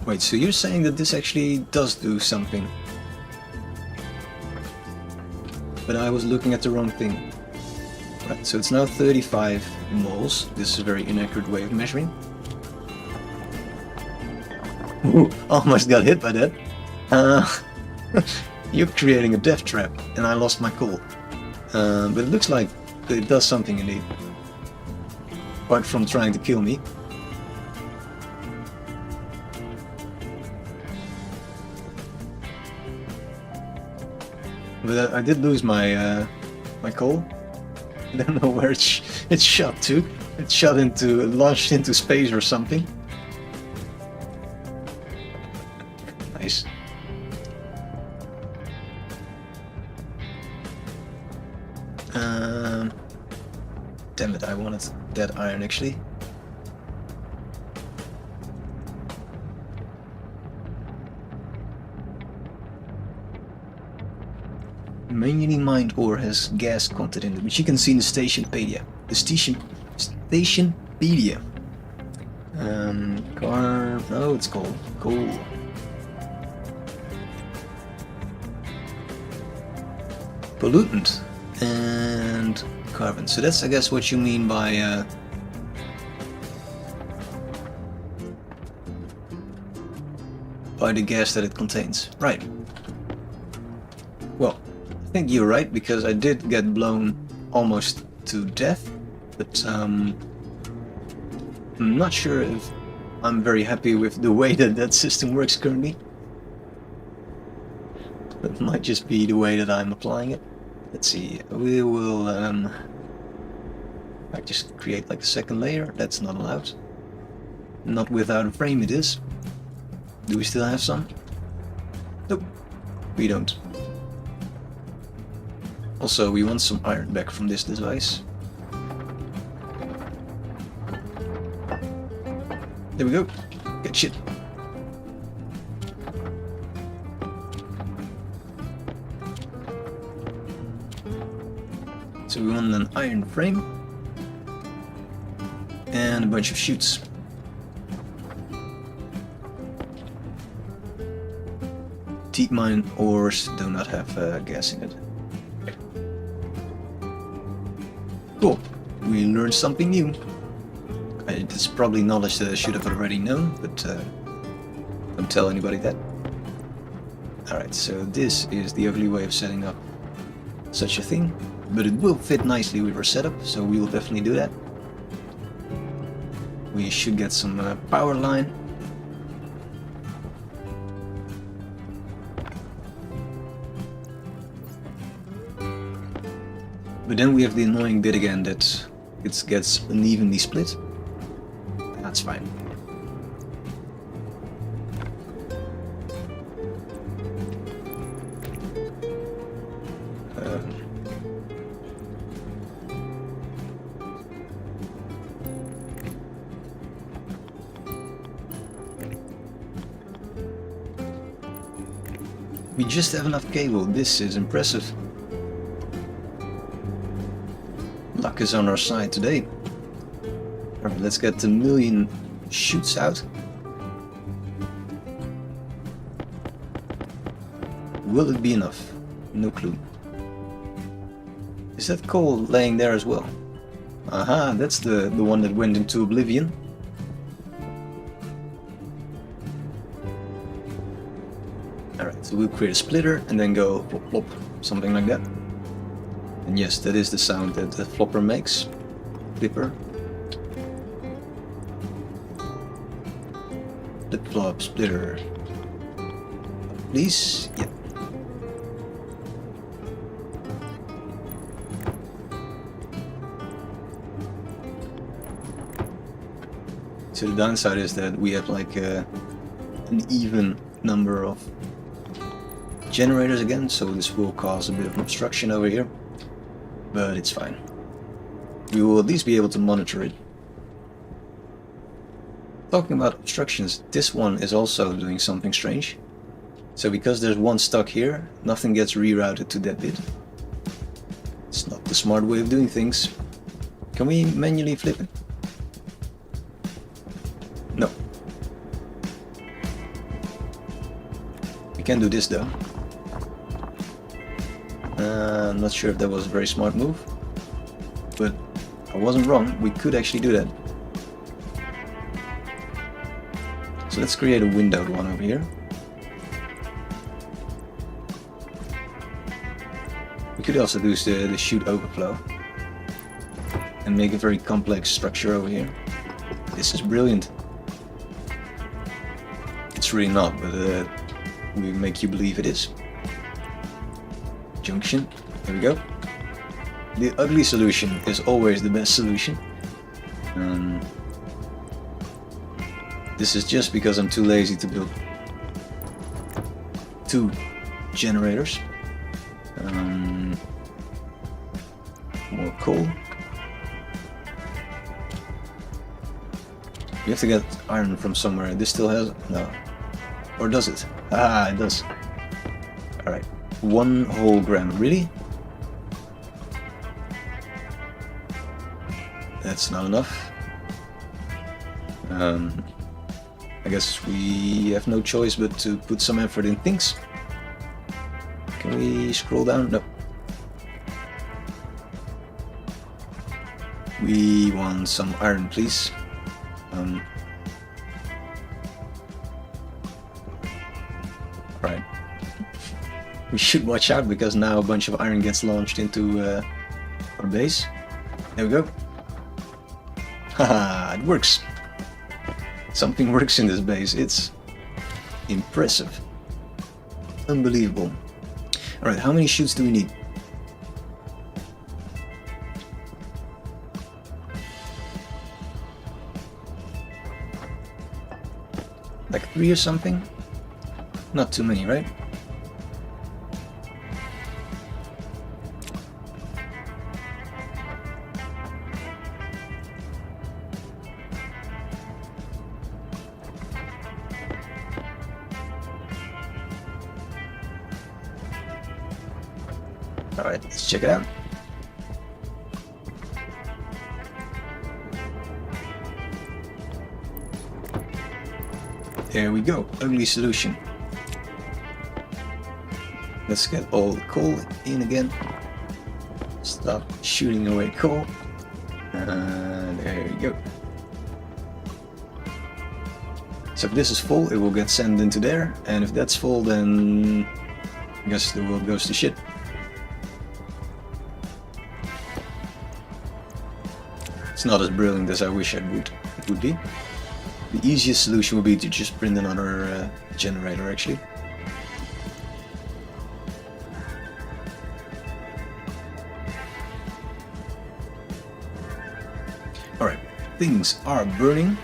Wait, so you're saying that this actually does do something? But I was looking at the wrong thing. Right, so it's now 35 moles. This is a very inaccurate way of measuring. Ooh, almost got hit by that. You're creating a death trap, and I lost my coal. But it looks like it does something indeed. Apart from trying to kill me. But I did lose my my coal. I don't know where it's shot to. It's shot into, launched into space or something. Nice. Damn it! I wanted that iron actually. Manually mined ore has gas content in it, which you can see in the Stationpedia. The Stationpedia. Oh, it's called coal. Pollutant and carbon. So that's, I guess, what you mean by the gas that it contains, right? Well, I think you're right, because I did get blown almost to death, but I'm not sure if I'm very happy with the way that system works currently. That might just be the way that I'm applying it. Let's see, we will I just create like a second layer. That's not allowed. Not without a frame it is. Do we still have some? Nope, we don't. Also, we want some iron back from this device. There we go. Good shit. So we want an iron frame and a bunch of chutes. Deep mine ores do not have gas in it. Cool. We learned something new. It's probably knowledge that I should have already known, but don't tell anybody that. Alright, so this is the ugly way of setting up such a thing, but it will fit nicely with our setup, so we will definitely do that. We should get some power line. But then we have the annoying bit again that it gets unevenly split. That's fine. We just have enough cable. This is impressive. Luck is on our side today. Alright, let's get the million chutes out. Will it be enough? No clue. Is that coal laying there as well? Aha, that's the one that went into oblivion. Alright, so we'll create a splitter and then go plop plop, something like that. And yes, that is the sound that the flopper makes. Flipper. Flip flop, splitter. Please? Yeah. So the downside is that we have like an even number of generators again, so this will cause a bit of an obstruction over here, but it's fine. We will at least be able to monitor it. Talking about obstructions, this one is also doing something strange. So because there's one stuck here, nothing gets rerouted to that bit. It's not the smart way of doing things. Can we manually flip it? No. We can do this though. I'm not sure if that was a very smart move, but I wasn't wrong, we could actually do that. So let's create a windowed one over here. We could also do the chute overflow and make a very complex structure over here. This is brilliant. It's really not, but we make you believe it is. Junction, there we go. The ugly solution is always the best solution. This is just because I'm too lazy to build 2 generators. More coal. You have to get iron from somewhere. This still has... no. Or does it? Ah, it does. Alright. 1 whole gram. Really? That's not enough. I guess we have no choice but to put some effort in things. Can we scroll down? No. We want some iron, please. Right. We should watch out because now a bunch of iron gets launched into our base. There we go. Haha, it works. Something works in this base. It's impressive. Unbelievable. Alright, how many chutes do we need? Like 3 or something? Not too many, right? Alright, let's check it out. There we go, ugly solution. Let's get all the coal in again. Stop shooting away coal. There we go. So if this is full, it will get sent into there, and if that's full, then I guess the world goes to shit. It's not as brilliant as I wish it would be. The easiest solution would be to just print another generator, actually. Alright, things are burning.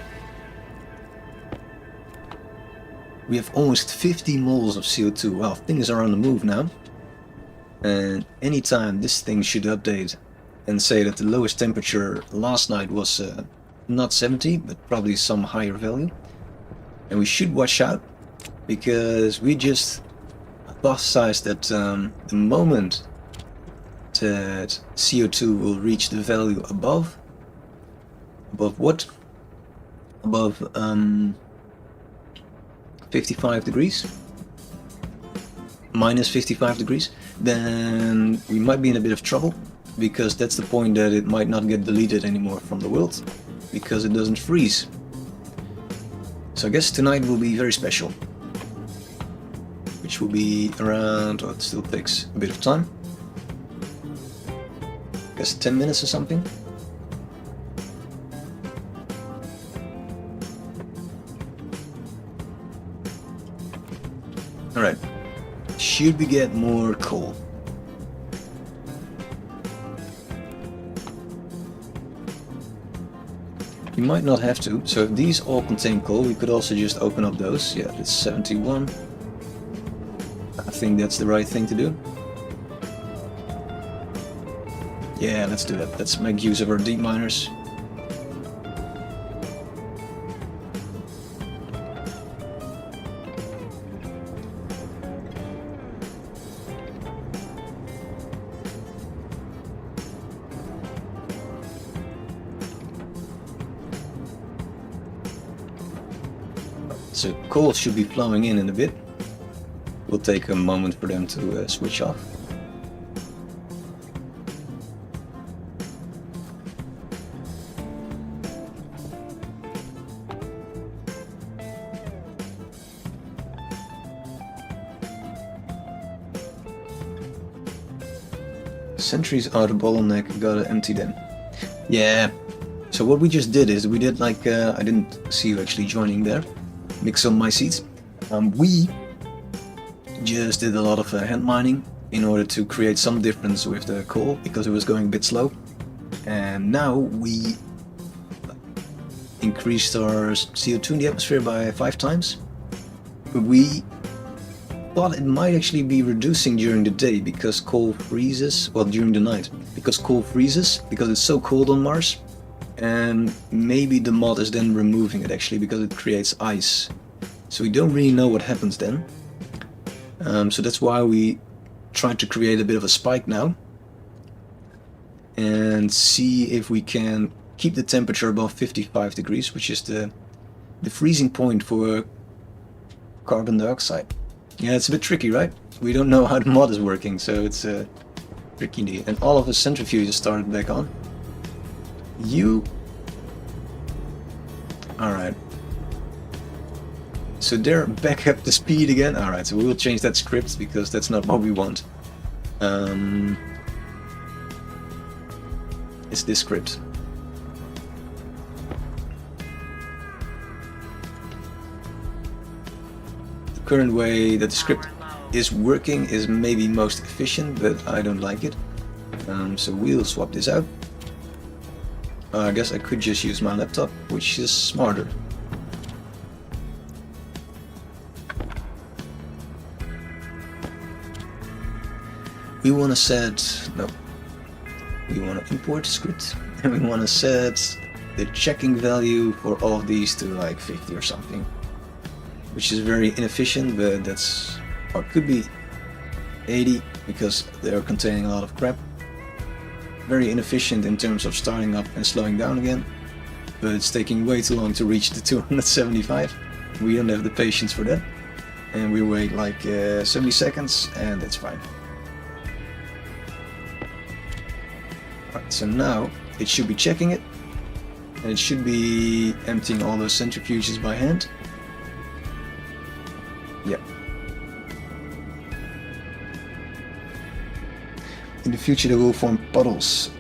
We have almost 50 moles of CO2. Well, things are on the move now. And anytime this thing should update and say that the lowest temperature last night was not 70, but probably some higher value. And we should watch out, because we just hypothesized that the moment that CO2 will reach the value above what? Above 55 degrees? Minus 55 degrees? Then we might be in a bit of trouble, because that's the point that it might not get deleted anymore from the world, because it doesn't freeze. So I guess tonight will be very special. which will be around, oh, it still takes a bit of time. I guess 10 minutes or something. Alright, should we get more coal? We might not have to, so if these all contain coal, we could also just open up those. Yeah, it's 71. I think that's the right thing to do. Yeah, let's do that. Let's make use of our deep miners. So coal should be flowing in a bit. Will take a moment for them to switch off. Sentries are the bottleneck, gotta empty them. Yeah, so what we just did is we did like, I didn't see you actually joining there. Mix on my seats. We just did a lot of hand mining in order to create some difference with the coal because it was going a bit slow. And now we increased our CO2 in the atmosphere by 5 times. But we thought it might actually be reducing during the day because coal freezes, well, during the night, because coal freezes because it's so cold on Mars. And maybe the mod is then removing it actually because it creates ice. So we don't really know what happens then. So that's why we tried to create a bit of a spike now. And see if we can keep the temperature above 55 degrees, which is the freezing point for carbon dioxide. Yeah, it's a bit tricky, right? We don't know how the mod is working, so it's tricky indeed. And all of the centrifuges started back on. Alright. So they're back up to speed again. Alright, so we will change that script because that's not what we want. It's this script. The current way that the script is working is maybe most efficient, but I don't like it. So we'll swap this out. I guess I could just use my laptop, which is smarter. We want to set, no, we want to import script, and we want to set the checking value for all of these to like 50 or something, which is very inefficient, but that's, or it could be 80 because they're containing a lot of crap. Very inefficient in terms of starting up and slowing down again, but it's taking way too long to reach the 275. We don't have the patience for that, and we wait like 70 seconds and that's fine. Alright, so now it should be checking it, and it should be emptying all those centrifuges by hand. Yep. In the future they will form puddles.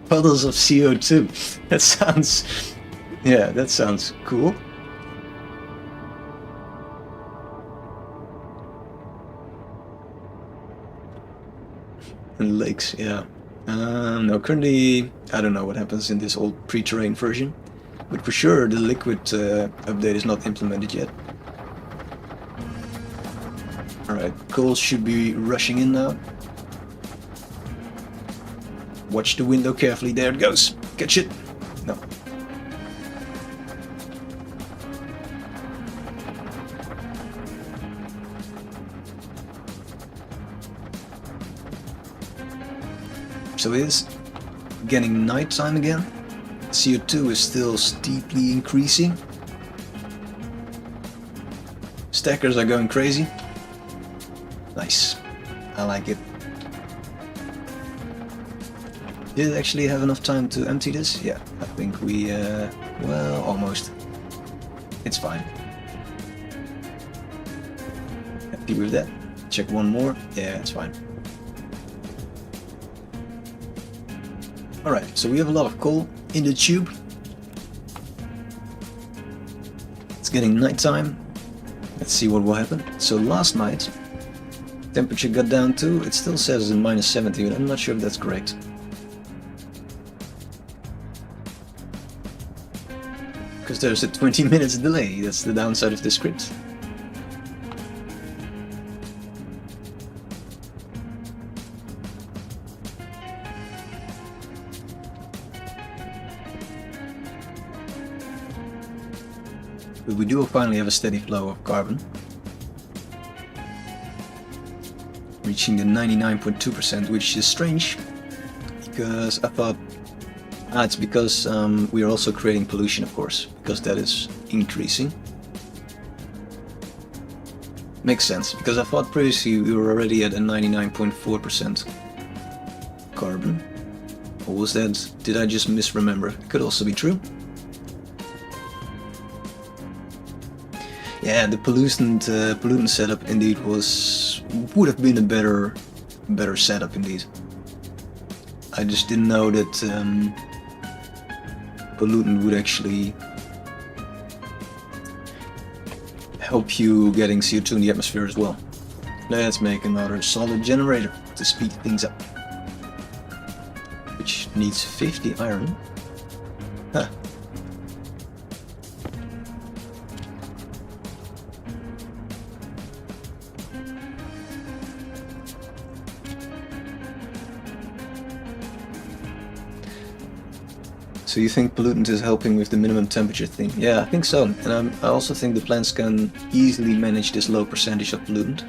Puddles of CO2. That sounds... yeah, that sounds cool. And lakes, yeah. No, currently I don't know what happens in this old pre-terrain version, but for sure the liquid update is not implemented yet. Alright, coal should be rushing in now. Watch the window carefully, there it goes. Catch it. No. So it is getting nighttime again. CO2 is still steeply increasing. Stackers are going crazy. Nice. I like it. Did it actually have enough time to empty this? Yeah, I think we, well, almost. It's fine. Happy with that. Check one more. Yeah, it's fine. Alright, so we have a lot of coal in the tube. It's getting nighttime. Let's see what will happen. So last night, temperature got down to, it still says in -70, but I'm not sure if that's correct. Because there's a 20 minutes delay, that's the downside of this script. But we do finally have a steady flow of carbon. Reaching the 99.2%, which is strange. Because I thought... it's because we are also creating pollution, of course. Because that is increasing. Makes sense, because I thought previously we were already at a 99.4% carbon. Or was that... did I just misremember? It could also be true. Yeah, the pollutant setup indeed would have been a better setup indeed. I just didn't know that pollutant would actually help you getting CO2 in the atmosphere as well. Let's make another solid generator to speed things up, which needs 50 iron. Huh. So you think pollutant is helping with the minimum temperature thing? Yeah, I think so. And I also think the plants can easily manage this low percentage of pollutant.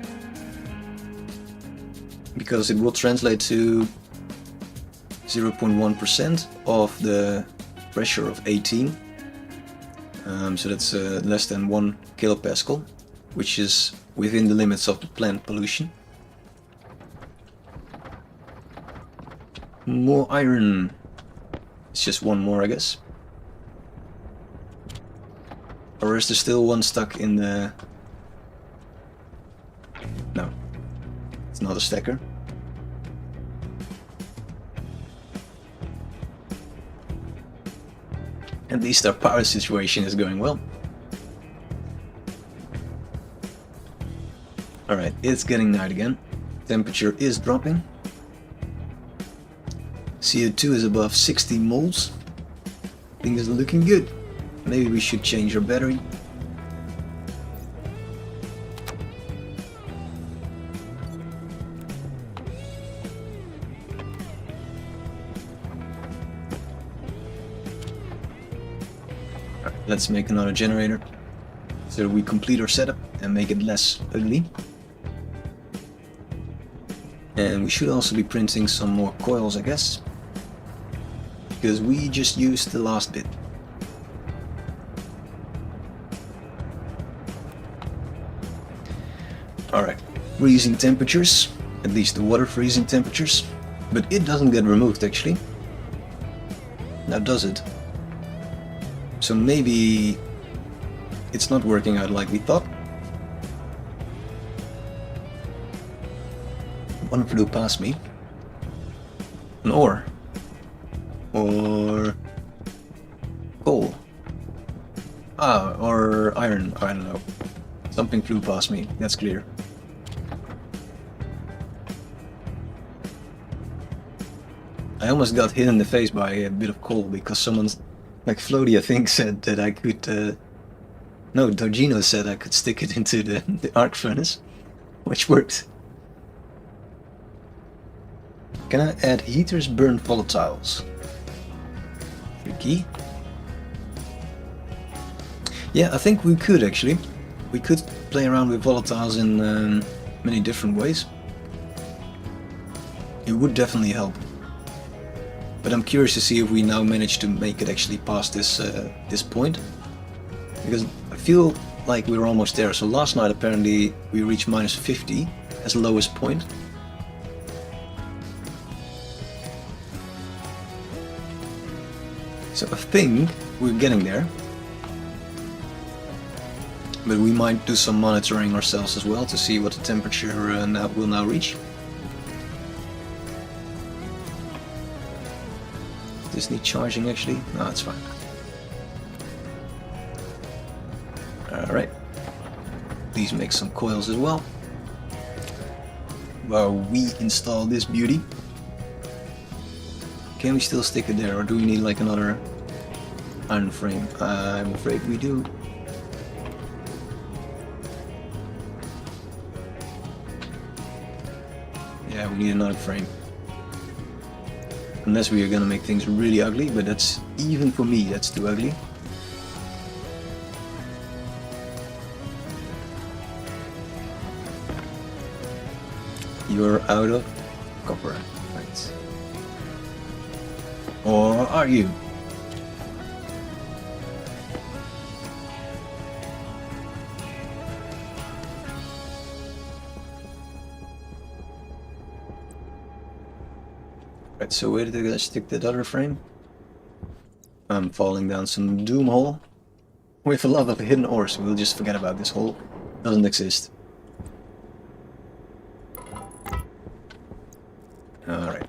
Because it will translate to 0.1% of the pressure of 18. So that's less than 1 kilopascal, which is within the limits of the plant pollution. More iron. It's just one more, I guess. Or is there still one stuck in the... No. It's not a stacker. At least our power situation is going well. Alright, it's getting night again. Temperature is dropping. CO2 is above 60 moles. Things are looking good. Maybe we should change our battery. Alright, let's make another generator so we complete our setup and make it less ugly. And we should also be printing some more coils, I guess. Because we just used the last bit. Alright, freezing temperatures, at least the water freezing temperatures, but it doesn't get removed actually. Now does it? So maybe it's not working out like we thought. One flew past me. An ore. Or coal. Or iron, I don't know. Something flew past me, that's clear. I almost got hit in the face by a bit of coal because someone, like Floaty I think, said that I could... no, Dogino said I could stick it into the arc furnace, which worked. Can I add heaters burn volatiles? Tricky. Yeah, I think we could actually. We could play around with volatiles in many different ways. It would definitely help. But I'm curious to see if we now manage to make it actually past this this point. Because I feel like we're almost there. So last night apparently we reached -50 as lowest point. So I think we're getting there. But we might do some monitoring ourselves as well to see what the temperature will now reach. Does this need charging actually? No, it's fine. Alright. Please make some coils as well. While we install this beauty. Can we still stick it there, or do we need like another iron frame? I'm afraid we do. Yeah, we need another frame. Unless we are gonna make things really ugly, but that's, even for me, that's too ugly. You're out of copper, right? Or are you? Right, so where did I stick that other frame? I'm falling down some doom hole with a lot of hidden ores. We'll just forget about this hole. Doesn't exist. Alright.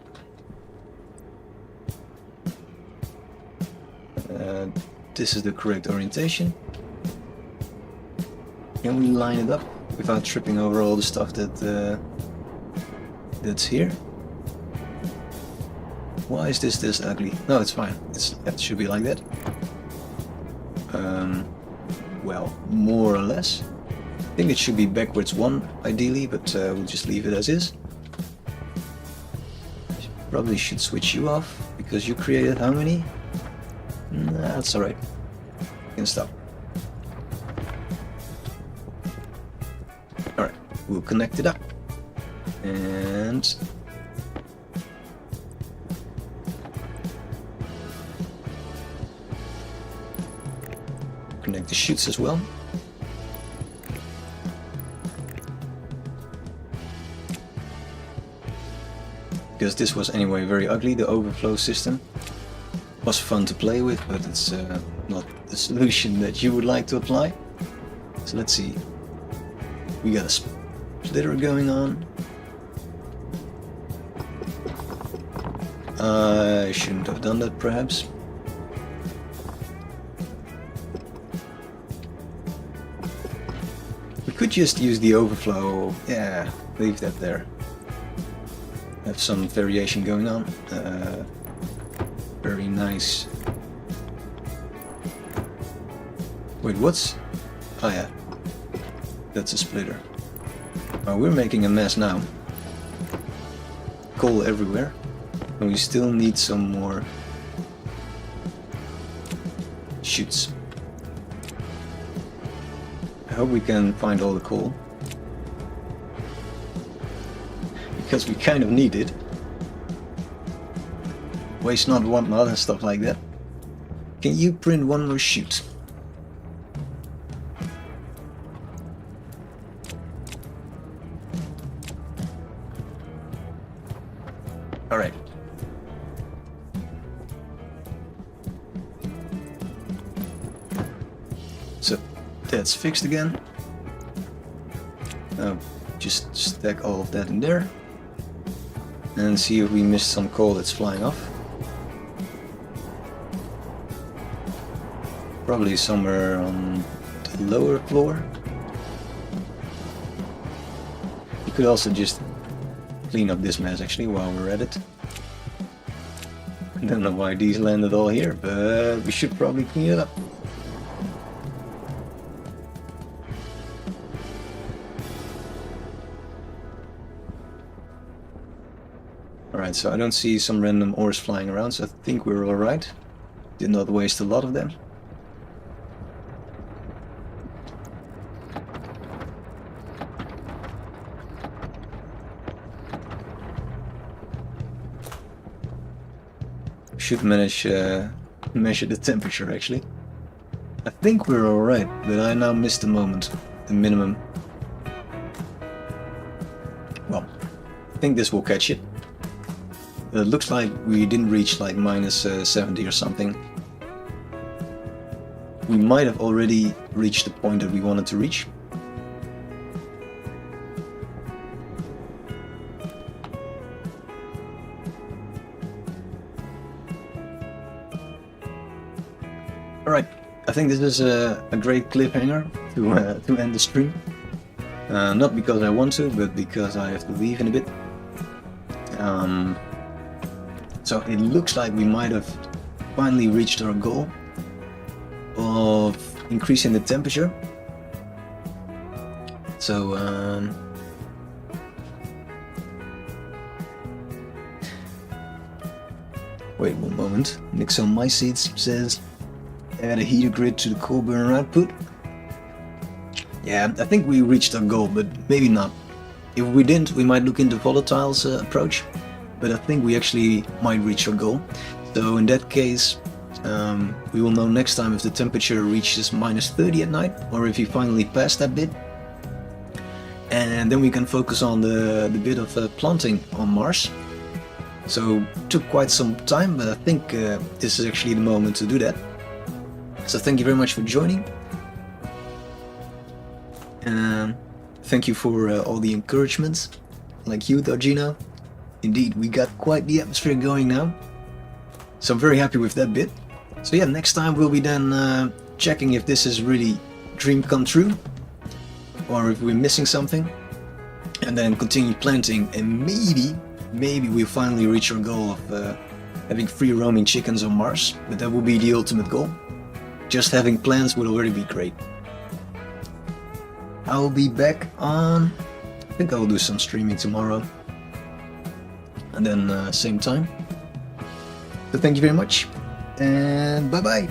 This is the correct orientation. Can we line it up without tripping over all the stuff that that's here? Why is this ugly? No, it's fine. It should be like that. Well, more or less. I think it should be backwards 1 ideally, but we'll just leave it as is. Probably should switch you off because you created how many? Nah, that's alright. You can stop. Alright, we'll connect it up. And connect the chutes as well. Because this was anyway very ugly, the overflow system. Was fun to play with, but it's not the solution that you would like to apply. So let's see. We got a splitter going on. I shouldn't have done that perhaps. We could just use the overflow. Yeah, leave that there. Have some variation going on. Very nice. Wait, what's... Oh yeah, that's a splitter. Oh, we're making a mess now. Coal everywhere. And we still need some more chutes. I hope we can find all the coal. Because we kind of need it. Waste not, want not, and stuff like that. Can you print one more chute? Alright. So, that's fixed again. Just stack all of that in there. And see if we missed some coal that's flying off. Probably somewhere on the lower floor. You could also just clean up this mess actually while we're at it. I don't know why these landed all here, but we should probably clean it up. Alright, so I don't see some random ores flying around, so I think we're alright. Did not waste a lot of them. Should manage measure the temperature actually. I think we're alright, but I now missed the moment, the minimum. Well, I think this will catch it. It looks like we didn't reach like minus 70 or something. we might have already reached the point that we wanted to reach. Alright, I think this is a great cliffhanger to end the stream. Not because I want to, but because I have to leave in a bit. So it looks like we might have finally reached our goal of increasing the temperature. So wait one moment. Nix on my seats says add a heater grid to the coal burner output. Yeah, I think we reached our goal, but maybe not. If we didn't, we might look into volatiles approach, but I think we actually might reach our goal. So in that case, we will know next time if the temperature reaches -30 at night, or if you finally pass that bit. And then we can focus on the bit of planting on Mars. So it took quite some time, but I think this is actually the moment to do that. So thank you very much for joining. Thank you for all the encouragements, like you, Dogino. Indeed, we got quite the atmosphere going now. So I'm very happy with that bit. So yeah, next time we'll be then checking if this is really dream come true, or if we're missing something, and then continue planting, and maybe we'll finally reach our goal of having free roaming chickens on Mars. But that will be the ultimate goal. Just having plans would already be great. I'll be back on, I think I'll do some streaming tomorrow, and then same time. So thank you very much, and bye bye.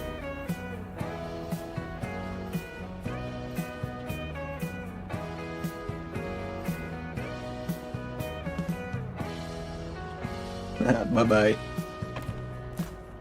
Bye bye.